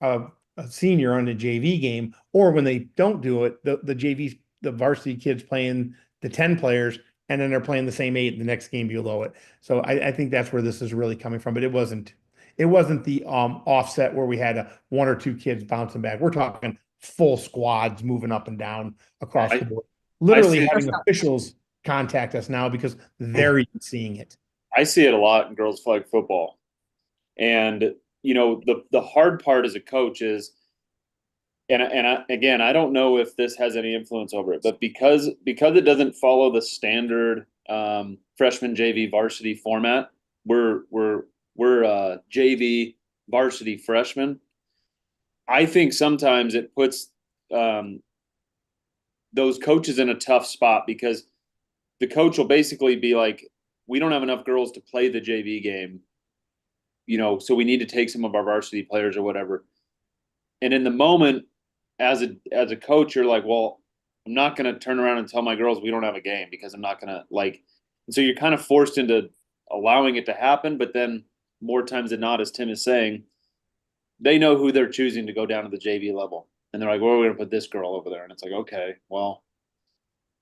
a senior on the JV game. Or when they don't do it, the varsity kids playing the 10 players, and then they're playing the same 8 in the next game below it. So I think that's where this is really coming from. But it wasn't the offset where we had 1 or 2 kids bouncing back. We're talking full squads moving up and down across the board. Literally see- having officials contact us now because they're even seeing it. I see it a lot in girls flag football. And, you know, the hard part as a coach is, again, I don't know if this has any influence over it, but because it doesn't follow the standard freshman JV varsity format, we're JV varsity freshmen. I think sometimes it puts those coaches in a tough spot because the coach will basically be like, we don't have enough girls to play the JV game, you know, so we need to take some of our varsity players or whatever. And in the moment, as a coach, you're like, well, I'm not going to turn around and tell my girls we don't have a game because I'm not going to like, and so you're kind of forced into allowing it to happen. But then more times than not, as Tim is saying, they know who they're choosing to go down to the JV level. And they're like, well, we're going to put this girl over there. And it's like, okay, well,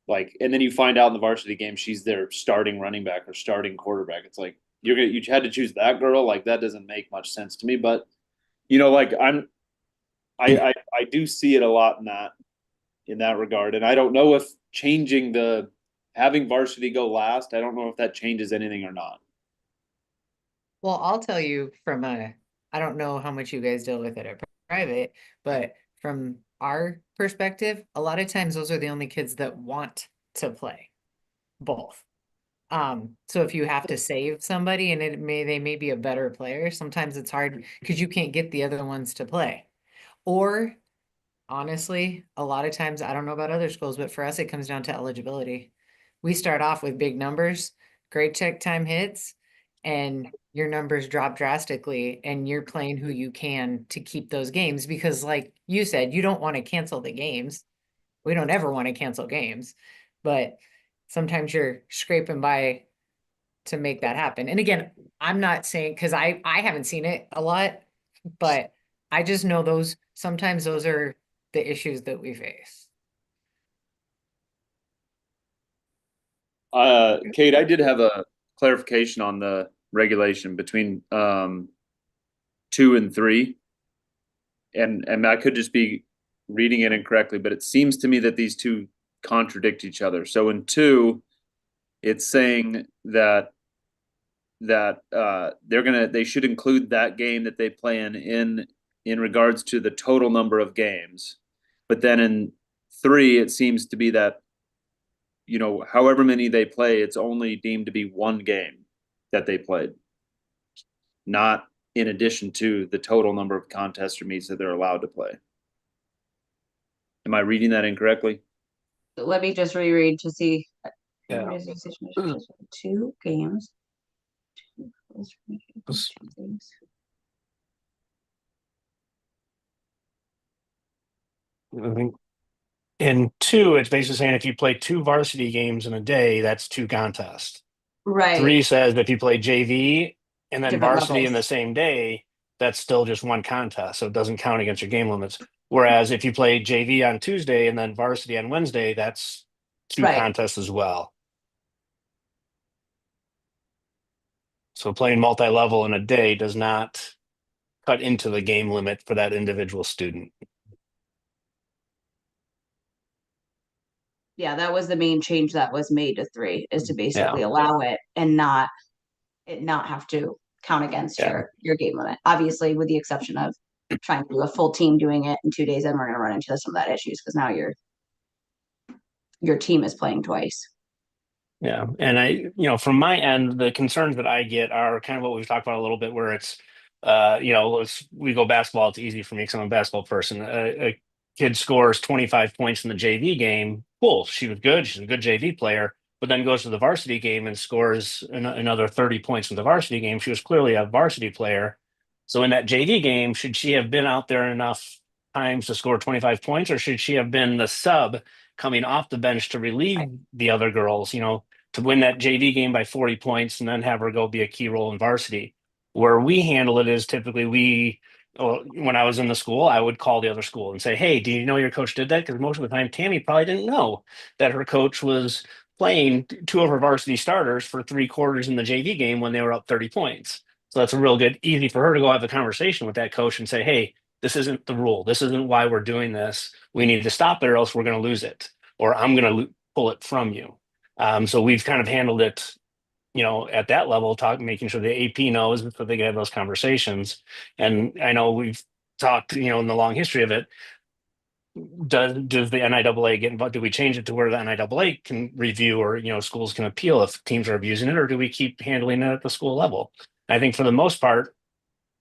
like, and then you find out in the varsity game, she's their starting running back or starting quarterback. It's like, you had to choose that girl. Like, that doesn't make much sense to me. But, you know, like I do see it a lot in that regard. And I don't know if having varsity go last, I don't know if that changes anything or not. Well, I'll tell you I don't know how much you guys deal with it at private, but from our perspective, a lot of times those are the only kids that want to play both. So if you have to save somebody and they may be a better player, sometimes it's hard because you can't get the other ones to play. Or honestly, a lot of times, I don't know about other schools, but for us, it comes down to eligibility. We start off with big numbers, great check time hits, and your numbers drop drastically, and you're playing who you can to keep those games because, like you said, you don't want to cancel the games. We don't ever want to cancel games, but sometimes you're scraping by to make that happen. And again, I'm not saying because I haven't seen it a lot, but I just know sometimes those are the issues that we face. Kate, I did have a clarification on the regulation between 2 and 3. And I could just be reading it incorrectly, but it seems to me that these two contradict each other. So in 2, it's saying that they should include that game that they play in regards to the total number of games. But then in 3, it seems to be that, you know, however many they play, it's only deemed to be one game that they played, not in addition to the total number of contests or meets that they're allowed to play. Am I reading that incorrectly? Let me just reread to see. Yeah. 2 games. I think in two, it's basically saying if you play 2 varsity games in a day, that's 2 contests. Right. 3 says if you play JV and then Different varsity in the levels. same day, that's still just 1 contest. So it doesn't count against your game limits. Whereas if you play JV on Tuesday and then varsity on Wednesday, that's 2 Right. contests as well. So playing multi-level in a day does not cut into the game limit for that individual student. Yeah, that was the main change that was made to 3, is to basically allow it and not have to count against your game limit. Obviously, with the exception of trying to do a full team doing it in 2 days, then we're going to run into some of that issues because now your team is playing twice. Yeah. And from my end, the concerns that I get are kind of what we've talked about a little bit, where it's, we go basketball. It's easy for me because I'm a basketball person. A kid scores 25 points in the JV game. Cool. She was good. She's a good JV player, but then goes to the varsity game and scores another 30 points in the varsity game. She was clearly a varsity player. So in that JV game, should she have been out there enough times to score 25 points, or should she have been the sub coming off the bench to relieve the other girls, to win that JV game by 40 points and then have her go be a key role in varsity? Where we handle it is typically when I was in the school, I would call the other school and say, hey, do you know your coach did that? Because most of the time, Tammy probably didn't know that her coach was playing 2 of her varsity starters for 3 quarters in the JV game when they were up 30 points. So that's a real good, easy for her to go have a conversation with that coach and say, hey, this isn't the rule. This isn't why we're doing this. We need to stop it or else we're going to lose it, or I'm going to pull it from you. So we've kind of handled it, at that level, making sure the AP knows so they can have those conversations. And I know we've talked, in the long history of it, does the NIAA get involved? Do we change it to where the NIAA can review, or, schools can appeal if teams are abusing it, or do we keep handling it at the school level? I think for the most part,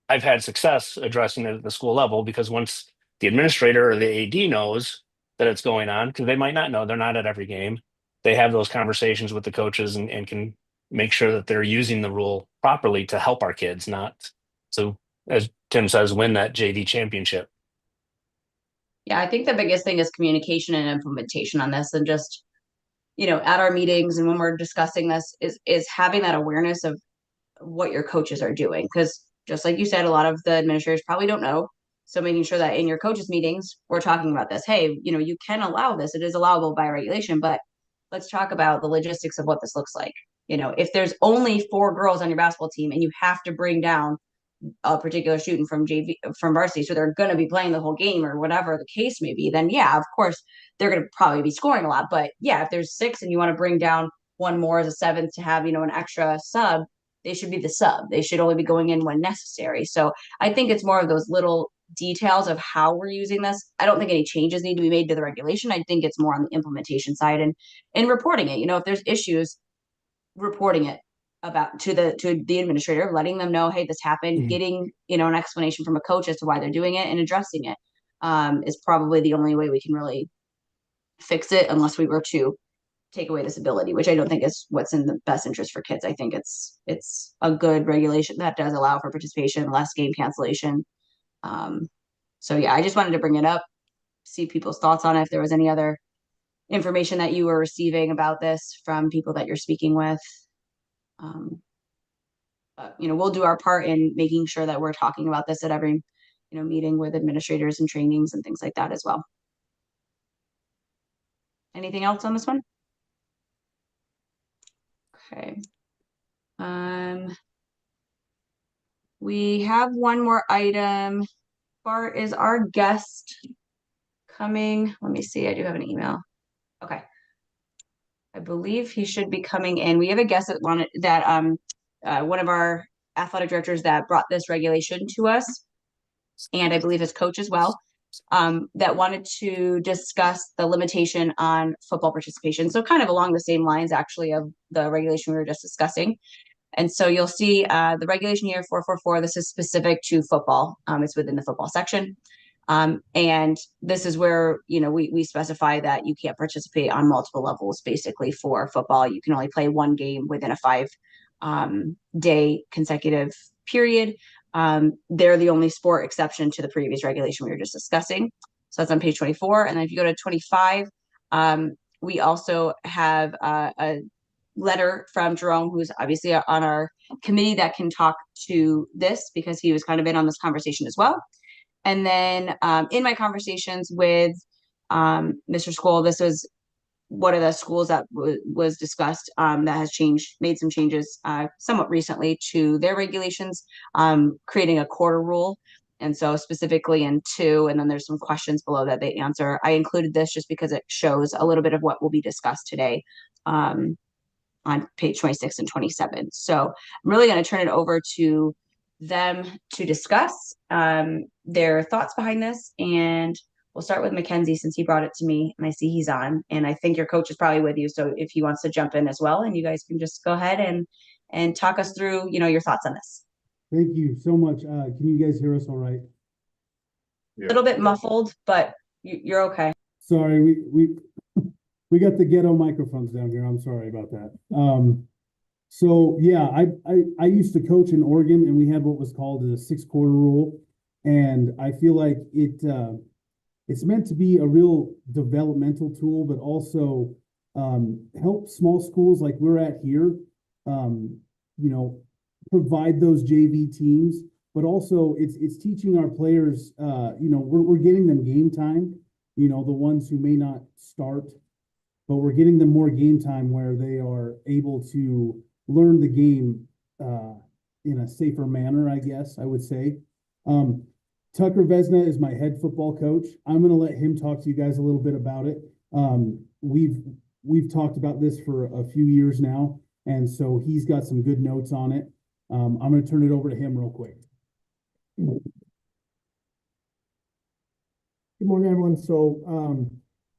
I've had success addressing it at the school level, because once the administrator or the AD knows that it's going on, because they might not know, they're not at every game, they have those conversations with the coaches and can make sure that they're using the rule properly to help our kids, not so, as Tim says, win that JV championship. Yeah, I think the biggest thing is communication and implementation on this, and just, at our meetings and when we're discussing this, is having that awareness of what your coaches are doing. Because just like you said, a lot of the administrators probably don't know. So making sure that in your coaches meetings, we're talking about this. Hey, you can allow this. It is allowable by regulation, but let's talk about the logistics of what this looks like. If there's only 4 girls on your basketball team and you have to bring down a particular student from JV, from varsity, so they're going to be playing the whole game or whatever the case may be, then yeah, of course they're going to probably be scoring a lot. But yeah, if there's 6 and you want to bring down one more as a 7th to have, an extra sub, they should be the sub. They should only be going in when necessary. So I think it's more of those little details of how we're using this. I don't think any changes need to be made to the regulation. I think it's more on the implementation side and reporting it. If there's issues, reporting it about to the administrator, letting them know, hey, this happened, getting, an explanation from a coach as to why they're doing it and addressing it, is probably the only way we can really fix it, unless we were to take away this ability, which I don't think is what's in the best interest for kids. I think it's a good regulation that does allow for participation, less game cancellation. So yeah, I just wanted to bring it up, see people's thoughts on it, if there was any other information that you were receiving about this from people that you're speaking with. But, we'll do our part in making sure that we're talking about this at every, meeting with administrators and trainings and things like that as well. Anything else on this one? Okay. We have one more item. Bart, is our guest coming? Let me see. I do have an email. Okay. I believe he should be coming in. We have a guest that wanted that one of our athletic directors that brought this regulation to us, and I believe his coach as well, that wanted to discuss the limitation on football participation. So kind of along the same lines, actually, of the regulation we were just discussing. And so you'll see the regulation here, 444, this is specific to football. It's within the football section. And this is where, we specify that you can't participate on multiple levels. Basically, for football, you can only play 1 game within a 5-day consecutive period. They're the only sport exception to the previous regulation we were just discussing. So that's on page 24. And then if you go to 25, we also have a letter from Jerome, who's obviously on our committee that can talk to this because he was kind of in on this conversation as well. And then in my conversations with Mr. School, this was one of the schools that was discussed that has made some changes somewhat recently to their regulations, creating a quarter rule. And so specifically in 2, and then there's some questions below that they answer. I included this just because it shows a little bit of what will be discussed today on page 26 and 27. So I'm really going to turn it over to them to discuss their thoughts behind this. And we'll start with Mackenzie since he brought it to me and I see he's on. And I think your coach is probably with you. So if he wants to jump in as well, and you guys can just go ahead and talk us through, your thoughts on this. Thank you so much. Can you guys hear us all right? A little bit muffled, but you're okay. Sorry, we got the ghetto microphones down here. I'm sorry about that. So yeah, I used to coach in Oregon, and we had what was called a 6-quarter rule, and I feel like it's meant to be a real developmental tool, but also help small schools like we're at here, provide those JV teams, but also it's teaching our players, we're getting them game time, the ones who may not start, but we're getting them more game time where they are able to learn the game in a safer manner, I guess I would say. Tucker Vesna is my head football coach. I'm going to let him talk to you guys a little bit about it. We've talked about this for a few years now, and so he's got some good notes on it. I'm going to turn it over to him real quick. Good morning, everyone. So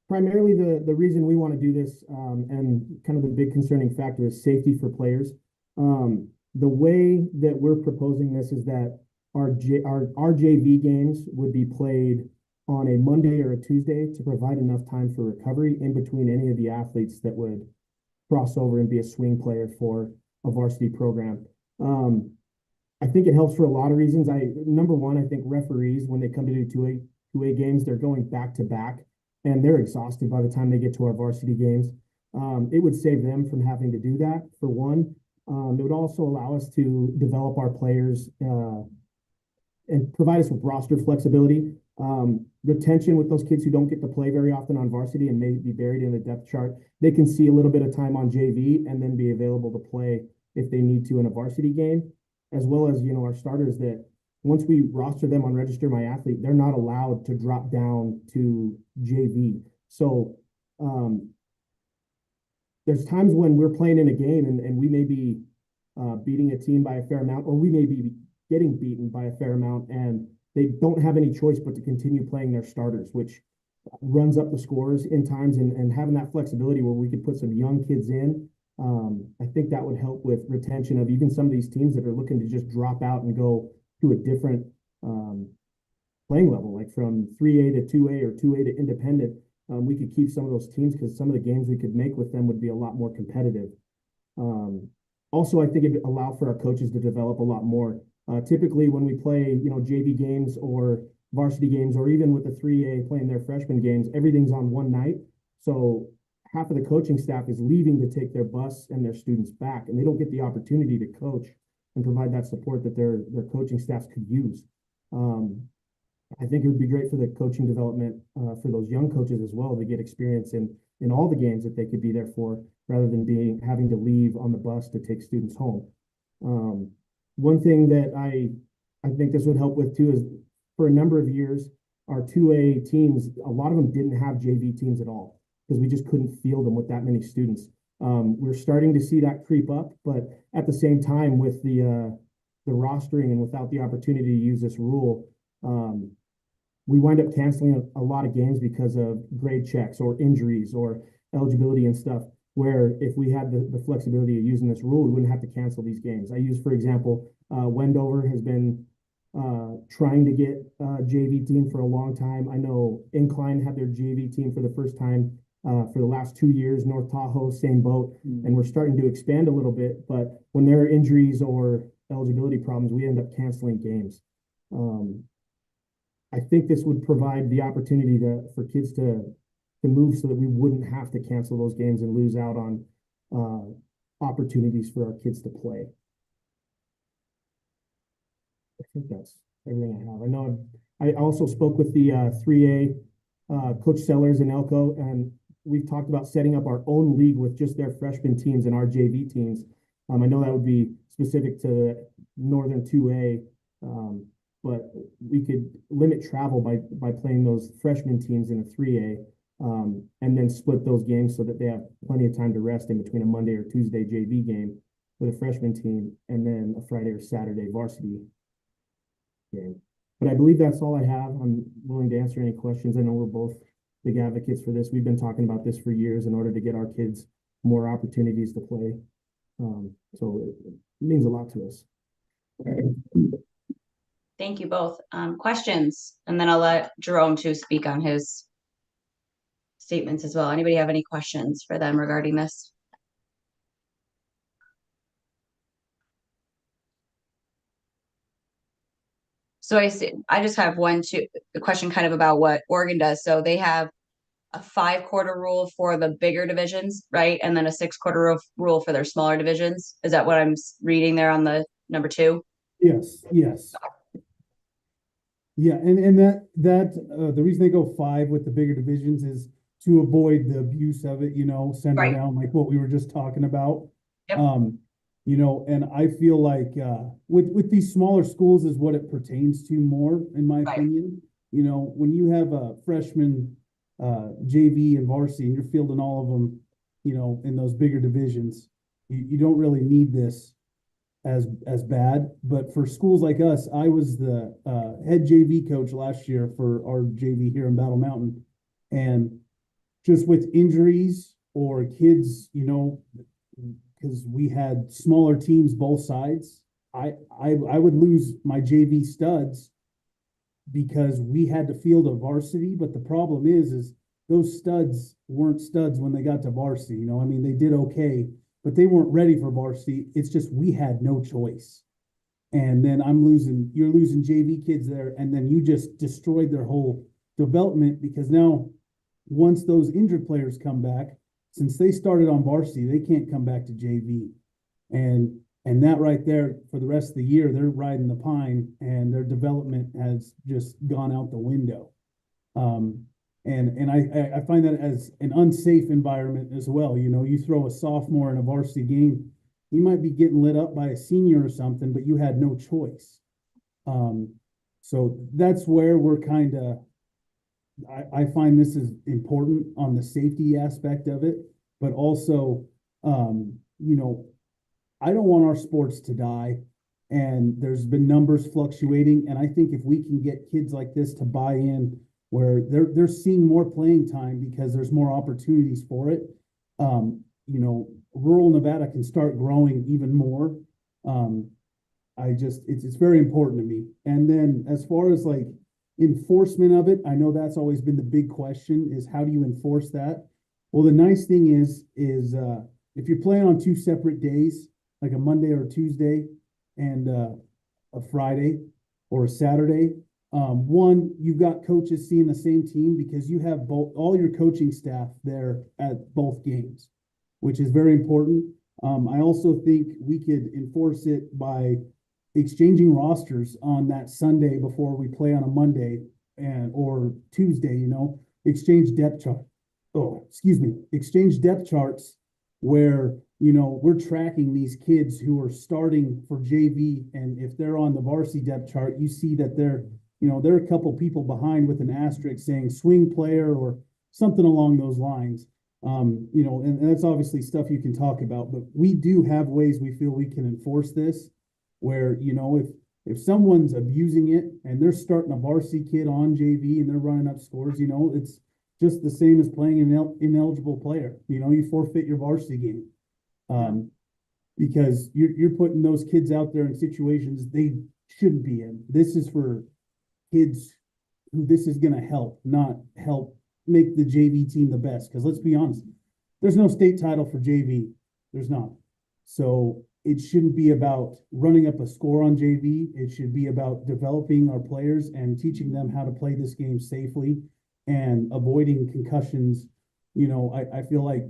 primarily the reason we want to do this and kind of the big concerning factor is safety for players. The way that we're proposing this is that our JV games would be played on a Monday or a Tuesday to provide enough time for recovery in between any of the athletes that would cross over and be a swing player for a varsity program. I think it helps for a lot of reasons. Number one, I think referees, when they come to do 2A games, they're going back to back and they're exhausted by the time they get to our varsity games. It would save them from having to do that, for one. It would also allow us to develop our players and provide us with roster flexibility. Retention with those kids who don't get to play very often on varsity and may be buried in the depth chart, they can see a little bit of time on JV and then be available to play if they need to in a varsity game, as well as, our starters that once we roster them on Register My Athlete, they're not allowed to drop down to JV. So there's times when we're playing in a game and we may be beating a team by a fair amount, or we may be getting beaten by a fair amount, and they don't have any choice but to continue playing their starters, which runs up the scores in times, and having that flexibility where we could put some young kids in. I think that would help with retention of even some of these teams that are looking to just drop out and go to a different playing level, like from 3A to 2A or 2A to independent. We could keep some of those teams because some of the games we could make with them would be a lot more competitive. Also, I think it would allow for our coaches to develop a lot more. Typically, when we play, JV games or varsity games, or even with the 3A playing their freshman games, everything's on one night. So half of the coaching staff is leaving to take their bus and their students back, and they don't get the opportunity to coach and provide that support that their coaching staffs could use. I think it would be great for the coaching development for those young coaches as well to get experience in all the games that they could be there for, rather than having to leave on the bus to take students home. One thing that I think this would help with too is, for a number of years, our 2A teams, a lot of them didn't have JV teams at all because we just couldn't field them with that many students. We're starting to see that creep up, but at the same time, with the rostering and without the opportunity to use this rule, we wind up canceling a lot of games because of grade checks or injuries or eligibility and stuff, where if we had the flexibility of using this rule, we wouldn't have to cancel these games. I use, for example, Wendover has been trying to get a JV team for a long time. I know Incline had their JV team for the first time for the last 2 years. North Tahoe, same boat. And we're starting to expand a little bit, but when there are injuries or eligibility problems, we end up canceling games. I think this would provide the opportunity for kids to move so that we wouldn't have to cancel those games and lose out on opportunities for our kids to play. I think that's everything I have. I know I also spoke with the 3A Coach Sellers and Elko, and we've talked about setting up our own league with just their freshman teams and our JV teams. I know that would be specific to Northern 2A, but we could limit travel by playing those freshman teams in a 3A, and then split those games so that they have plenty of time to rest in between a Monday or Tuesday JV game with a freshman team and then a Friday or Saturday varsity game. But I believe that's all I have. I'm willing to answer any questions. I know we're both big advocates for this. We've been talking about this for years in order to get our kids more opportunities to play. So it means a lot to us. Thank you both. Questions, and then I'll let Jerome too speak on his statements as well. Anybody have any questions for them regarding this? So I just have the question kind of about what Oregon does. So they have a 5-quarter rule for the bigger divisions, right? And then a 6-quarter rule for their smaller divisions. Is that what I'm reading there on the number 2? Yes. Yeah, and that the reason they go 5 with the bigger divisions is to avoid the abuse of it, center Right. down, like what we were just talking about. Yep. And I feel like with these smaller schools is what it pertains to more, in my Right. opinion. When you have a freshman JV and varsity and you're fielding all of them, in those bigger divisions, you don't really need this as bad. But for schools like us, I was the head JV coach last year for our JV here in Battle Mountain, and just with injuries or kids, because we had smaller teams both sides, I would lose my JV studs because we had to field a varsity. But the problem is those studs weren't studs when they got to varsity. I mean, they did okay, but they weren't ready for varsity. It's just we had no choice. And then you're losing JV kids there, and then you just destroyed their whole development, because now once those injured players come back, since they started on varsity, they can't come back to JV. And that right there, for the rest of the year, they're riding the pine, and their development has just gone out the window. And I find that as an unsafe environment as well. You throw a sophomore in a varsity game, you might be getting lit up by a senior or something, but you had no choice. So that's where we're kind of, I find this is important on the safety aspect of it, but also, I don't want our sports to die, and there's been numbers fluctuating. And I think if we can get kids like this to buy in, where they're seeing more playing time because there's more opportunities for it, rural Nevada can start growing even more. It's very important to me. And then as far as like enforcement of it, I know that's always been the big question, is how do you enforce that? Well, the nice thing is if you're playing on 2 separate days, like a Monday or a Tuesday and a Friday or a Saturday, one, you've got coaches seeing the same team because you have all your coaching staff there at both games, which is very important. I also think we could enforce it by exchanging rosters on that Sunday before we play on a Monday or Tuesday, exchange depth chart. Exchange depth charts where, we're tracking these kids who are starting for JV. And if they're on the varsity depth chart, you see that they're a couple people behind with an asterisk saying swing player or something along those lines. And that's obviously stuff you can talk about, but we do have ways we feel we can enforce this where, if someone's abusing it and they're starting a varsity kid on JV and they're running up scores, it's just the same as playing an ineligible player. You forfeit your varsity game. Because you're putting those kids out there in situations they shouldn't be in. This is for kids who this is going to help, not help make the JV team the best. Because let's be honest, there's no state title for JV. There's not. So it shouldn't be about running up a score on JV. It should be about developing our players and teaching them how to play this game safely and avoiding concussions. You know, I feel like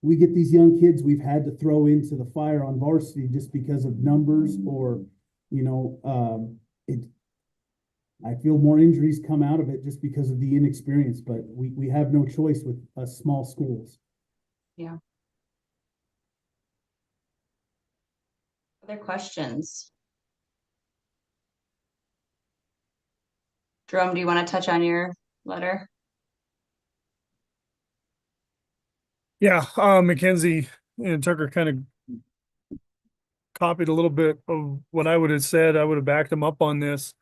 we get these young kids we've had to throw into the fire on varsity just because of numbers or, you know, I feel more injuries come out of it just because of the inexperience, but we have no choice with small schools. Yeah. Other questions? Jerome, do you want to touch on your letter? Yeah, Mackenzie and Tucker kind of copied a little bit of what I would have said. I would have backed them up on this.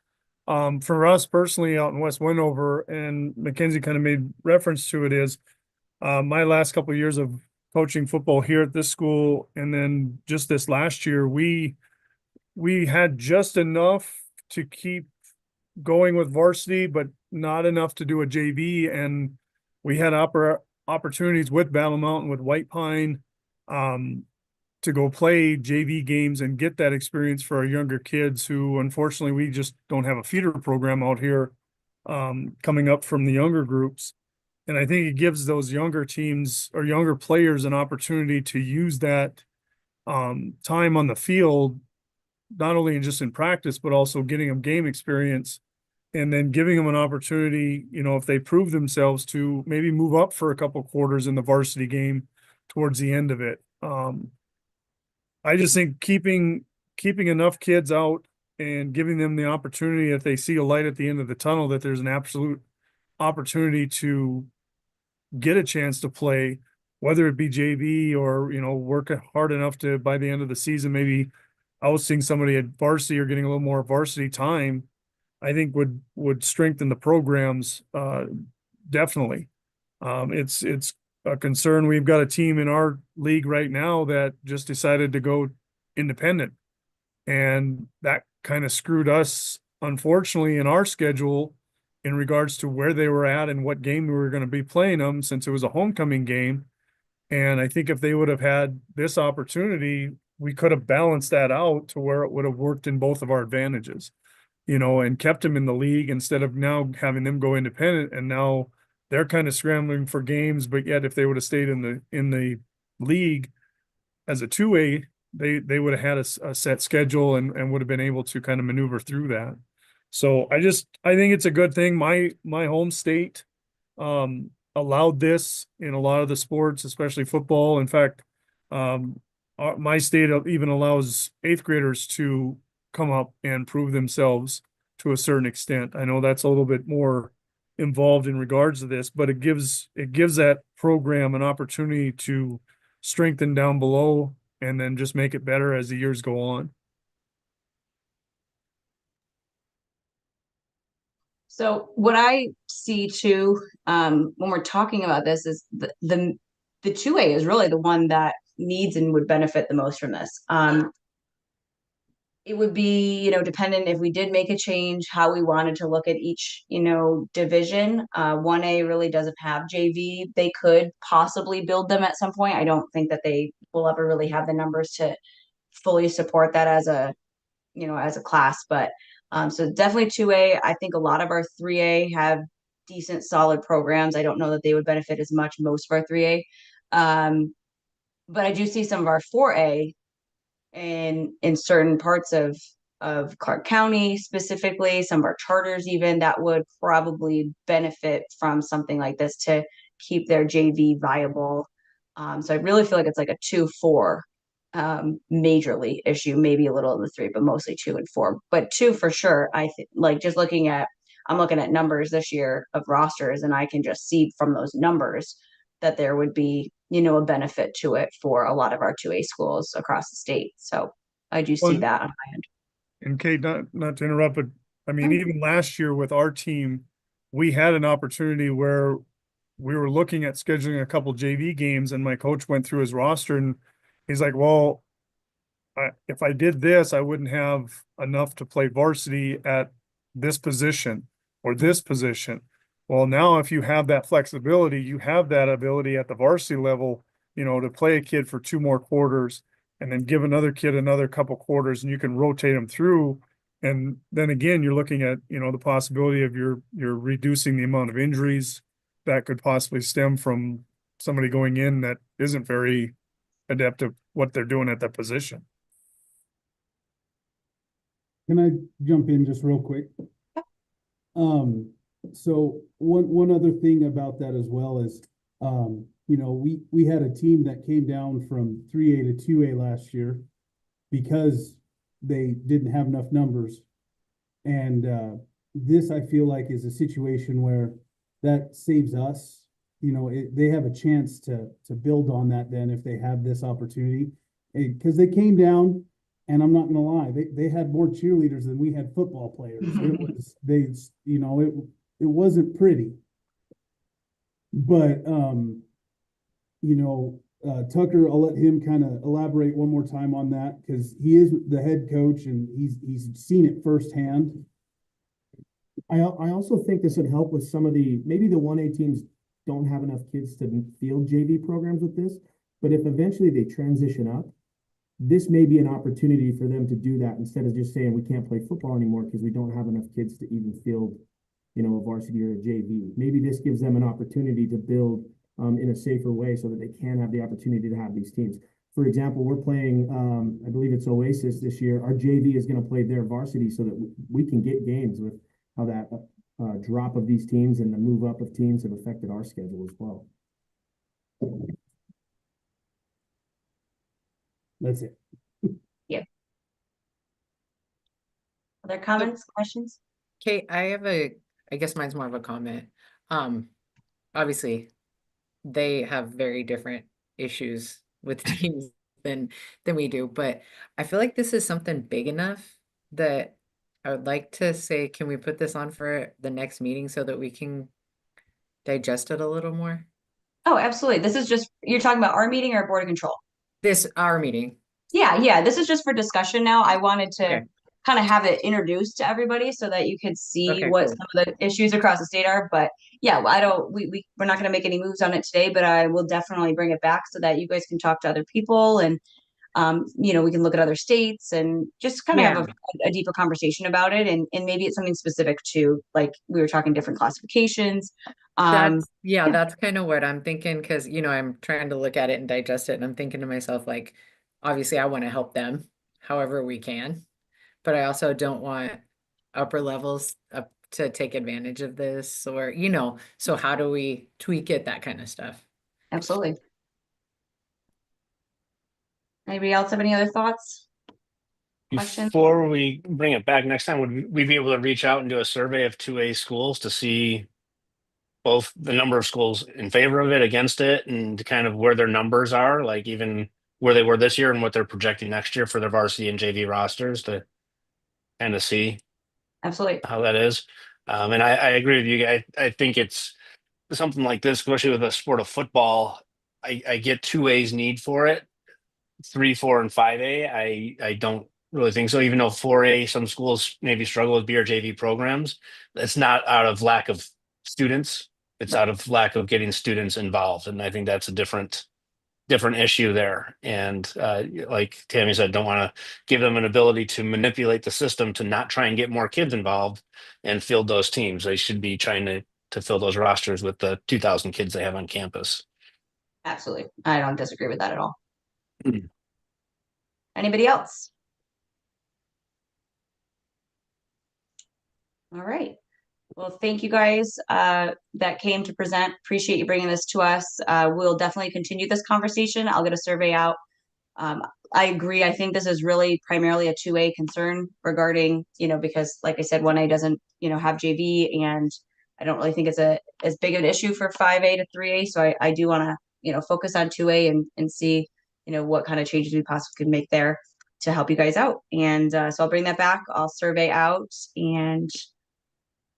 For us personally out in West Wendover, and Mackenzie kind of made reference to it, is my last couple of years of coaching football here at this school, and then just this last year, we had just enough to keep going with varsity, but not enough to do a JV. And we had opportunities with Battle Mountain, with White Pine, to go play JV games and get that experience for our younger kids who, unfortunately, we just don't have a feeder program out here coming up from the younger groups. And I think it gives those younger teams or younger players an opportunity to use that time on the field, not only just in practice, but also getting them game experience and then giving them an opportunity, you know, if they prove themselves, to maybe move up for a couple quarters in the varsity game towards the end of it. I just think keeping enough kids out and giving them the opportunity, if they see a light at the end of the tunnel, that there's an absolute opportunity to get a chance to play, whether it be JV or, you know, work hard enough to, by the end of the season, maybe ousting somebody at varsity or getting a little more varsity time, I think would strengthen the programs definitely. It's a concern. We've got a team in our league right now that just decided to go independent, and that kind of screwed us, unfortunately, in our schedule in regards to where they were at and what game we were going to be playing them, since it was a homecoming game. And I think if they would have had this opportunity, we could have balanced that out to where it would have worked in both of our advantages, you know, and kept them in the league instead of now having them go independent. And now they're kind of scrambling for games, but yet if they would have stayed in the league as a 2A, they would have had a set schedule and would have been able to kind of maneuver through that. So I think it's a good thing. My home state allowed this in a lot of the sports, especially football. In fact, my state even allows 8th graders to come up and prove themselves to a certain extent. I know that's a little bit more involved in regards to this, but it gives that program an opportunity to strengthen down below and then just make it better as the years go on. So what I see too, when we're talking about this, is the 2A is really the one that needs and would benefit the most from this. It would be, you know, dependent if we did make a change, how we wanted to look at each, you know, division. 1A really doesn't have JV. They could possibly build them at some point. I don't think that they will ever really have the numbers to fully support that as a, you know, as a class. But so definitely 2A. I think a lot of our 3A have decent, solid programs. I don't know that they would benefit as much, most of our 3A. But I do see some of our 4A in certain parts of Clark County, specifically some of our charters even, that would probably benefit from something like this to keep their JV viable. So I really feel like it's like a 2-4 majorly issue, maybe a little of the 3, but mostly 2 and 4. But 2 for sure. I think, like, just I'm looking at numbers this year of rosters, and I can just see from those numbers that there would be, you know, a benefit to it for a lot of our 2A schools across the state. So I do see Well, that on my end. And Kate, not to interrupt, but I mean, even last year with our team, we had an opportunity where we were looking at scheduling a couple JV games, and my coach went through his roster and he's like, well, if I did this, I wouldn't have enough to play varsity at this position or this position. Well, now if you have that flexibility, you have that ability at the varsity level, you know, to play a kid for 2 more quarters and then give another kid another couple quarters and you can rotate them through. And then again, you're looking at, the possibility of you're reducing the amount of injuries that could possibly stem from somebody going in that isn't very adept at what they're doing at that position. Can I jump in just real quick? So one other thing about that as well is, we had a team that came down from 3A to 2A last year because they didn't have enough numbers. And this, I feel like, is a situation where that saves us. They have a chance to build on that then if they have this opportunity. Because they came down, and I'm not gonna lie, they had more cheerleaders than we had football players. It wasn't pretty. But Tucker, I'll let him kind of elaborate one more time on that because he is the head coach and he's seen it firsthand. I also think this would help with some of maybe the 1A teams don't have enough kids to field JV programs with this, but if eventually they transition up, this may be an opportunity for them to do that instead of just saying we can't play football anymore because we don't have enough kids to even field, a varsity or a JV. Maybe this gives them an opportunity to build in a safer way so that they can have the opportunity to have these teams. For example, we're playing, I believe it's Oasis this year. Our JV is going to play their varsity so that we can get games with how that drop of these teams and the move up of teams have affected our schedule as well. That's it. Yeah. Other comments, questions? Kate, I guess mine's more of a comment. Obviously they have very different issues with teams than we do, but I feel like this is something big enough that I would like to say, can we put this on for the next meeting so that we can digest it a little more? Oh, absolutely. This is just, you're talking about our meeting or Board of Control? Our meeting. Yeah. This is just for discussion now. I wanted to Okay. kind of have it introduced to everybody so that you could see Okay, what cool. some of the issues across the state are. But yeah, we're not going to make any moves on it today, but I will definitely bring it back so that you guys can talk to other people and, we can look at other states and just kind of have a deeper conversation about it. And maybe it's something specific to, like, we were talking different classifications. That's kind of what I'm thinking because, I'm trying to look at it and digest it. And I'm thinking to myself, like, obviously I want to help them however we can, but I also don't want upper levels up to take advantage of this or, so how do we tweak it, that kind of stuff. Absolutely. Anybody else have any other thoughts? Questions? Before we bring it back next time, would we be able to reach out and do a survey of 2A schools to see both the number of schools in favor of it, against it, and kind of where their numbers are, like even where they were this year and what they're projecting next year for their varsity and JV rosters to kind of see Absolutely. how that is. And I agree with you. I think it's something like this, especially with the sport of football. I get 2A's need for it. 3, 4, and 5A, I don't really think so. Even though 4A, some schools maybe struggle with B or JV programs, it's not out of lack of students. It's out of lack of getting students involved, and I think that's a different issue there. And like Tammy said, don't want to give them an ability to manipulate the system to not try and get more kids involved and field those teams. They should be trying to fill those rosters with the 2,000 kids they have on campus. Absolutely. I don't disagree with that at all. Anybody else? All right. Well, thank you guys that came to present. Appreciate you bringing this to us. We'll definitely continue this conversation. I'll get a survey out. I agree. I think this is really primarily a 2A concern regarding, because like I said, 1A doesn't, have JV, and I don't really think it's as big of an issue for 5A to 3A. So I do want to, focus on 2A and see, what kind of changes we possibly could make there to help you guys out. And so I'll bring that back. I'll survey out and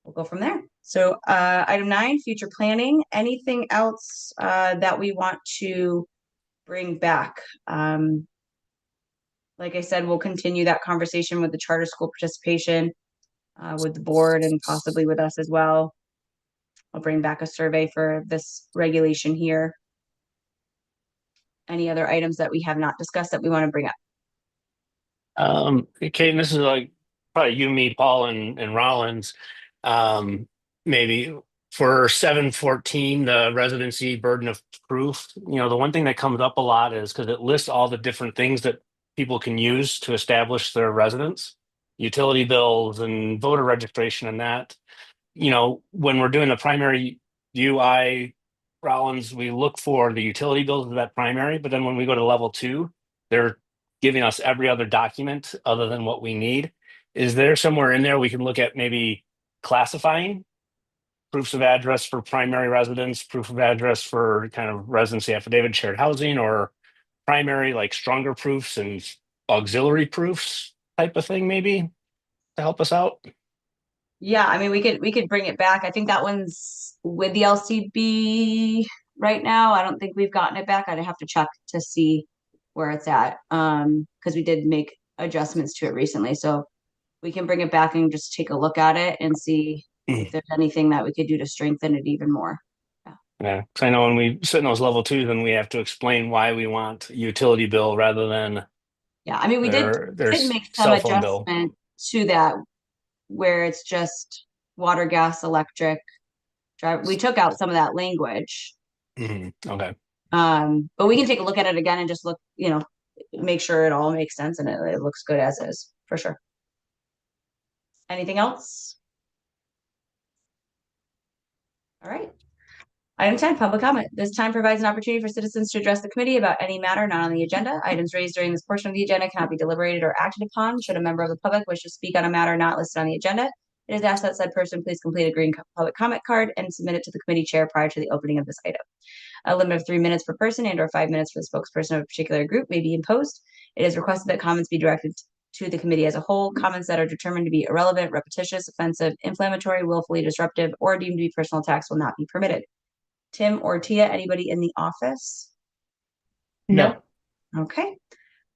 we'll go from there. So item 9, future planning. Anything else that we want to bring back? Like I said, we'll continue that conversation with the charter school participation with the board and possibly with us as well. I'll bring back a survey for this regulation here. any other items that we have not discussed that we want to bring up? Kate, and this is like probably you, me, Paul, and Rollins. Maybe for 714, the residency burden of proof, the one thing that comes up a lot is because it lists all the different things that people can use to establish their residence, utility bills and voter registration and that. When we're doing the primary UI, Rollins, we look for the utility bills of that primary, but then when we go to level 2, they're giving us every other document other than what we need. Is there somewhere in there we can look at maybe classifying proofs of address for primary residence, proof of address for kind of residency affidavit, shared housing, or primary, like stronger proofs and auxiliary proofs type of thing, maybe to help us out? Yeah, I mean, we could bring it back. I think that one's with the LCB right now. I don't think we've gotten it back. I'd have to check to see where it's at. Because we did make adjustments to it recently. So we can bring it back and just take a look at it and see if there's anything that we could do to strengthen it even more. Yeah, because I know when we sit in those level 2s, then we have to explain why we want utility bill rather than Yeah, I mean, we did their make some cell phone bill. adjustment to that where it's just water, gas, electric. We took out some of that language. Okay. But we can take a look at it again and just look, make sure it all makes sense and it looks good as is, for sure. Anything else? All right. Item 10, public comment. This time provides an opportunity for citizens to address the committee about any matter not on the agenda. Items raised during this portion of the agenda cannot be deliberated or acted upon. Should a member of the public wish to speak on a matter not listed on the agenda, it is asked that said person please complete a green public comment card and submit it to the committee chair prior to the opening of this item. A limit of 3 minutes per person and/or 5 minutes for the spokesperson of a particular group may be imposed. It is requested that comments be directed to the committee as a whole. Comments that are determined to be irrelevant, repetitious, offensive, inflammatory, willfully disruptive, or deemed to be personal attacks will not be permitted. Tim or Tia, anybody in the office? No. Okay.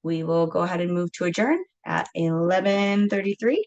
We will go ahead and move to adjourn at 11:33.